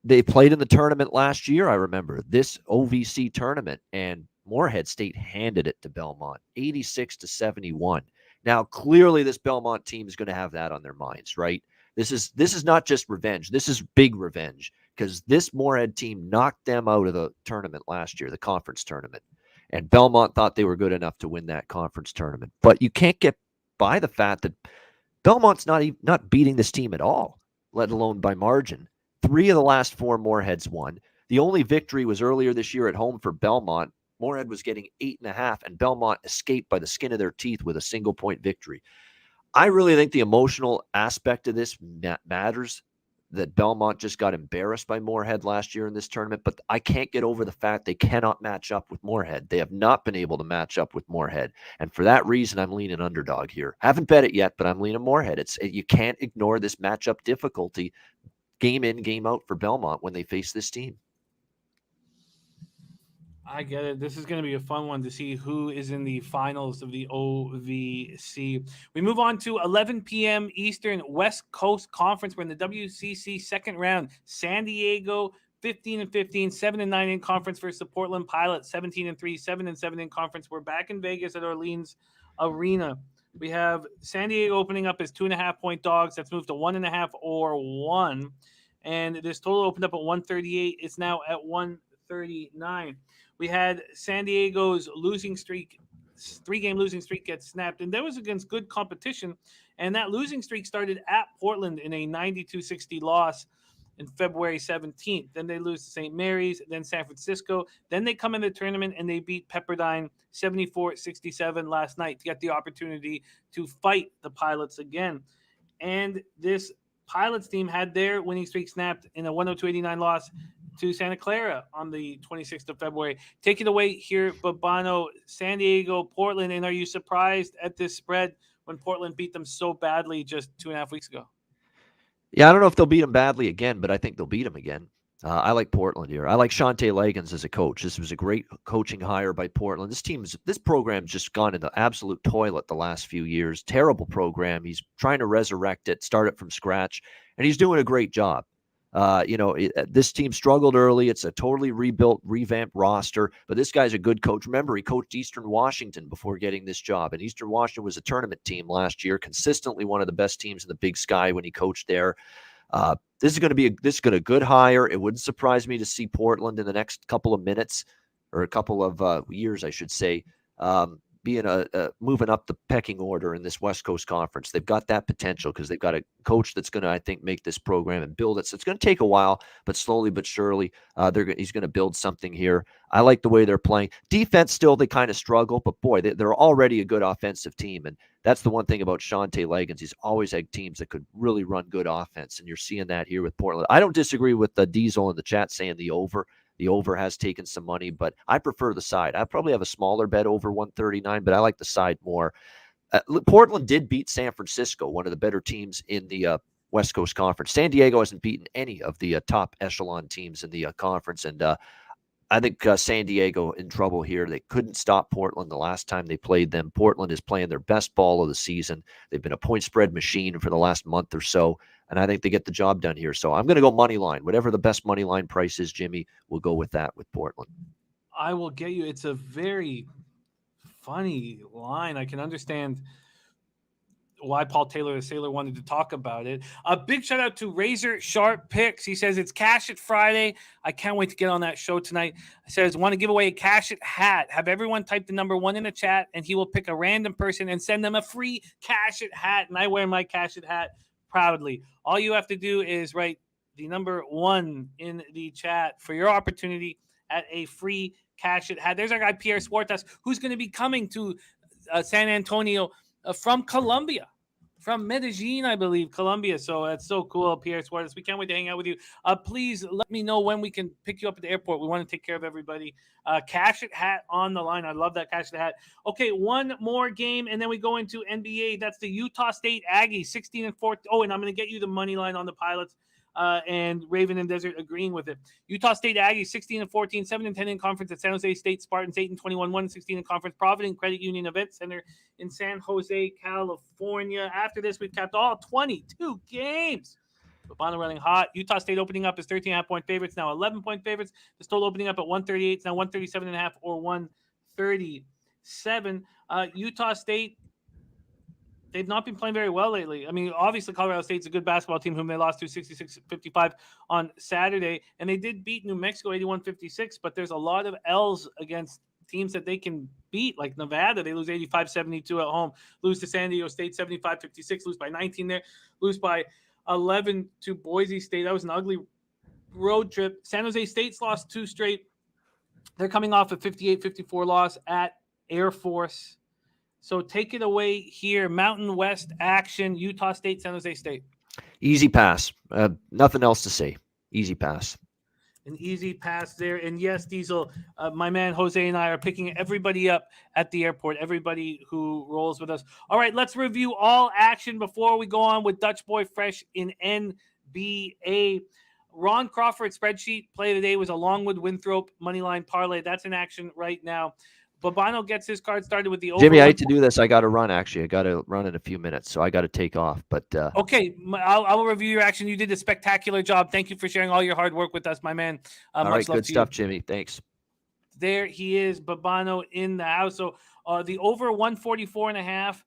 They played in the tournament last year, I remember, this OVC tournament, and Morehead State handed it to Belmont, 86-71. Now, clearly this Belmont team is going to have that on their minds, right? This is not just revenge. This is big revenge, because this Morehead team knocked them out of the tournament last year, the conference tournament. And Belmont thought they were good enough to win that conference tournament. But you can't get by the fact that Belmont's not beating this team at all, let alone by margin. 3 of the last 4 Moreheads won. The only victory was earlier this year at home for Belmont. Morehead was getting 8.5, and Belmont escaped by the skin of their teeth with a single-point victory. I really think the emotional aspect of this matters, that Belmont just got embarrassed by Morehead last year in this tournament, but I can't get over the fact they cannot match up with Morehead. They have not been able to match up with Morehead, and for that reason, I'm leaning underdog here. Haven't bet it yet, but I'm leaning Morehead. You can't ignore this matchup difficulty, game in, game out for Belmont when they face this team. I get it. This is going to be a fun one to see who is in the finals of the OVC. We move on to 11 p.m. Eastern, West Coast Conference. We're in the WCC second round. San Diego, 15-15, 7-9 in conference versus the Portland Pilots, 17-3, 7-7 in conference. We're back in Vegas at Orleans Arena. We have San Diego opening up as 2.5-point dogs. That's moved to 1.5 or 1. And this total opened up at 138. It's now at 139. We had San Diego's losing streak, 3-game losing streak get snapped, and that was against good competition. And that losing streak started at Portland in a 92-60 loss in February 17th. Then they lose to St. Mary's, then San Francisco. Then they come in the tournament and they beat Pepperdine 74-67 last night to get the opportunity to fight the Pilots again. And this Pilots team had their winning streak snapped in a 102-89 loss to Santa Clara on the 26th of February. Take it away here, Babano, San Diego, Portland, and are you surprised at this spread when Portland beat them so badly just 2.5 weeks ago? Yeah, I don't know if they'll beat them badly again, but I think they'll beat them again. I like Portland here. I like Shante Legans as a coach. This was a great coaching hire by Portland. This program's just gone into absolute toilet the last few years. Terrible program. He's trying to resurrect it, start it from scratch, and he's doing a great job. This team struggled early. It's a totally rebuilt, revamped roster, but this guy's a good coach. Remember, he coached Eastern Washington before getting this job, and Eastern Washington was a tournament team last year, consistently one of the best teams in the Big Sky when he coached there. This is going to be a good hire. It wouldn't surprise me to see Portland in the next couple of minutes, or a couple of years, I should say, being moving up the pecking order in this West Coast Conference. They've got that potential because they've got a coach that's going to, I think, make this program and build it. So it's going to take a while, but slowly but surely, he's going to build something here. I like the way they're playing. Defense, still, they kind of struggle, but boy, they're already a good offensive team. And that's the one thing about Shante Legans. He's always had teams that could really run good offense, and you're seeing that here with Portland. I don't disagree with the Diesel in the chat saying the over. The over has taken some money, but I prefer the side. I probably have a smaller bet over 139, but I like the side more. Portland did beat San Francisco, one of the better teams in the West Coast Conference. San Diego hasn't beaten any of the top echelon teams in the conference, and I think San Diego in trouble here. They couldn't stop Portland the last time they played them. Portland is playing their best ball of the season. They've been a point spread machine for the last month or so, and I think they get the job done here. So I'm going to go money line. Whatever the best money line price is, Jimmy, we'll go with that with Portland. I will get you. It's a very funny line. I can understand why Paul Taylor, the Sailor, wanted to talk about it. A big shout out to Razor Sharp Picks. He says it's Cash It Friday. I can't wait to get on that show tonight. He says, want to give away a Cash It hat. Have everyone type the number 1 in the chat, and he will pick a random person and send them a free Cash It hat. And I wear my Cash It hat proudly. All you have to do is write the number 1 in the chat for your opportunity at a free Cash It hat. There's our guy Pierre Suartas, who's going to be coming to San Antonio from Colombia, from Medellin, I believe, Colombia. So that's so cool, Pierre Suarez. We can't wait to hang out with you. Please let me know when we can pick you up at the airport. We want to take care of everybody. Cash It hat on the line. I love that Cash It hat. Okay, one more game, and then we go into NBA. That's the Utah State Aggies, 16-14. Oh, and I'm going to get you the money line on the Pilots. And Raven and Desert agreeing with it. Utah State Aggies 16-14, 7-10 in conference at San Jose State. Spartans 8-21, 1-16 in conference. Providence Credit Union Event Center in San Jose, California. After this, we've capped all 22 games. Babano running hot. Utah State opening up as 13.5-point favorites, now 11-point favorites. The total opening up at 138, it's now 137.5 or 137. Utah State, they've not been playing very well lately. I mean, obviously, Colorado State's a good basketball team whom they lost to 66-55 on Saturday. And they did beat New Mexico 81-56, but there's a lot of L's against teams that they can beat, like Nevada. They lose 85-72 at home, lose to San Diego State 75-56, lose by 19 there, lose by 11 to Boise State. That was an ugly road trip. San Jose State's lost 2 straight. They're coming off a 58-54 loss at Air Force. So take it away here. Mountain West action, Utah State, San Jose State. Easy pass. Nothing else to say. Easy pass. An easy pass there. And yes, Diesel, my man Jose and I are picking everybody up at the airport, everybody who rolls with us. All right, let's review all action before we go on with Dutch Boy Fresh in NBA. Ron Crawford spreadsheet play of the day was a Longwood Winthrop moneyline parlay. That's in action right now. Babano gets his card started with the over. Jimmy, I hate to do this. I got to run, actually. I got to run in a few minutes, so I got to take off. But okay, I'll review your action. You did a spectacular job. Thank you for sharing all your hard work with us, my man. All right, good stuff, Jimmy. Thanks. There he is, Babano in the house. So the over 144.5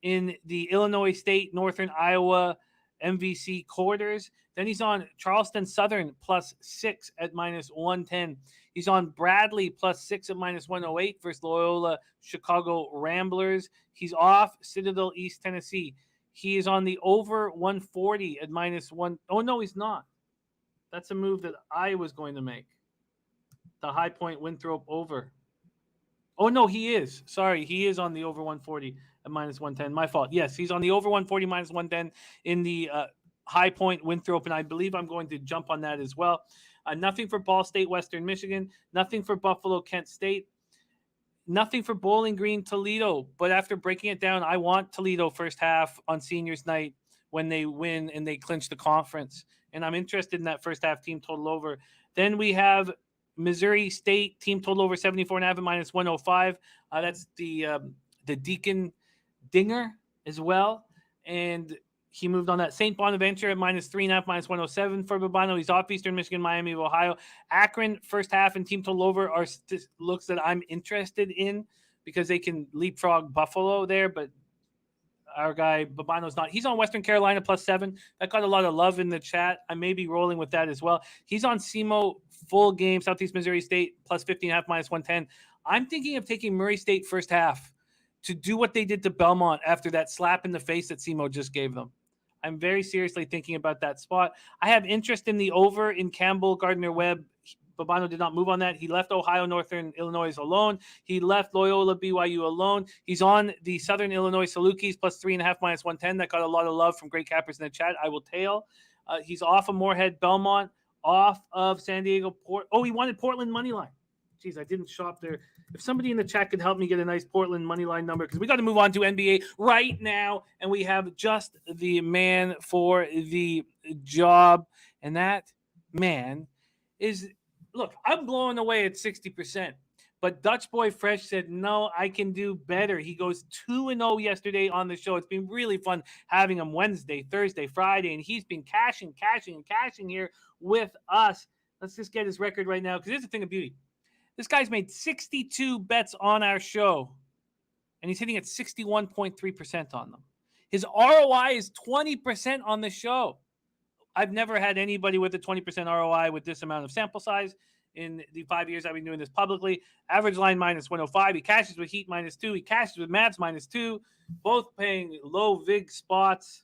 in the Illinois State, Northern Iowa MVC quarters. Then he's on Charleston Southern +6 at -110. He's on Bradley +6 at -108 versus Loyola Chicago Ramblers. He's off Citadel East Tennessee. He is on the over 140 at -1. Oh, no, he's not. That's a move that I was going to make. The High Point Winthrop over. Oh, no, he is. Sorry, he is on the over 140 at -110. My fault. Yes, he's on the over 140 -110 in the High Point Winthrop, and I believe I'm going to jump on that as well. Nothing for Ball State, Western Michigan. Nothing for Buffalo, Kent State. Nothing for Bowling Green, Toledo. But after breaking it down, I want Toledo first half on seniors night when they win and they clinch the conference. And I'm interested in that first half team total over. Then we have Missouri State team total over 74.5 at -105. That's the Deacon Dinger as well. And he moved on that. St. Bonaventure at -3.5, -107 for Babano. He's off Eastern Michigan, Miami of Ohio. Akron, first half and team total over are looks that I'm interested in because they can leapfrog Buffalo there, but our guy Babano's not. He's on Western Carolina +7. That got a lot of love in the chat. I may be rolling with that as well. He's on SEMO full game, Southeast Missouri State +15.5, -110. I'm thinking of taking Murray State first half to do what they did to Belmont after that slap in the face that SEMO just gave them. I'm very seriously thinking about that spot. I have interest in the over in Campbell, Gardner-Webb. Babano did not move on that. He left Ohio, Northern Illinois alone. He left Loyola, BYU alone. He's on the Southern Illinois Salukis +3.5, -110. That got a lot of love from great cappers in the chat. I will tail. He's off of Morehead, Belmont, off of San Diego. He wanted Portland money line. Jeez, I didn't shop there. If somebody in the chat could help me get a nice Portland money line number, because we got to move on to NBA right now, and we have just the man for the job, and that man is, look, I'm blowing away at 60%, but Dutch Boy Fresh said, no, I can do better. He goes 2-0 yesterday on the show. It's been really fun having him Wednesday, Thursday, Friday, and he's been cashing here with us. Let's just get his record right now, because here's the thing of beauty. This guy's made 62 bets on our show, and he's hitting at 61.3% on them. His ROI is 20% on the show. I've never had anybody with a 20% ROI with this amount of sample size in the 5 years I've been doing this publicly. Average line -105. He cashes with Heat -2. He cashes with Mavs -2. Both paying low VIG spots.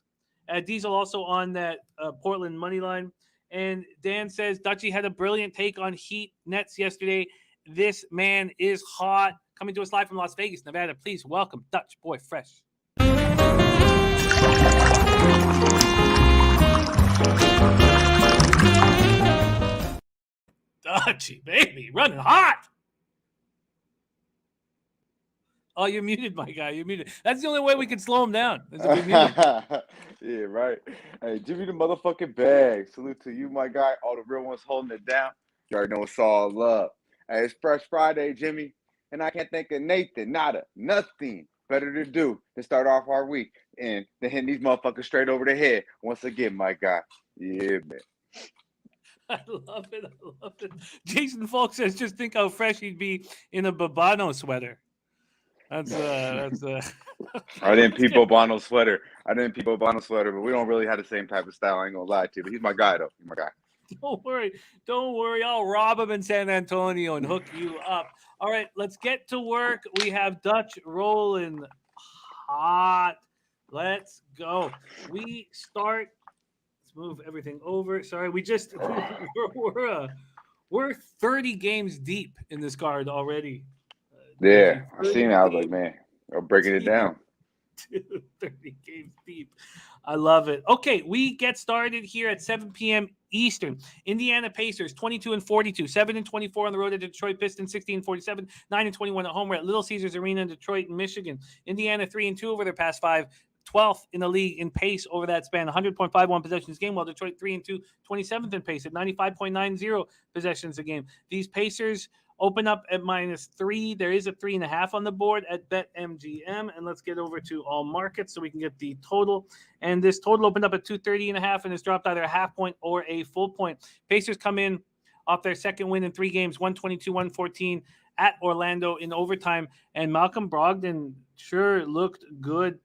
Diesel also on that Portland money line. And Dan says Dutchie had a brilliant take on Heat Nets yesterday. This man is hot. Coming to us live from Las Vegas, Nevada. Please welcome Dutch Boy Fresh. Dutchie, baby, running hot. Oh, you're muted, my guy. You're muted. That's the only way we can slow him down. Yeah, right. Hey, give me the motherfucking bag. Salute to you, my guy. All the real ones holding it down. You already know it's all love. Hey, it's Fresh Friday, Jimmy, and I can't think of nothing better to do than start off our week and then hitting these motherfuckers straight over the head once again, my guy. Yeah, man. I love it. Jason Falk says, just think how fresh he'd be in a Babano sweater. That's I didn't peep Bobano's sweater. But we don't really have the same type of style. I ain't gonna lie to you, but he's my guy, though. He's my guy. Don't worry. I'll rob him in San Antonio and hook you up. All right, let's get to work. We have Dutch rolling hot. Let's go. We start. Let's move everything over. Sorry, we're 30 games deep in this card already. Yeah, I seen it. I was like, man, I'm breaking it down. 30 games deep. I love it. Okay, we get started here at 7 p.m. Eastern. Indiana Pacers 22-42, 7-24 on the road at Detroit Pistons, 16-47, 9-21 at home. We're at Little Caesars Arena in Detroit, Michigan. Indiana 3-2 over their past 5, 12th in the league in pace over that span, 100.51 possessions a game, while Detroit 3-2, 27th in pace at 95.90 possessions a game. These Pacers open up at -3. There is a 3.5 on the board at BetMGM. And let's get over to all markets so we can get the total. And this total opened up at 230.5 and has dropped either a half point or a full point. Pacers come in off their second win in 3 games, 122-114 at Orlando in overtime. And Malcolm Brogdon sure looked good.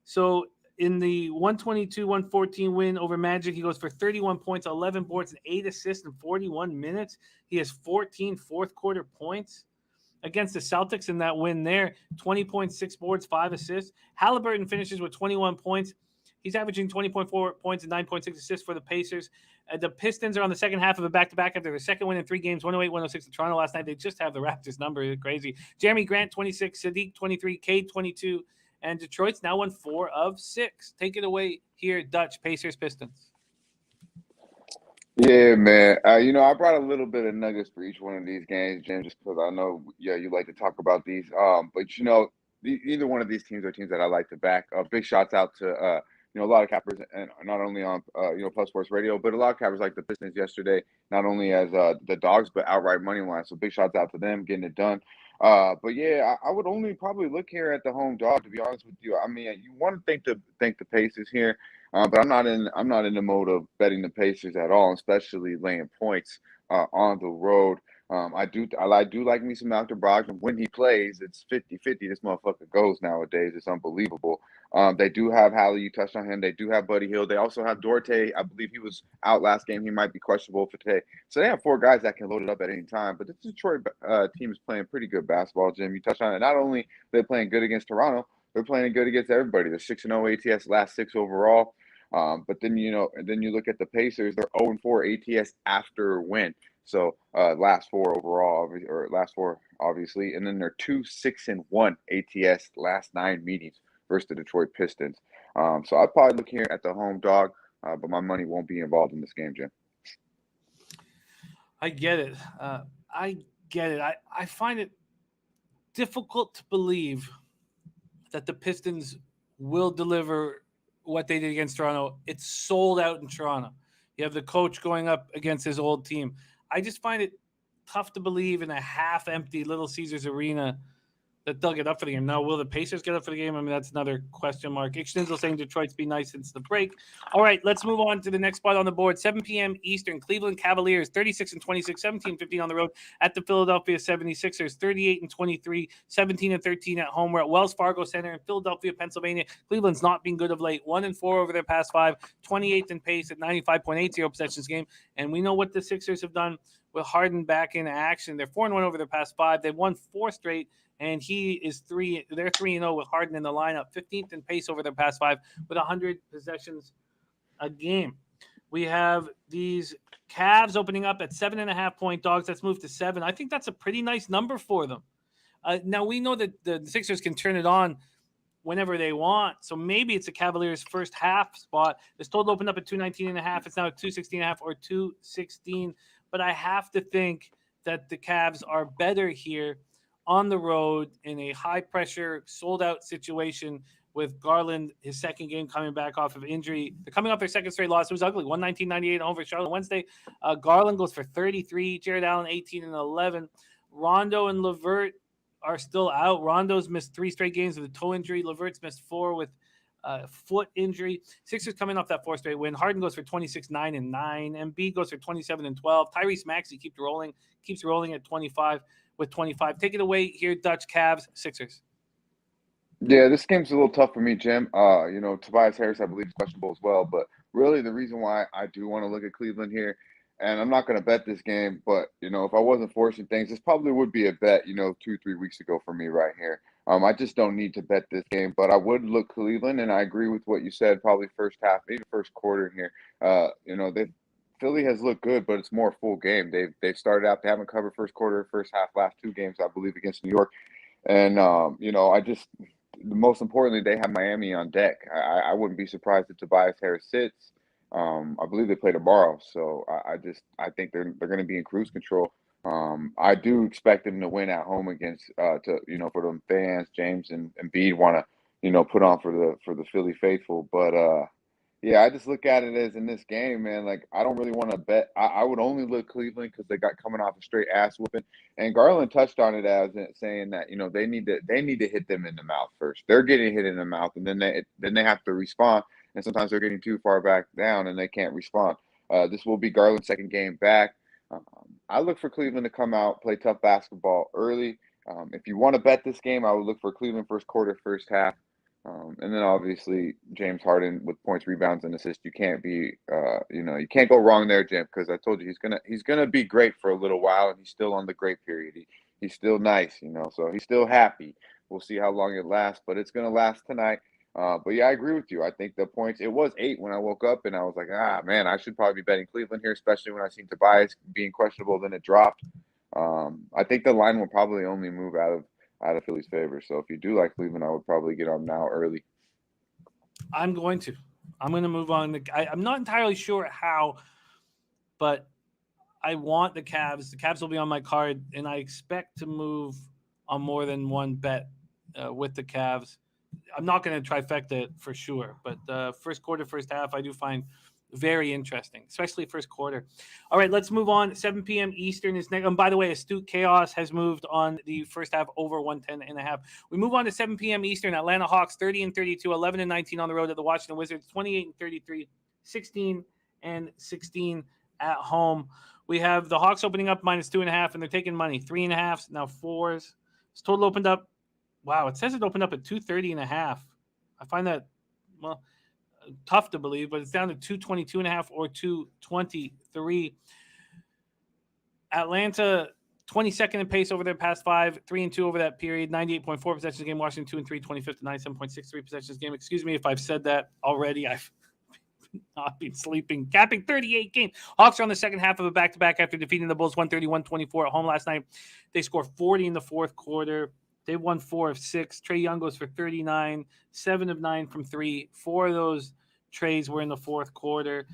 So in the 122-114 win over Magic, he goes for 31 points, 11 boards, and 8 assists in 41 minutes. He has 14 fourth-quarter points against the Celtics in that win there, 20 points, 6 boards, 5 assists. Halliburton finishes with 21 points. He's averaging 20.4 points and 9.6 assists for the Pacers. The Pistons are on the second half of a back-to-back after their second win in 3 games, 108-106 to Toronto last night. They just have the Raptors number. It's crazy. Jeremy Grant, 26, Sadiq, 23, Cade, 22. And Detroit's now won 4 of 6. Take it away here, Dutch. Pacers, Pistons. Yeah, man. I brought a little bit of nuggets for each one of these games, Jim, just because I know, you like to talk about these. But either one of these teams are teams that I like to back. Big shots out to a lot of cappers, and not only on Plus Sports Radio, but a lot of cappers like the Pistons yesterday, not only as the dogs, but outright money line. So big shots out to them getting it done. But yeah, I would only probably look here at the home dog, to be honest with you. I mean, you want to thank the Pacers here, but I'm not in the mode of betting the Pacers at all, especially laying points on the road. I do like me some Malcolm Brogdon. When he plays, it's 50-50. This motherfucker goes nowadays. It's unbelievable. They do have Hallie. You touched on him. They do have Buddy Hield. They also have Dorte. I believe he was out last game. He might be questionable for today. So they have 4 guys that can load it up at any time. But this Detroit team is playing pretty good basketball, Jim. You touched on it. Not only are they playing good against Toronto, they're playing good against everybody. They're 6-0 ATS, last 6 overall. But then you look at the Pacers. They're 0-4 ATS after win. So last 4 overall, or last 4 obviously, and then they're 2-6-1 ATS last 9 meetings versus the Detroit Pistons. So I'd probably look here at the home dog, but my money won't be involved in this game, Jim. I get it. I find it difficult to believe that the Pistons will deliver what they did against Toronto. It's sold out in Toronto. You have the coach going up against his old team. I just find it tough to believe in a half-empty Little Caesars Arena that they'll get up for the game. Now, will the Pacers get up for the game? I mean, that's another question mark. Ixchinzel saying Detroit's been nice since the break. All right, let's move on to the next spot on the board. 7 p.m. Eastern, Cleveland Cavaliers, 36-26, 17-15 on the road at the Philadelphia 76ers, 38-23, 17-13 at home. We're at Wells Fargo Center in Philadelphia, Pennsylvania. Cleveland's not been good of late. 1-4 over their past 5, 28th in pace at 95.80 possessions game. And we know what the Sixers have done with Harden back in action. They're 4-1 over their past 5. They've won 4 straight. And they're 3-0 with Harden in the lineup, 15th in pace over their past 5 with 100 possessions a game. We have these Cavs opening up at 7.5-point dogs. Let's move to 7. I think that's a pretty nice number for them. Now, we know that the Sixers can turn it on whenever they want. So maybe it's a Cavaliers first half spot. This total opened up at 219.5. It's now at 216.5 or 216. But I have to think that the Cavs are better here on the road in a high-pressure, sold-out situation with Garland, his second game coming back off of injury. They're coming off their second straight loss. It was ugly, 119-98 home for Charlotte Wednesday. Garland goes for 33. Jared Allen, 18 and 11. Rondo and LeVert are still out. Rondo's missed 3 straight games with a toe injury. LeVert's missed 4 with foot injury. Sixers coming off that 4 straight win. Harden goes for 26, 9 and 9. Embiid goes for 27 and 12. Tyrese Maxey keeps rolling at 25 with 25. Take it away here, Dutch. Cavs, Sixers. Yeah, this game's a little tough for me, Jim. Tobias Harris, I believe, is questionable as well. But really, the reason why I do want to look at Cleveland here, and I'm not going to bet this game, but, if I wasn't forcing things, this probably would be a bet, 2-3 weeks ago for me right here. I just don't need to bet this game, but I would look Cleveland, and I agree with what you said, probably first half, maybe first quarter here. Philly has looked good, but it's more full game. They've started out, they haven't covered first quarter, first half, last 2 games, I believe, against New York. And, most importantly, they have Miami on deck. I wouldn't be surprised if Tobias Harris sits. I believe they play tomorrow, so I think they're going to be in cruise control. I do expect them to win at home against for the fans. James and Embiid want to put on for the Philly faithful, but I just look at it as in this game, man. Like, I don't really want to bet. I would only look Cleveland because they got coming off a straight ass whooping. And Garland touched on it as saying that they need to hit them in the mouth first. They're getting hit in the mouth, and then they have to respond. And sometimes they're getting too far back down, and they can't respond. This will be Garland's second game back. I look for Cleveland to come out, play tough basketball early. If you want to bet this game, I would look for Cleveland first quarter, first half. And then obviously James Harden with points, rebounds, and assists. You can't you can't go wrong there, Jim, because I told you he's gonna be great for a little while, and he's still on the great period. He's still nice, so he's still happy. We'll see how long it lasts, but it's gonna last tonight. But yeah, I agree with you. I think the points, it was 8 when I woke up, and I was like, man, I should probably be betting Cleveland here, especially when I seen Tobias being questionable. Then it dropped. I think the line will probably only move out of Philly's favor. So if you do like Cleveland, I would probably get on now early. I'm going to move on. I'm not entirely sure how, but I want the Cavs. The Cavs will be on my card, and I expect to move on more than one bet with the Cavs. I'm not going to trifecta it for sure, but first quarter, first half, I do find very interesting, especially first quarter. All right, let's move on. 7 p.m. Eastern is next. And by the way, Astute Chaos has moved on the first half over 110.5. We move on to 7 p.m. Eastern. Atlanta Hawks 30-32, 11-19 on the road at the Washington Wizards, 28-33, 16-16 at home. We have the Hawks opening up -2.5, and they're taking money. 3.5, now 4s. This total opened up. Wow, it says it opened up at 230.5. I find that, tough to believe, but it's down to 222.5 or 223. Atlanta 22nd in pace over their past 5, 3-2 over that period, 98.4 possessions game. Washington 2-3, 25th to 97.63 possessions game. Excuse me if I've said that already. I've not been sleeping. Capping 38 games. Hawks are on the second half of a back-to-back after defeating the Bulls 131-24 at home last night. They score 40 in the fourth quarter. They won 4 of 6. Trae Young goes for 39, 7 of 9 from 3. 4 of those trays were in the fourth quarter.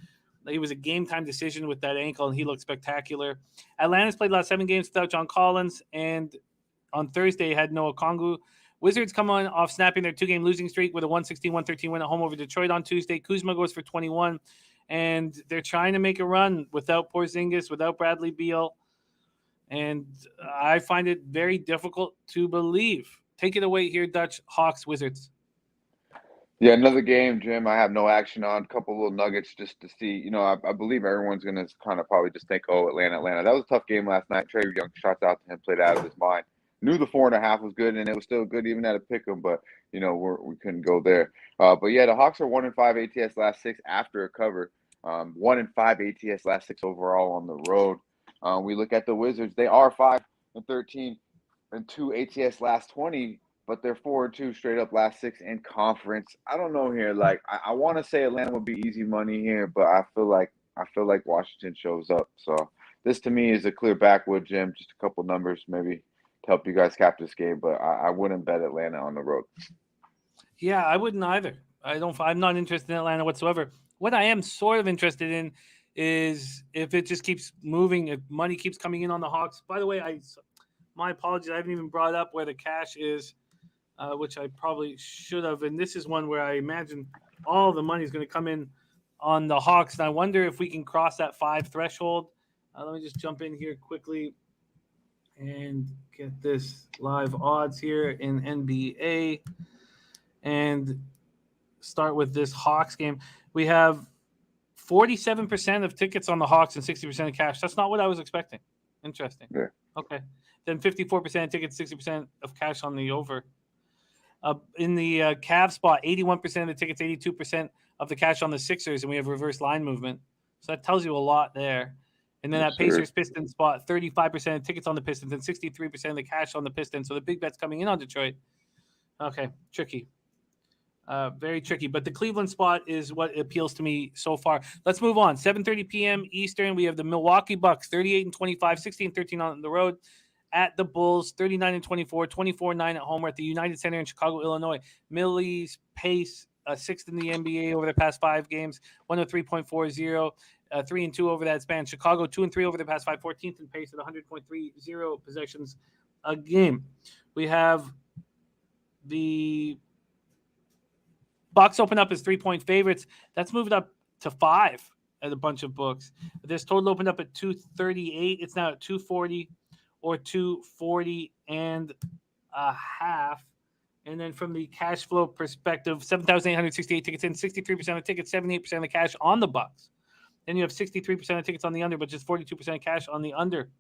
He was a game-time decision with that ankle, and he looked spectacular. Atlanta's played the last 7 games without John Collins, and on Thursday had Noah Kongu. Wizards come on off snapping their 2-game losing streak with a 116-113 win at home over Detroit on Tuesday. Kuzma goes for 21, and they're trying to make a run without Porzingis, without Bradley Beal, and I find it very difficult to believe. Take it away here, Dutch. Hawks, Wizards. Yeah, another game, Jim. I have no action on. A couple little nuggets just to see. I believe everyone's going to kind of probably just think, oh, Atlanta. That was a tough game last night. Trey Young, shots out to him, played out of his mind. Knew the 4.5 was good, and it was still good even at a pick 'em, but, we couldn't go there. But, yeah, the Hawks are 1-5 ATS last 6 after a cover. 1-5 ATS last 6 overall on the road. We look at the Wizards. They are 5-13 and 2 ATS last 20. But they're 4-2 straight up last 6 in conference. I don't know here. Like I want to say Atlanta would be easy money here, but I feel like Washington shows up. So this to me is a clear backwood, Jim. Just a couple numbers maybe to help you guys cap this game, but I wouldn't bet Atlanta on the road. Yeah, I wouldn't either. I'm not interested in Atlanta whatsoever. What I am sort of interested in is if it just keeps moving, if money keeps coming in on the Hawks. By the way, my apologies. I haven't even brought up where the cash is. Which I probably should have. And this is one where I imagine all the money is going to come in on the Hawks. And I wonder if we can cross that 5 threshold. Let me just jump in here quickly and get this live odds here in NBA and start with this Hawks game. We have 47% of tickets on the Hawks and 60% of cash. That's not what I was expecting. Interesting. Yeah. Okay. Then 54% of tickets, 60% of cash on the over. In the Cavs spot, 81% of the tickets, 82% of the cash on the Sixers, and we have reverse line movement. So that tells you a lot there. And then that Pacers-Pistons spot, 35% of tickets on the Pistons and 63% of the cash on the Pistons. So the big bet's coming in on Detroit. Okay, tricky. Very tricky. But the Cleveland spot is what appeals to me so far. Let's move on. 7:30 p.m. Eastern, we have the Milwaukee Bucks, 38-25, 16-13 on the road. At the Bulls, 39-24, 24-9 at home. We're at the United Center in Chicago, Illinois. Millie's pace, 6th in the NBA over the past 5 games, 103.40, 3-2 over that span. Chicago, 2-3 over the past 5, 14th in pace at 100.30 possessions a game. We have the Bucks open up as 3-point favorites. That's moved up to 5 at a bunch of books. This total opened up at 238. It's now at 240. Or 240 and a half. And then from the cash flow perspective, 7,868 tickets in, 63% of tickets, 78% of the cash on the Bucks. Then you have 63% of tickets on the under, but just 42% of cash on the under.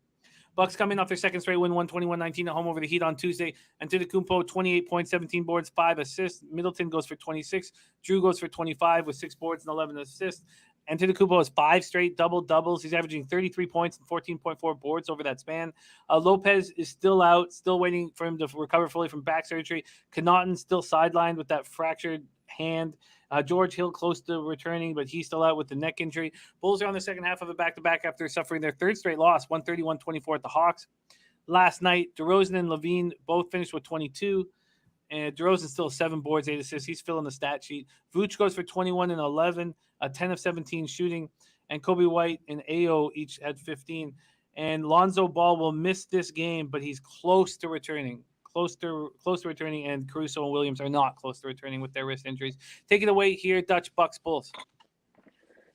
Bucks coming off their second straight win, 121-19 at home over the Heat on Tuesday. Antetokounmpo, 28 points, 17 boards, 5 assists. Middleton goes for 26. Drew goes for 25 with 6 boards and 11 assists. Antetokounmpo has 5 straight double-doubles. He's averaging 33 points and 14.4 boards over that span. Lopez is still out, still waiting for him to recover fully from back surgery. Connaughton still sidelined with that fractured hand. George Hill close to returning, but he's still out with the neck injury. Bulls are on the second half of a back-to-back after suffering their 3rd straight loss, 131-24 at the Hawks. Last night, DeRozan and Levine both finished with 22. And DeRozan still 7 boards, 8 assists. He's filling the stat sheet. Vooch goes for 21 and 11, 10 of 17 shooting. And Kobe White and Ayo each had 15. And Lonzo Ball will miss this game, but he's close to returning. Close to returning, and Caruso and Williams are not close to returning with their wrist injuries. Take it away here, Dutch. Bucks, Bulls.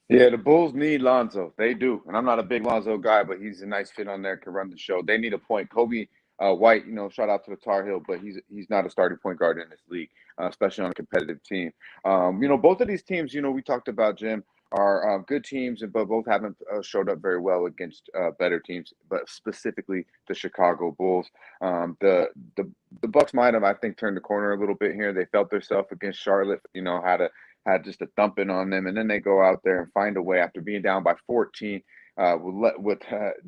Yeah, the Bulls need Lonzo. They do. And I'm not a big Lonzo guy, but he's a nice fit on there, can run the show. They need a point. Kobe White, shout out to the Tar Heel, but he's not a starting point guard in this league, especially on a competitive team. Both of these teams, we talked about, Jim, are good teams, but both haven't showed up very well against better teams, but specifically the Chicago Bulls. The Bucks might have, I think, turned the corner a little bit here. They felt themselves against Charlotte, had just a thumping on them, and then they go out there and find a way after being down by 14 with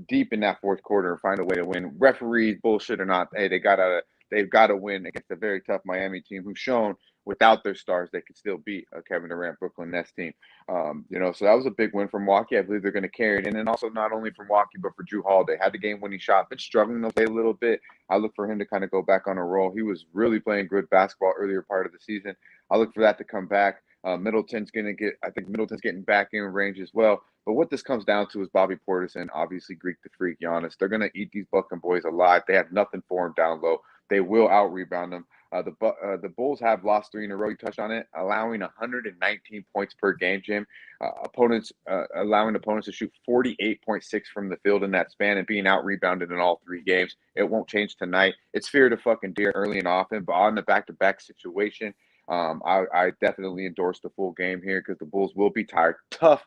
deep in that fourth quarter and find a way to win. Referees, bullshit or not, hey, they've got to win against a very tough Miami team who's shown without their stars they could still beat a Kevin Durant Brooklyn Nets team. So that was a big win for Milwaukee. I believe they're going to carry it. And then also not only for Milwaukee, but for Drew Holiday. Had the game-winning shot, but struggling to play a little bit. I look for him to kind of go back on a roll. He was really playing good basketball earlier part of the season. I look for that to come back. Middleton's getting back in range as well. But what this comes down to is Bobby Portis and obviously Greek the Freak Giannis. They're going to eat these Bucks boys alive. They have nothing for them down low. They will out-rebound them. The Bulls have lost 3 in a row. You touched on it, allowing 119 points per game, Jim. Allowing opponents to shoot 48.6 from the field in that span and being out-rebounded in all 3 games. It won't change tonight. It's fear to fucking dare early and often, but on the back-to-back situation, I definitely endorse the full game here because the Bulls will be tired. Tough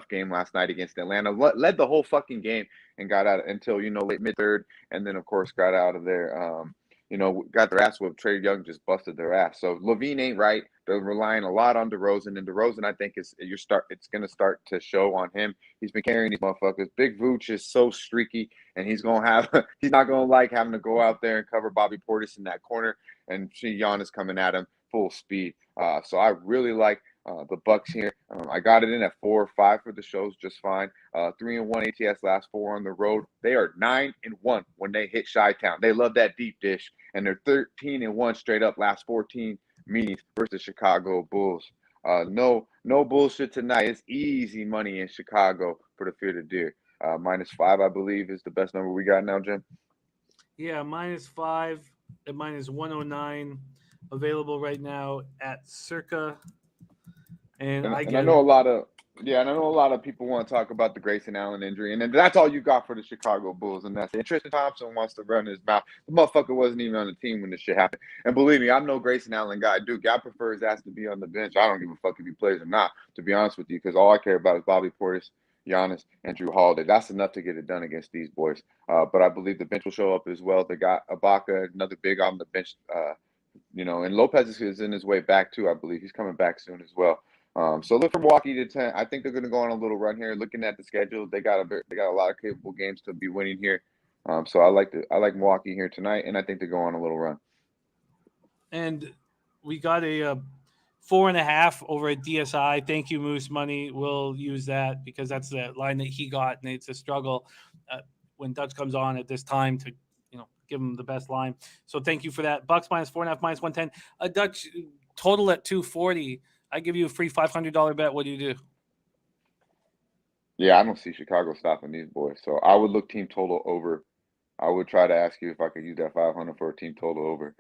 game last night against Atlanta. Led the whole fucking game and got out until, late mid-third, and then, of course, got out of there. Got their ass whooped. Trae Young just busted their ass. So Levine ain't right. They're relying a lot on DeRozan, and DeRozan, I think, it's going to start to show on him. He's been carrying these motherfuckers. Big Vooch is so streaky, and he's not going to like having to go out there and cover Bobby Portis in that corner and see Giannis coming at him full speed. So I really like the Bucks here. I got it in at 4 or 5 for the shows, just fine. 3-1 ATS last 4 on the road. They are 9-1 when they hit Chi-Town. They love that deep dish, and they're 13-1 straight up last 14 meetings versus Chicago Bulls. No bullshit tonight. It's easy money in Chicago for the Fear the Deer. -5, I believe, is the best number we got now, Jim. Yeah, -5 at -109 available right now at Circa. And I know a lot of people want to talk about the Grayson Allen injury, and then that's all you got for the Chicago Bulls, and that's it. Tristan Thompson wants to run his mouth. The motherfucker wasn't even on the team when this shit happened. And believe me, I'm no Grayson Allen guy. Dude, I prefer his ass to be on the bench. I don't give a fuck if he plays or not, to be honest with you, because all I care about is Bobby Portis, Giannis, and Drew Holiday. That's enough to get it done against these boys. But I believe the bench will show up as well. They got Ibaka, another big on the bench, and Lopez is in his way back too. I believe he's coming back soon as well. So look for Milwaukee to 10. I think they're going to go on a little run here. Looking at the schedule, they got a lot of capable games to be winning here. So I like Milwaukee here tonight, and I think they go on a little run. And we got a 4.5 over at DSI. Thank you, Moose Money. We'll use that because that's the line that he got, and it's a struggle when Dutch comes on at this time to give him the best line. So thank you for that. Bucks -4.5, -110. Dutch total at 240. I give you a free $500 bet. What do you do? Yeah, I don't see Chicago stopping these boys. So I would look team total over. I would try to ask you if I could use that 500 for a team total over.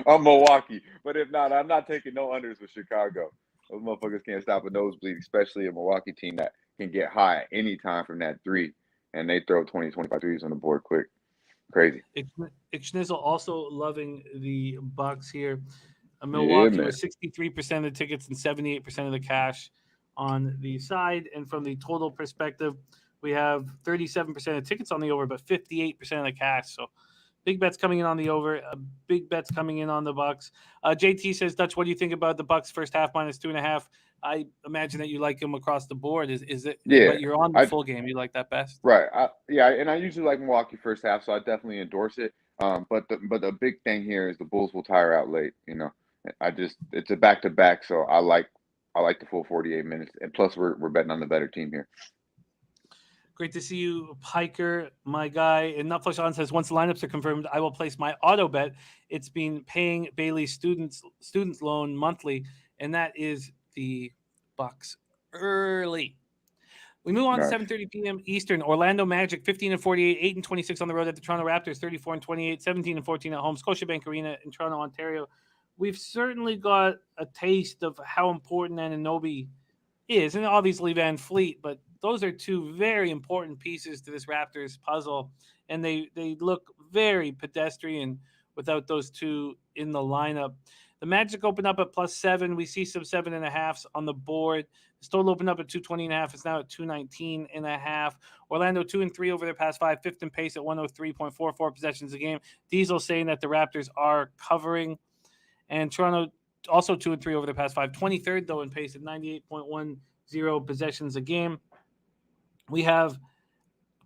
I'm Milwaukee. But if not, I'm not taking no unders with Chicago. Those motherfuckers can't stop a nosebleed, especially a Milwaukee team that can get high at any time from that 3. And they throw 20, 25 threes on the board quick. Crazy. Schnizzle also loving the Bucks here. Milwaukee with 63% of the tickets and 78% of the cash on the side. And from the total perspective, we have 37% of tickets on the over, but 58% of the cash. So big bets coming in on the over, big bets coming in on the Bucks. JT says, Dutch, what do you think about the Bucks first half -2.5? I imagine that you like them across the board. Is it? Yeah. But you're on the full game. You like that best? Right. And I usually like Milwaukee first half, so I definitely endorse it. But the big thing here is the Bulls will tire out late. It's a back-to-back, so I like the full 48 minutes. And plus, we're betting on the better team here. Great to see you, Piker, my guy. And Nutflush On says, once the lineups are confirmed, I will place my auto bet. It's been paying Bailey's students loan monthly, and that is the Bucks early. We move on to 7:30 p.m. Eastern. Orlando Magic 15-48, 8-26 on the road at the Toronto Raptors, 34-28, 17-14 at home. Scotiabank Arena in Toronto, Ontario. We've certainly got a taste of how important Anunoby is, and obviously Van Fleet, but those are 2 very important pieces to this Raptors puzzle, and they look very pedestrian without those 2 in the lineup. The Magic open up at +7. We see some 7.5s on the board. The total opened up at 220.5. It's now at 219.5. Orlando 2-3 over their past 5, 5th in pace at 103.44 possessions a game. Diesel saying that the Raptors are covering, and Toronto also 2-3 over their past 5, 23rd though in pace at 98.10 possessions a game. We have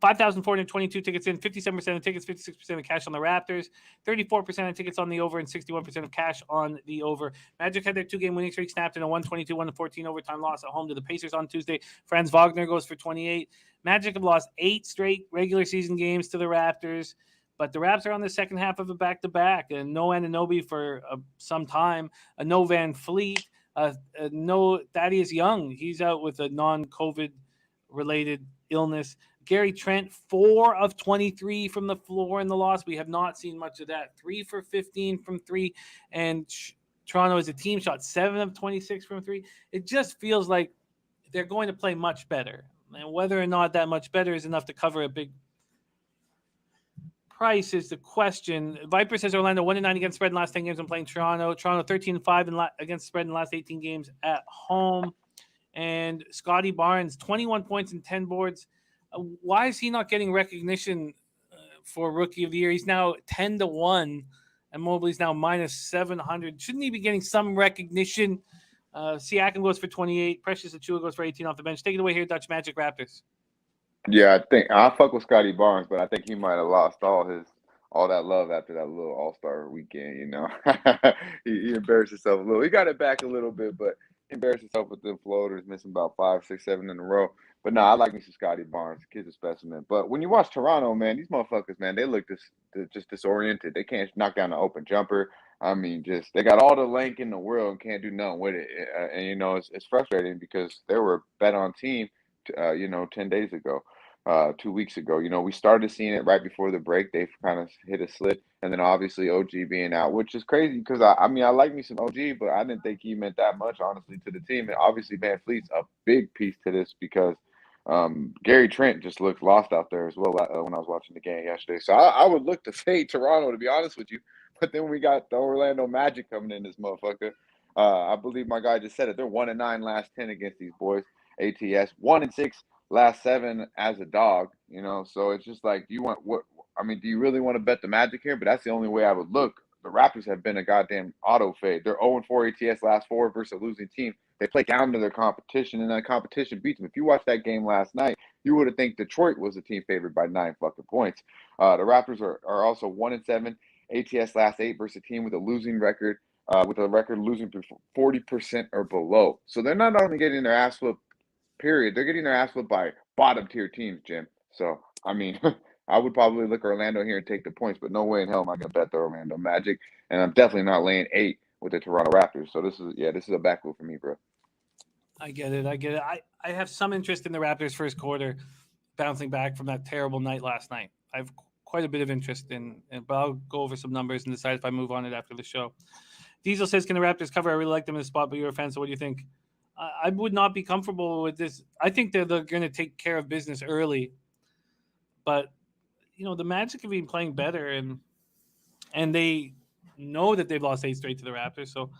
5,422 tickets in, 57% of tickets, 56% of cash on the Raptors, 34% of tickets on the over, and 61% of cash on the over. Magic had their 2-game winning streak snapped in a 122-114 overtime loss at home to the Pacers on Tuesday. Franz Wagner goes for 28. Magic have lost 8 straight regular season games to the Raptors. But the Raps are on the second half of a back-to-back, and no Anunoby for some time, no Van Fleet, no Thaddeus Young. He's out with a non-COVID related illness. Gary Trent, 4 of 23 from the floor in the loss. We have not seen much of that. 3 for 15 from 3, and Toronto as a team shot 7 of 26 from 3. It just feels like they're going to play much better. And whether or not that much better is enough to cover a big price is the question. Viper says Orlando 1-9 against spread in the last 10 games when playing Toronto. Toronto 13-5 against spread in the last 18 games at home. And Scotty Barnes, 21 points and 10 boards. Why is he not getting recognition for Rookie of the Year? He's now 10-1, and Mobley's now minus 700. Shouldn't he be getting some recognition? Siakam goes for 28. Precious Achiuwa goes for 18 off the bench. Take it away here, Dutch Magic Raptors. Yeah, I think I fuck with Scotty Barnes, but I think he might have lost all that love after that little All-Star weekend. You know, he embarrassed himself a little. He got it back a little bit, but he embarrassed himself with the floaters, missing about 5, 6, 7 in a row. But no, I like me some Scotty Barnes. The kid's a specimen. But when you watch Toronto, man, these motherfuckers, man, they look just disoriented. They can't knock down an open jumper. I mean, just they got all the length in the world and can't do nothing with it. And you know, it's frustrating because they were bet on team, 10 days ago. 2 weeks ago. You know, we started seeing it right before the break. They've kind of hit a slip. And then obviously OG being out, which is crazy because I like me some OG, but I didn't think he meant that much, honestly, to the team. And obviously Van Fleet's a big piece to this because Gary Trent just looked lost out there as well when I was watching the game yesterday. So I would look to fade Toronto, to be honest with you. But then we got the Orlando Magic coming in this motherfucker. I believe my guy just said it. They're 1-9 last 10 against these boys. ATS 1-6 last 7 as a dog, you know. So it's just like, do you really want to bet the Magic here? But that's the only way I would look. The Raptors have been a goddamn auto fade. They're 0-4 ATS last 4 versus a losing team. They play down to their competition, and that competition beats them. If you watched that game last night, you would have think Detroit was the team favored by 9 fucking points. The Raptors are also 1-7 ATS last 8 versus a team with a losing record, with a record losing 40% or below. So they're not only getting their ass whooped, period. They're getting their ass whooped by bottom-tier teams, Jim. So, I mean, I would probably look Orlando here and take the points, but no way in hell am I going to bet the Orlando Magic. And I'm definitely not laying 8 with the Toronto Raptors. So, this is a back move for me, bro. I get it. I have some interest in the Raptors first quarter bouncing back from that terrible night last night. I have quite a bit of interest but I'll go over some numbers and decide if I move on it after the show. Diesel says, can the Raptors cover? I really like them in the spot, but you're a fan, so what do you think? I would not be comfortable with this. I think they're going to take care of business early. But, you know, the Magic have been playing better, and they know that they've lost 8 straight to the Raptors. So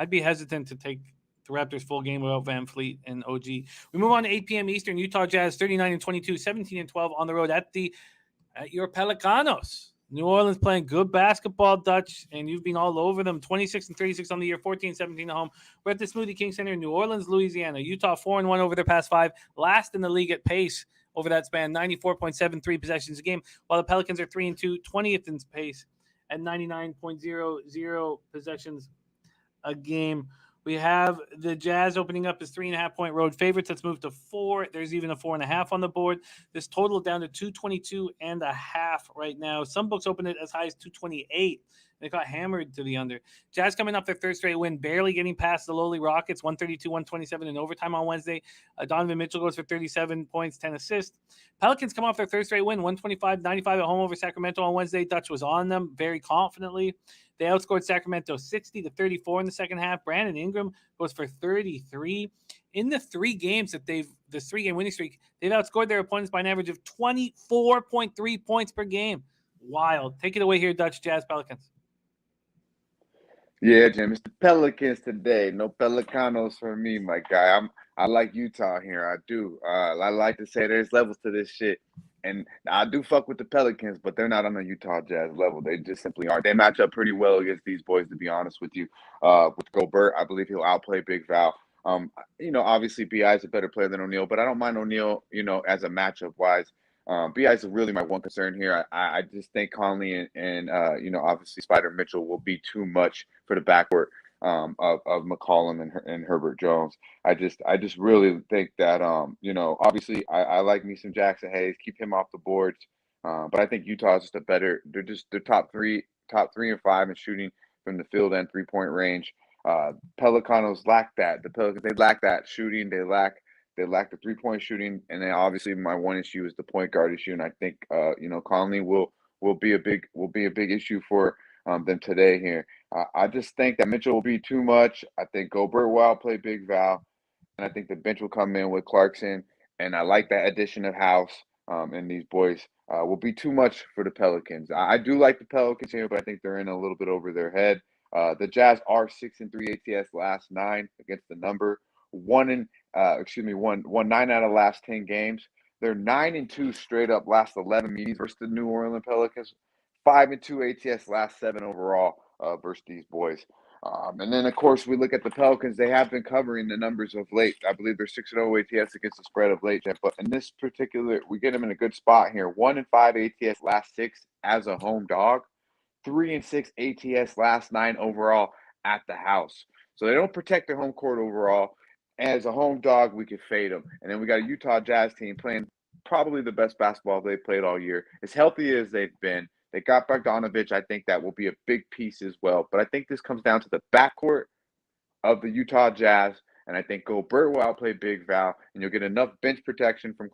I'd be hesitant to take the Raptors full game without Van Fleet and OG. We move on to 8 p.m. Eastern. Utah Jazz 39-22, 17-12 on the road at your Pelicanos. New Orleans playing good basketball, Dutch, and you've been all over them. 26-36 on the year, 14-17 at home. We're at the Smoothie King Center in New Orleans, Louisiana. Utah 4-1 over their past 5, last in the league at pace over that span, 94.73 possessions a game, while the Pelicans are 3-2, 20th in pace at 99.00 possessions a game. We have the Jazz opening up as 3.5-point road favorites. That's moved to 4. There's even a 4.5 on the board. This total down to 222.5 right now. Some books open it as high as 228. They got hammered to the under. Jazz coming off their third straight win, barely getting past the lowly Rockets, 132-127 in overtime on Wednesday. Donovan Mitchell goes for 37 points, 10 assists. Pelicans come off their third straight win, 125-95 at home over Sacramento on Wednesday. Dutch was on them very confidently. They outscored Sacramento 60-34 in the second half. Brandon Ingram goes for 33. In the 3 games that this 3-game winning streak, they've outscored their opponents by an average of 24.3 points per game. Wild. Take it away here, Dutch. Jazz Pelicans. Yeah, Jim, it's the Pelicans today. No Pelicanos for me, my guy. I like Utah here. I do. I like to say there's levels to this shit. And I do fuck with the Pelicans, but they're not on the Utah Jazz level. They just simply aren't. They match up pretty well against these boys, to be honest with you. With Gobert, I believe he'll outplay Big Val. Obviously B.I. is a better player than O'Neal, but I don't mind O'Neal, as a matchup-wise. B.I. is really my one concern here. I just think Conley and obviously Spider Mitchell will be too much for the backcourt of McCollum and Herbert Jones. I just really think that obviously I like me some Jackson Hayes. Keep him off the boards. But I think Utah is just a better. They're top three and five in shooting from the field and 3-point range. Pelicanos lack that. The Pelicans, they lack that shooting. They lack the 3-point shooting, and then obviously my one issue is the point guard issue. And I think Conley will be a big issue for them today here. I just think that Mitchell will be too much. I think Gobert will outplay Big Val, and I think the bench will come in with Clarkson. And I like that addition of House and these boys will be too much for the Pelicans. I do like the Pelicans here, but I think they're in a little bit over their head. The Jazz are 6-3 ATS last 9 against the number. Won 9 out of last 10 games. They're 9-2 straight up last 11 meetings versus the New Orleans Pelicans. 5-2 ATS last 7 overall versus these boys. And then, of course, we look at the Pelicans. They have been covering the numbers of late. I believe they're 6-0 ATS against the spread of late. But in this particular, we get them in a good spot here. 1-5 ATS last 6 as a home dog. 3-6 ATS last 9 overall at the house. So they don't protect their home court overall. As a home dog, we could fade them. And then we got a Utah Jazz team playing probably the best basketball they've played all year. As healthy as they've been. They got Bogdanovich. I think that will be a big piece as well. But I think this comes down to the backcourt of the Utah Jazz, and I think Gobert will outplay Big Val, and you'll get enough bench production from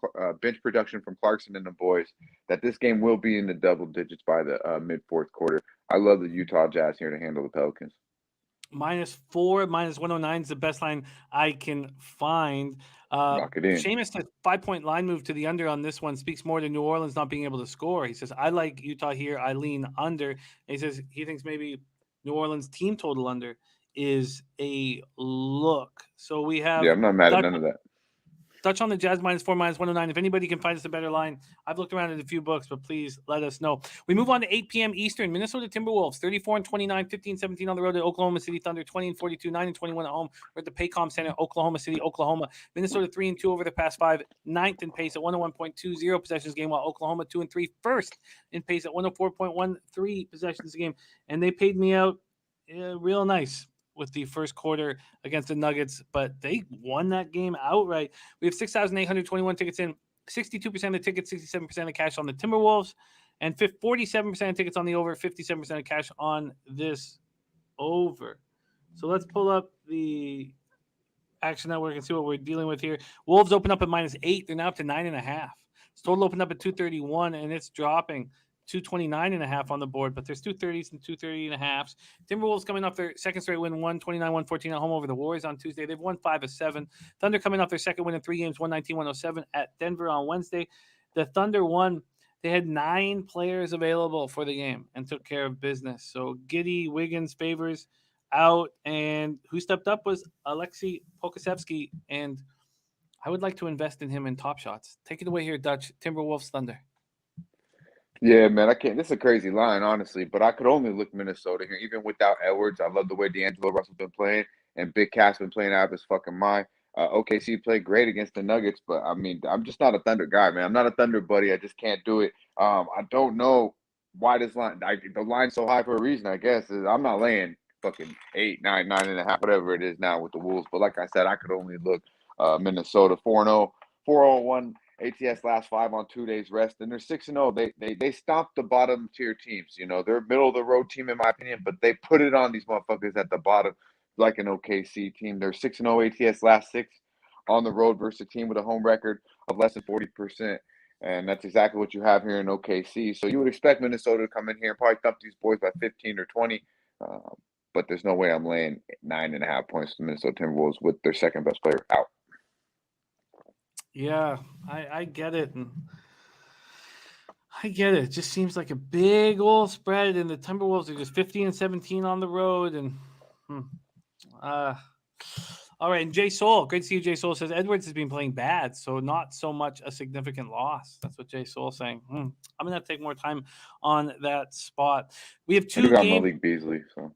Clarkson and the boys that this game will be in the double digits by the mid-fourth quarter. I love the Utah Jazz here to handle the Pelicans. -4, -109 is the best line I can find. Lock it in. Seamus says 5-point line move to the under on this one speaks more to New Orleans not being able to score. He says, I like Utah here. I lean under. And he says he thinks maybe New Orleans team total under is a look. So we have. Yeah, I'm not mad at none of that. Touch on the Jazz -4, -109. If anybody can find us a better line, I've looked around at a few books, but please let us know. We move on to 8 p.m. Eastern. Minnesota Timberwolves 34-29, 15-17 on the road at Oklahoma City Thunder, 20-42, 9-21 at home. We're at the Paycom Center, Oklahoma City, Oklahoma. Minnesota 3-2 over the past 5, 9th in pace at 101.20 possessions a game, while Oklahoma 2-3, first in pace at 104.13 possessions a game. And they paid me out real nice with the first quarter against the Nuggets, but they won that game outright. We have 6,821 tickets in, 62% of the tickets, 67% of cash on the Timberwolves, and 47% of tickets on the over, 57% of cash on this over. So let's pull up the Action Network and see what we're dealing with here. Wolves open up at -8. They're now up to 9.5. It's total opened up at 231, and it's dropping 229.5 on the board, but there's 230s and 230.5s. Timberwolves coming off their second straight win, 129-114 at home over the Warriors on Tuesday. They've won 5 of 7. Thunder coming off their second win in 3 games, 119-107 at Denver on Wednesday. The Thunder won. They had 9 players available for the game and took care of business. So Giddey, Wiggins, Favors out, and who stepped up was Alexei Pokusevski, and I would like to invest in him in Top Shots. Take it away here, Dutch. Timberwolves, Thunder. Yeah, man, I can't. This is a crazy line, honestly, but I could only look Minnesota here, even without Edwards. I love the way D'Angelo Russell's been playing, and Big Cat's been playing out of his fucking mind. OKC played great against the Nuggets, but I mean, I'm just not a Thunder guy, man. I'm not a Thunder buddy. I just can't do it. I don't know why this line. The line's so high for a reason, I guess. I'm not laying fucking 8, 9, 9.5, whatever it is now with the Wolves. But like I said, I could only look Minnesota 4-0, 4-0-1. ATS last 5 on 2 days rest, and they're 6-0. They stomped the bottom tier teams. You know, they're middle of the road team in my opinion, but they put it on these motherfuckers at the bottom like an OKC team. They're 6-0 ATS last 6 on the road versus a team with a home record of less than 40%, and that's exactly what you have here in OKC. So you would expect Minnesota to come in here and probably thump these boys by 15 or 20, but there's no way I'm laying 9.5 points to the Minnesota Timberwolves with their second best player out. Yeah, I get it. And I get it. It just seems like a big old spread, and the Timberwolves are just 15-17 on the road. And all right. And Jay Soul, great to see you. Jay Soul says Edwards has been playing bad, so not so much a significant loss. That's what Jay Soul's saying. I'm gonna have to take more time on that spot. We have 2 games. Malik Beasley, so.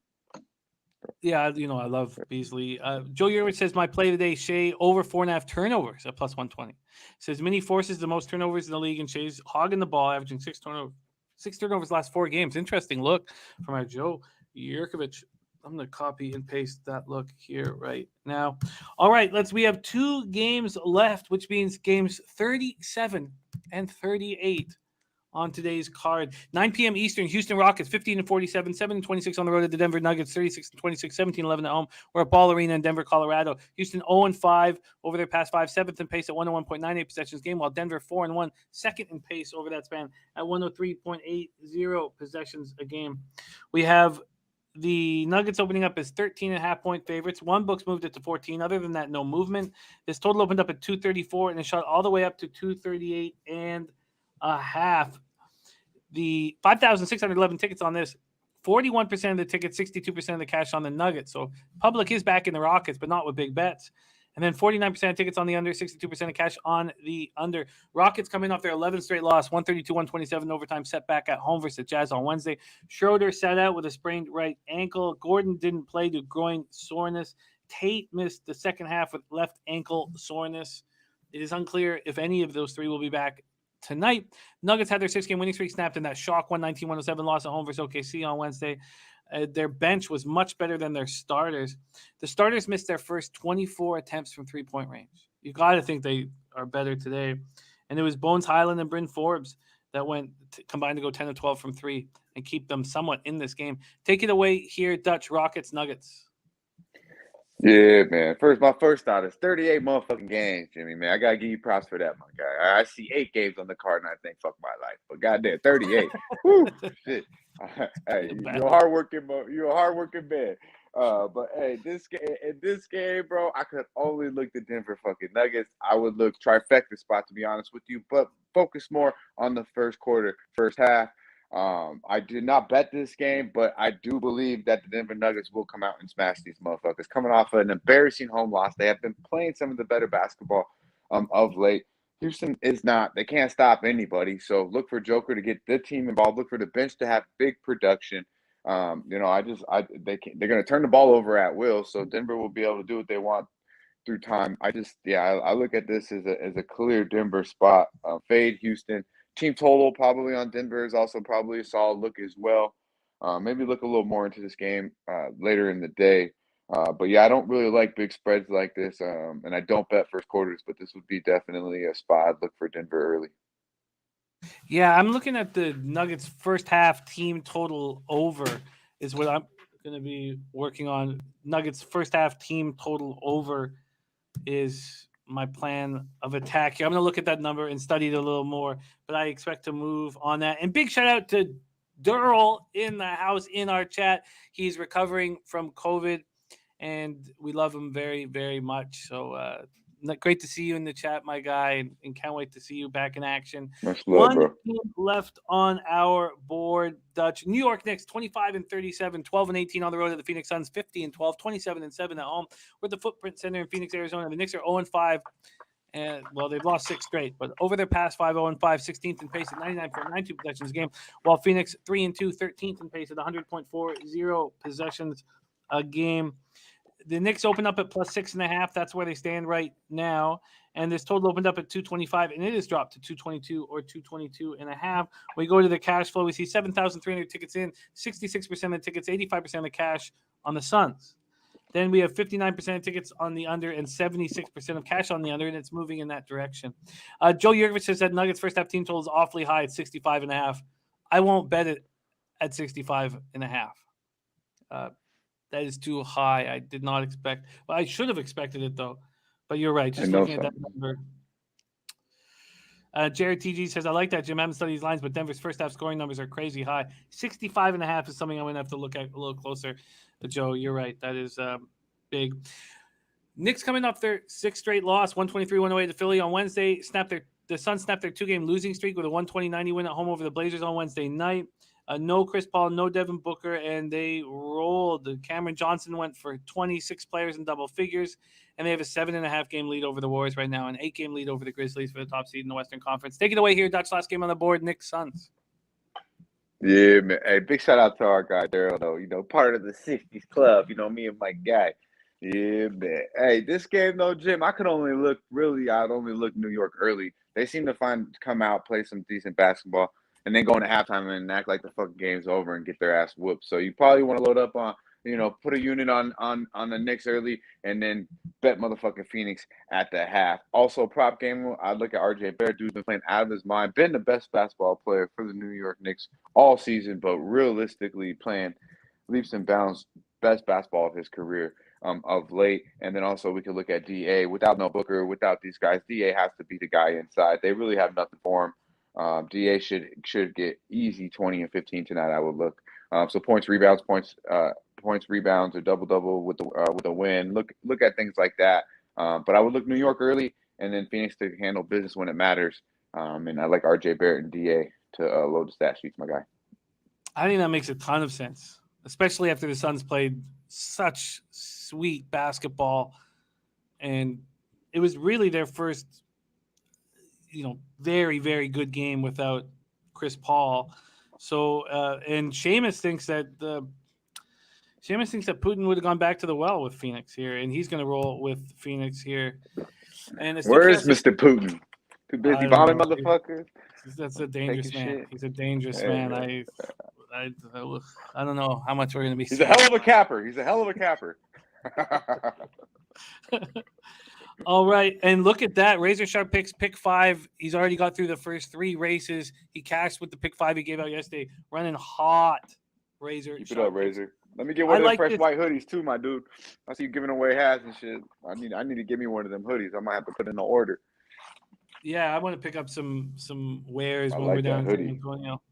Yeah, you know, I love Beasley. Joe Yerwin says, my play today, Shea over 4.5 turnovers at +120. Says, Mini forces the most turnovers in the league, and Shea's hogging the ball, averaging 6 turnovers last 4 games. Interesting look from our Joe Yerkovich. I'm going to copy and paste that look here right now. All right, we have 2 games left, which means games 37 and 38 on today's card. 9 p.m. Eastern, Houston Rockets 15-47, 7-26 on the road at the Denver Nuggets, 36-26, 17-11 at home. We're at Ball Arena in Denver, Colorado. Houston 0-5 over their past 5, 7th in pace at 101.98 possessions game, while Denver 4-1, 2nd in pace over that span at 103.80 possessions a game. We have the Nuggets opening up as 13.5-point favorites. One book's moved it to 14. Other than that, no movement. This total opened up at 234 and it shot all the way up to 238.5. The 5,611 tickets on this, 41% of the tickets, 62% of the cash on the Nuggets. So public is back in the Rockets, but not with big bets. And then 49% of tickets on the under, 62% of cash on the under. Rockets coming off their 11th straight loss, 132-127 overtime setback at home versus the Jazz on Wednesday. Schroeder sat out with a sprained right ankle. Gordon didn't play due to groin soreness. Tate missed the second half with left ankle soreness. It is unclear if any of those three will be back tonight. Nuggets had their 6-game winning streak snapped in that shock 119-107 loss at home versus OKC on Wednesday. Their bench was much better than their starters. The starters missed their first 24 attempts from three-point range. You got to think they are better today. And it was Bones Highland and Bryn Forbes that went combined to go 10 of 12 from three and keep them somewhat in this game. Take it away here, Dutch. Rockets, Nuggets. Yeah, man. My first thought is 38 motherfucking games, Jimmy, man. I got to give you props for that, my guy. I see 8 games on the card, and I think, fuck my life. But goddamn, 38. Woo, shit. Hey, you're a hardworking man. But hey, in this game, bro, I could only look at Denver fucking Nuggets. I would look trifecta spot, to be honest with you, but focus more on the first quarter, first half. I did not bet this game, but I do believe that the Denver Nuggets will come out and smash these motherfuckers. Coming off an embarrassing home loss, they have been playing some of the better basketball of late. Houston is not. They can't stop anybody. So look for Joker to get the team involved. Look for the bench to have big production. They're going to turn the ball over at will. So Denver will be able to do what they want through time. I look at this as a clear Denver spot. Fade Houston. Team total probably on Denver is also probably a solid look as well. Maybe look a little more into this game later in the day. But yeah, I don't really like big spreads like this, and I don't bet first quarters, but this would be definitely a spot I'd look for Denver early. Yeah, I'm looking at the Nuggets first half team total over is what I'm going to be working on. Nuggets first half team total over is my plan of attack here. I'm going to look at that number and study it a little more, but I expect to move on that. And big shout out to Durrell in the house in our chat. He's recovering from COVID, and we love him very, very much. So great to see you in the chat, my guy, and can't wait to see you back in action. Much love, bro. One team left on our board, Dutch. New York Knicks, 25-37, 12-18 on the road at the Phoenix Suns, 50-12, 27-7 at home. We're at the Footprint Center in Phoenix, Arizona. The Knicks are 0-5. And well, they've lost 6 straight, but over their past 5, 0-5, 16th in pace at 99.92 possessions a game, while Phoenix 3-2, 13th in pace at 100.40 possessions a game. The Knicks open up at plus 6.5. That's where they stand right now. And this total opened up at 225, and it has dropped to 222 or 222.5. We go to the cash flow. We see 7,300 tickets in, 66% of the tickets, 85% of the cash on the Suns. Then we have 59% of tickets on the under and 76% of cash on the under, and it's moving in that direction. Joe Yurkovich says that Nuggets first half team total is awfully high at 65.5. I won't bet it at 65.5. That is too high. I did not expect. Well, I should have expected it, though. But you're right. Just looking at that number. Jared TG says, I like that, Jim. I haven't studied these lines, but Denver's first half scoring numbers are crazy high. 65.5 is something I'm going to have to look at a little closer. But Joe, you're right. That is big. Knicks coming off their 6th straight loss, 123-108 to Philly on Wednesday. The Suns snapped their 2-game losing streak with a 120-90 win at home over the Blazers on Wednesday night. No Chris Paul, no Devin Booker, and they rolled. Cameron Johnson went for 26 players in double figures, and they have a 7.5 game lead over the Warriors right now, an 8 game lead over the Grizzlies for the top seed in the Western Conference. Take it away here, Dutch. Last game on the board, Knicks Suns. Yeah, man. Hey, big shout out to our guy Daryl, though. Part of the 60s club. Me and my guy. Yeah, man. Hey, this game though, Jim, I'd only look New York early. They seem to come out, play some decent basketball, and then go into halftime and act like the fucking game's over and get their ass whooped. So you probably want to load up put a unit on the Knicks early, and then bet motherfucking Phoenix at the half. Also, prop game, I look at RJ Barrett. Dude's been playing out of his mind. Been the best basketball player for the New York Knicks all season, but realistically playing leaps and bounds best basketball of his career of late. And then also we can look at DA. Without no Booker, without these guys, DA has to be the guy inside. They really have nothing for him. DA should get easy 20 and 15 tonight, I would look. So points, rebounds, rebounds, or double with a win. Look at things like that. But I would look New York early, and then Phoenix to handle business when it matters. And I like RJ Barrett and DA to load the stat sheets, my guy. I think that makes a ton of sense, especially after the Suns played such sweet basketball, and it was really their first, very, very good game without Chris Paul. So, and Seamus thinks that Putin would have gone back to the well with Phoenix here, and he's going to roll with Phoenix here. And where is Mr. Putin? Too busy bombing motherfuckers. That's a dangerous man. Shit. He's a dangerous man. I don't know how much we're going to be. He's a hell of a capper. All right, and look at that. Razor Sharp picks pick 5. He's already got through the first 3 races. He cashed with the pick 5 he gave out yesterday. Running hot, Razor. Keep it up, Razor. Let me get one of them fresh white hoodies too, my dude. I see you giving away hats and shit. I need to give me one of them hoodies. I might have to put in an order. Yeah, I want to pick up some wares when like we're down in San hoodie. Antonio.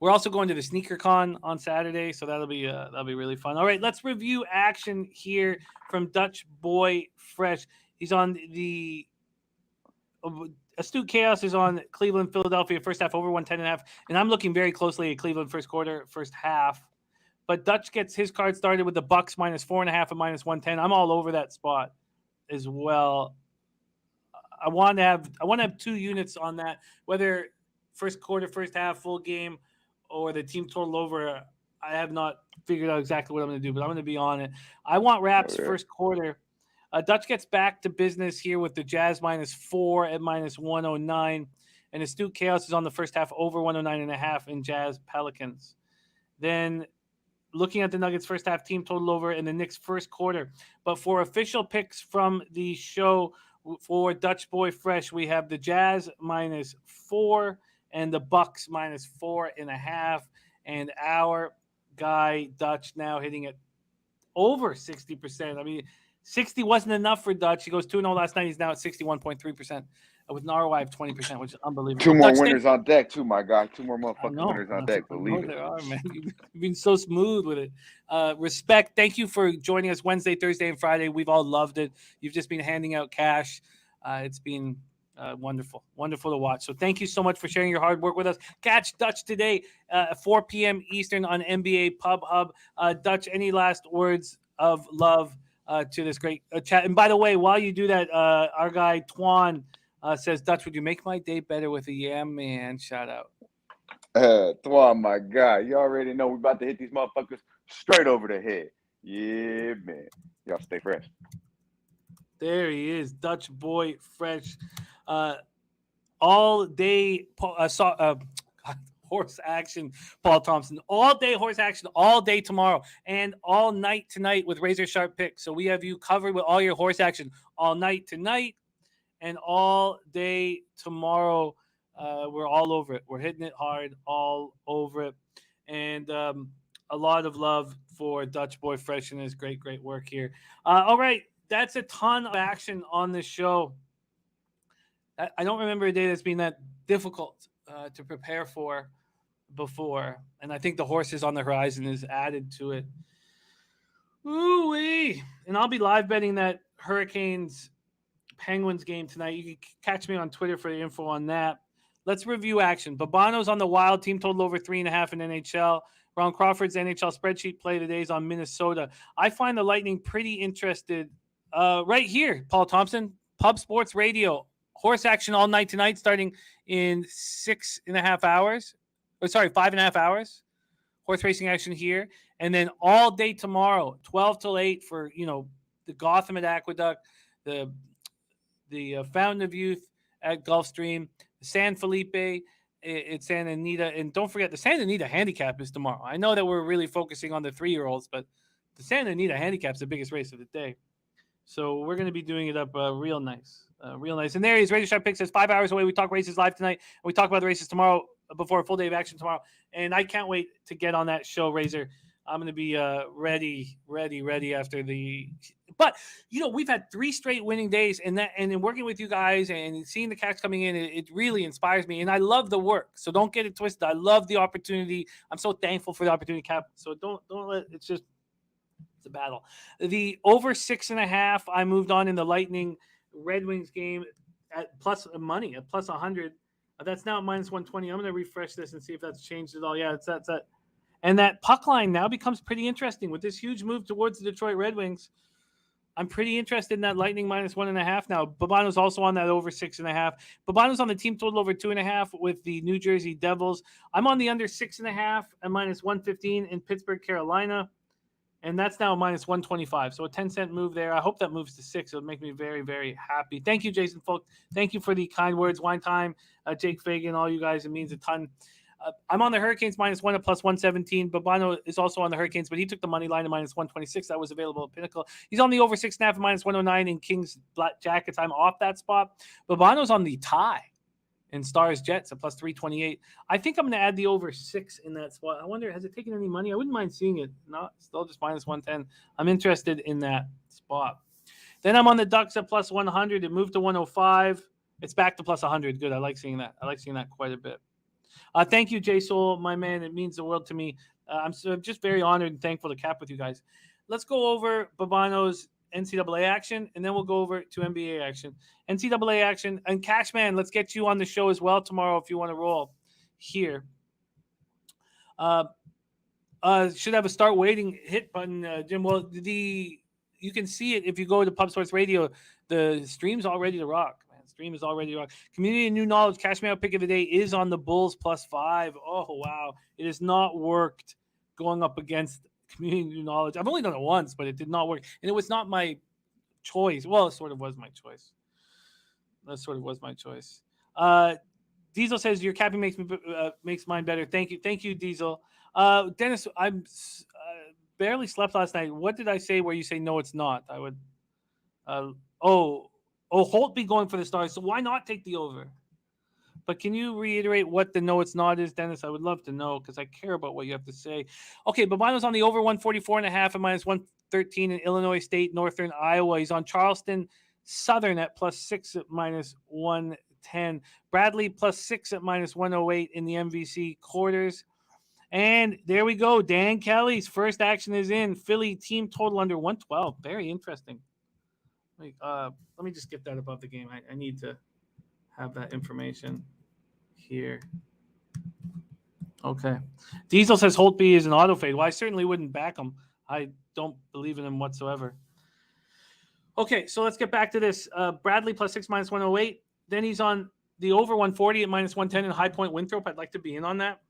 We're also going to the Sneaker Con on Saturday, so that'll be really fun. All right, let's review action here from Dutch Boy Fresh. He's on the Astute Chaos is on Cleveland, Philadelphia, first half over 110.5, and I'm looking very closely at Cleveland first quarter, first half. But Dutch gets his card started with the Bucks minus 4.5 and minus 110. I'm all over that spot as well. I want to have 2 units on that, whether first quarter, first half, full game, or the team total over. I have not figured out exactly what I'm going to do, but I'm going to be on it. I want Raps first quarter. Dutch gets back to business here with the Jazz minus 4 at minus 109. And Astute Chaos is on the first half over 109.5 in Jazz Pelicans. Then looking at the Nuggets first half team total over in the Knicks first quarter. But for official picks from the show for Dutch Boy Fresh, we have the Jazz minus 4 and the Bucks minus 4.5. And our guy Dutch now hitting it over 60%. I mean, 60 wasn't enough for Dutch. He goes 2-0 last night. He's now at 61.3% with an ROI of 20%, which is unbelievable. 2 more winners on deck, too, my guy. 2 more motherfucking winners on deck. Believe it. There are, man. You've been so smooth with it. Respect. Thank you for joining us Wednesday, Thursday, and Friday. We've all loved it. You've just been handing out cash. It's been wonderful to watch. So thank you so much for sharing your hard work with us. Catch Dutch today at 4 p.m. Eastern on NBA Pub Hub. Dutch, any last words of love to this great chat? And by the way, while you do that, our guy Twan says, Dutch, would you make my day better with a yam man? Shout out. Twan, my guy. You already know we're about to hit these motherfuckers straight over the head. Yeah, man. Y'all stay fresh. There he is, Dutch Boy Fresh. All day horse action, Paul Thompson. All day horse action, all day tomorrow, and all night tonight with Razor Sharp picks. So we have you covered with all your horse action all night tonight and all day tomorrow. We're all over it. We're hitting it hard all over it. And a lot of love for Dutch Boy Fresh and his great work here. All right. That's a ton of action on this show. I don't remember a day that's been that difficult to prepare for before. And I think the horses on the horizon is added to it. Ooh-wee. And I'll be live betting that Hurricanes-Penguins game tonight. You can catch me on Twitter for the info on that. Let's review action. Babano's on the Wild, team total over 3.5 in NHL. Ron Crawford's NHL spreadsheet play today is on Minnesota. I find the Lightning pretty interested right here, Paul Thompson, Pub Sports Radio. Horse action all night tonight, starting in 5.5 hours. Horse racing action here. And then all day tomorrow, 12 till 8 for, the Gotham at Aqueduct, the Fountain of Youth at Gulfstream, San Felipe at Santa Anita. And don't forget, the Santa Anita handicap is tomorrow. I know that we're really focusing on the 3-year-olds, but the Santa Anita handicap's the biggest race of the day. So we're going to be doing it up real nice. Real nice. And there he is. Radio Shot Picks is 5 hours away. We talk races live tonight. And we talk about the races tomorrow before a full day of action tomorrow. And I can't wait to get on that show, Razor. I'm going to be ready after the – but, we've had 3 straight winning days. And in working with you guys and seeing the cats coming in, it really inspires me. And I love the work. So don't get it twisted. I love the opportunity. I'm so thankful for the opportunity, Cap. So don't let – it's just – it's a battle. The over 6.5, I moved on in the Lightning Red Wings game at plus money, at plus 100. That's now at minus 120. I'm going to refresh this and see if that's changed at all. Yeah, it's that. And that puck line now becomes pretty interesting with this huge move towards the Detroit Red Wings. I'm pretty interested in that Lightning minus 1.5 now. Babano's also on that over 6.5. Babano's on the team total over 2.5 with the New Jersey Devils. I'm on the under 6.5 and minus 115 in Pittsburgh, Carolina. And that's now minus 125. So a 10-cent move there. I hope that moves to 6. It'll make me very, very happy. Thank you, Jason Folk. Thank you for the kind words. Wine Time, Jake Fagan, all you guys. It means a ton. I'm on the Hurricanes minus 1 at plus 117. Babano is also on the Hurricanes, but he took the money line at minus 126. That was available at Pinnacle. He's on the over 6.5 at minus 109 in Kings Black Jackets. I'm off that spot. Babano's on the tie in Stars Jets at plus 328. I think I'm going to add the over 6 in that spot. I wonder, has it taken any money? I wouldn't mind seeing it. No, still just minus 110. I'm interested in that spot. Then I'm on the Ducks at plus 100. It moved to 105. It's back to plus 100. Good. I like seeing that. I like seeing that quite a bit. Thank you, Jay Soul, my man. It means the world to me. I'm just very honored and thankful to cap with you guys. Let's go over Babano's NCAA action, and then we'll go over to NBA action. NCAA action, and Cashman, let's get you on the show as well tomorrow if you want to roll here. Should have a start waiting hit button, Jim. Well, you can see it if you go to Pub Sports Radio. The stream's all ready to rock. Stream is already on. Community and new knowledge. Cashman pick of the day is on the Bulls plus 5. Oh, wow. It has not worked going up against community and new knowledge. I've only done it once, but it did not work. And it was not my choice. Well, it sort of was my choice. Diesel says your capping makes mine better. Thank you, Diesel. Dennis, I'm barely slept last night. What did I say where you say no, it's not? I would. Holt be going for the Stars, so why not take the over? But can you reiterate what the no, it's not is, Dennis? I would love to know because I care about what you have to say. Okay, Babano's on the over 144.5 and minus 113 in Illinois State, Northern Iowa. He's on Charleston Southern at plus 6 at minus 110. Bradley plus 6 at minus 108 in the MVC quarters. And there we go. Dan Kelly's first action is in. Philly team total under 112. Very interesting. Let me just get that above the game. I need to have that information here. Okay. Diesel says Holtby is an auto fade. Well, I certainly wouldn't back him. I don't believe in him whatsoever. Okay, so let's get back to this. Bradley plus 6 minus 108. Then he's on the over 140 at minus 110 in High Point Winthrop. I'd like to be in on that.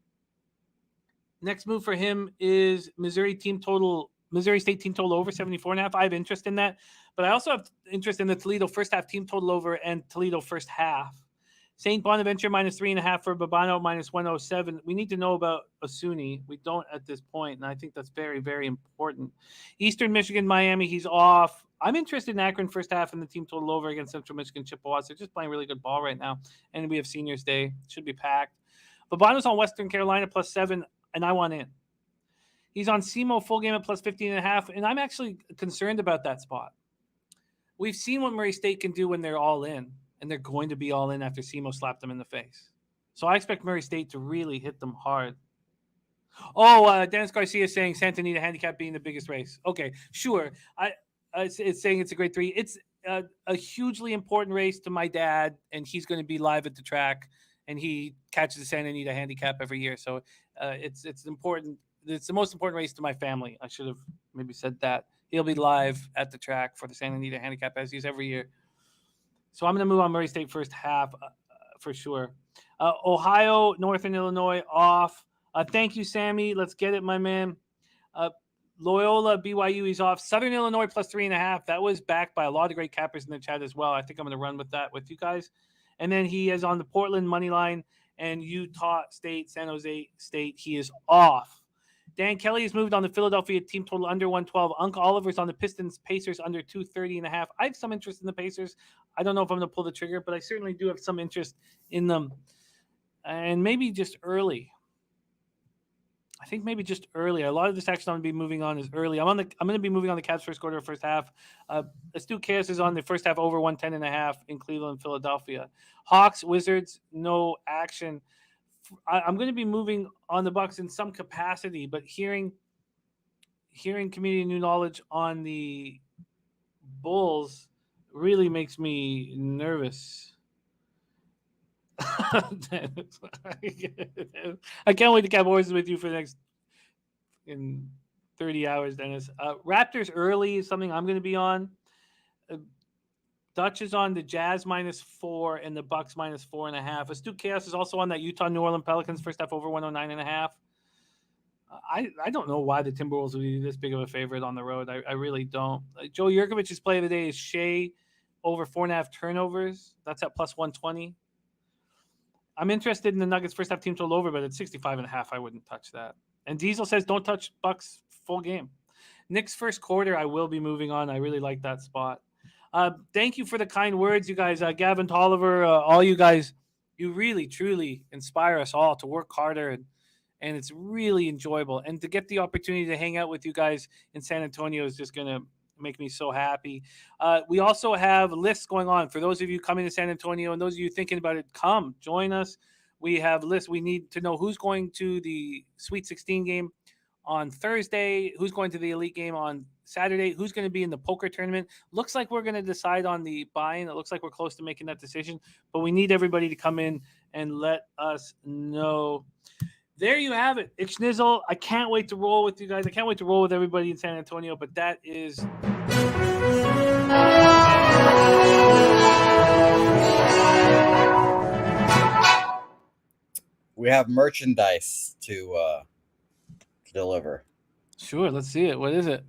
Next move for him is Missouri State team total over 74.5. I have interest in that. But I also have interest in the Toledo first half team total over and Toledo first half. St. Bonaventure minus 3.5 for Babano minus 107. We need to know about Osuni. We don't at this point, and I think that's very, very important. Eastern Michigan, Miami, he's off. I'm interested in Akron first half and the team total over against Central Michigan Chippewas. They're just playing really good ball right now. And we have Seniors Day. Should be packed. Babano's on Western Carolina plus 7, and I want in. He's on SEMO full game at plus 15.5, and I'm actually concerned about that spot. We've seen what Murray State can do when they're all in, and they're going to be all in after SEMO slapped them in the face. So I expect Murray State to really hit them hard. Dennis Garcia is saying Santa Anita handicap being the biggest race. Okay, sure. It's saying it's a grade 3. It's a hugely important race to my dad, and he's going to be live at the track, and he catches the Santa Anita handicap every year. So it's important. It's the most important race to my family. I should have maybe said that. He'll be live at the track for the Santa Anita handicap as he is every year. So I'm going to move on Murray State first half for sure. Ohio, Northern Illinois off. Thank you, Sammy. Let's get it, my man. Loyola, BYU, he's off. Southern Illinois plus 3.5. That was backed by a lot of great cappers in the chat as well. I think I'm going to run with that with you guys. And then he is on the Portland money line and Utah State, San Jose State. He is off. Dan Kelly has moved on the Philadelphia team total under 112. Unc Oliver's on the Pistons Pacers under 230.5. I have some interest in the Pacers. I don't know if I'm going to pull the trigger, but I certainly do have some interest in them. And maybe just early. I think maybe just early. A lot of this action I'm going to be moving on is early. I'm going to be moving on the Cavs first quarter, first half. Astute Chaos is on the first half over 110.5 in Cleveland, Philadelphia. Hawks, Wizards, no action. I'm going to be moving on the Bucks in some capacity, but hearing community new knowledge on the Bulls really makes me nervous. I can't wait to cap horses with you for the next in 30 hours, Dennis. Raptors early is something I'm going to be on. Dutch is on the Jazz -4 and the Bucks -4.5. Astute Chaos is also on that Utah New Orleans Pelicans first half over 109.5. I don't know why the Timberwolves would be this big of a favorite on the road. I really don't. Joe Jurkovich's play of the day is Shea over 4.5 turnovers. That's at +120. I'm interested in the Nuggets first half team total over, but at 65.5, I wouldn't touch that. And Diesel says don't touch Bucks full game. Knicks first quarter, I will be moving on. I really like that spot. Thank you for the kind words, you guys. Gavin Tolliver, all you guys, you really, truly inspire us all to work harder, and it's really enjoyable. And to get the opportunity to hang out with you guys in San Antonio is just going to make me so happy. We also have lists going on. For those of you coming to San Antonio and those of you thinking about it, come join us. We have lists. We need to know who's going to the Sweet 16 game on Thursday, who's going to the Elite game on Saturday, who's going to be in the poker tournament. Looks like we're going to decide on the buy-in. It looks like we're close to making that decision, but we need everybody to come in and let us know. There you have it. It's Schnizzle. I can't wait to roll with you guys. I can't wait to roll with everybody in San Antonio, but that is... We have merchandise to deliver. Sure, let's see it. What is it?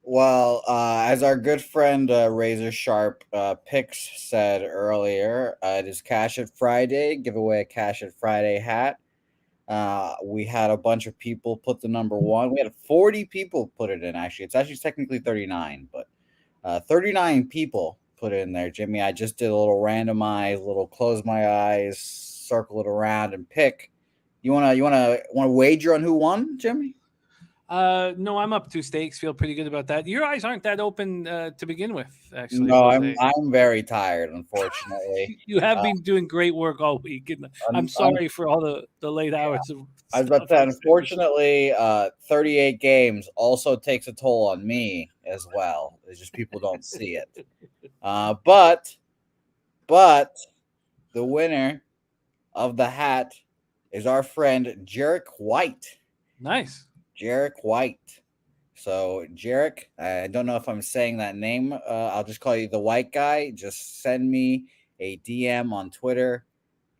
Well, as our good friend Razor Sharp Picks said earlier, it is Cash It Friday. Give away a Cash It Friday hat. We had a bunch of people put the number 1. We had 40 people put it in, actually. It's actually technically 39, but 39 people put it in there, Jimmy. I just did a little randomize, little close my eyes, circle it around, and pick. You wanna wager on who won, Jimmy? No, I'm up 2 stakes. Feel pretty good about that. Your eyes aren't that open to begin with, actually. No, I'm very tired, unfortunately. You have been doing great work all week. And I'm sorry for all the late hours. Of I was about to say, unfortunately, 38 games also takes a toll on me as well. It's just people don't see it. But the winner of the hat is our friend Jarek White. Nice. Jarek White. So, Jarek, I don't know if I'm saying that name. I'll just call you the white guy. Just send me a DM on Twitter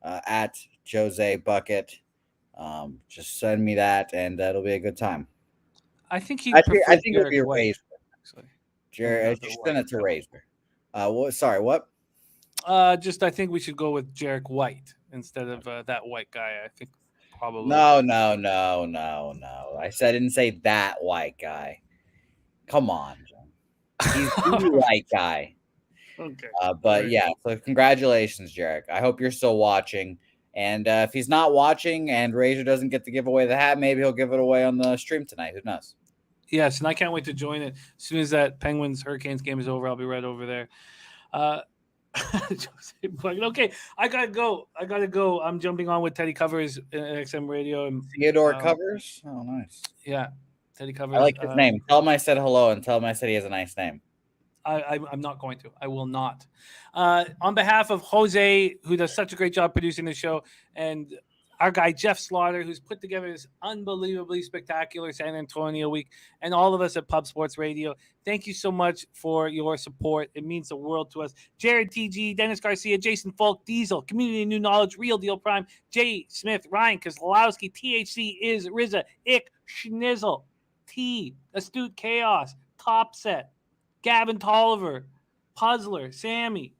at Jose Bucket. Just send me that, and that'll be a good time. I think it'll be a Razor. Jarek, just send it to Razor. Sorry, what? I think we should go with Jarek White instead of that white guy. I think probably. No. I didn't say that white guy. Come on, John. He's the white guy. Okay. But yeah, so congratulations, Jarek. I hope you're still watching. And if he's not watching and Razor doesn't get to give away the hat, maybe he'll give it away on the stream tonight. Who knows? Yes, and I can't wait to join it. As soon as that Penguins Hurricanes game is over, I'll be right over there. Okay, I gotta go. I'm jumping on with Teddy Covers at XM Radio. And Theodore Covers? Oh, nice. Yeah, Teddy Covers. I like his name. Tell him I said hello and tell him I said he has a nice name. I'm not going to. I will not. On behalf of Jose, who does such a great job producing the show, and our guy Jeff Slaughter, who's put together this unbelievably spectacular San Antonio week, and all of us at Pub Sports Radio, thank you so much for your support. It means the world to us. Jared TG, Dennis Garcia, Jason Falk, Diesel, Community New Knowledge, Real Deal Prime, Jay Smith, Ryan Kozlowski, THC is Rizza, Ick, Schnizzle, T, Astute Chaos, Top Set, Gavin Tolliver, Puzzler, Sammy.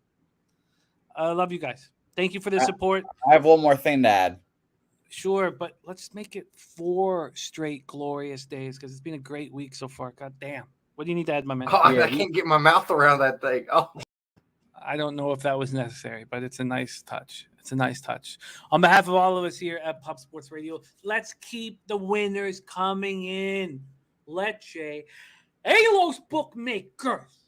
I love you guys. Thank you for the support. I have one more thing to add. Sure, but let's make it 4 straight glorious days because it's been a great week so far. God damn. What do you need to add, my man? Oh, Yeah, I can't get my mouth around that thing. Oh, I don't know if that was necessary, but it's a nice touch. It's a nice touch. On behalf of all of us here at Pop Sports Radio, let's keep the winners coming in. Leche. Hey, los bookmakers.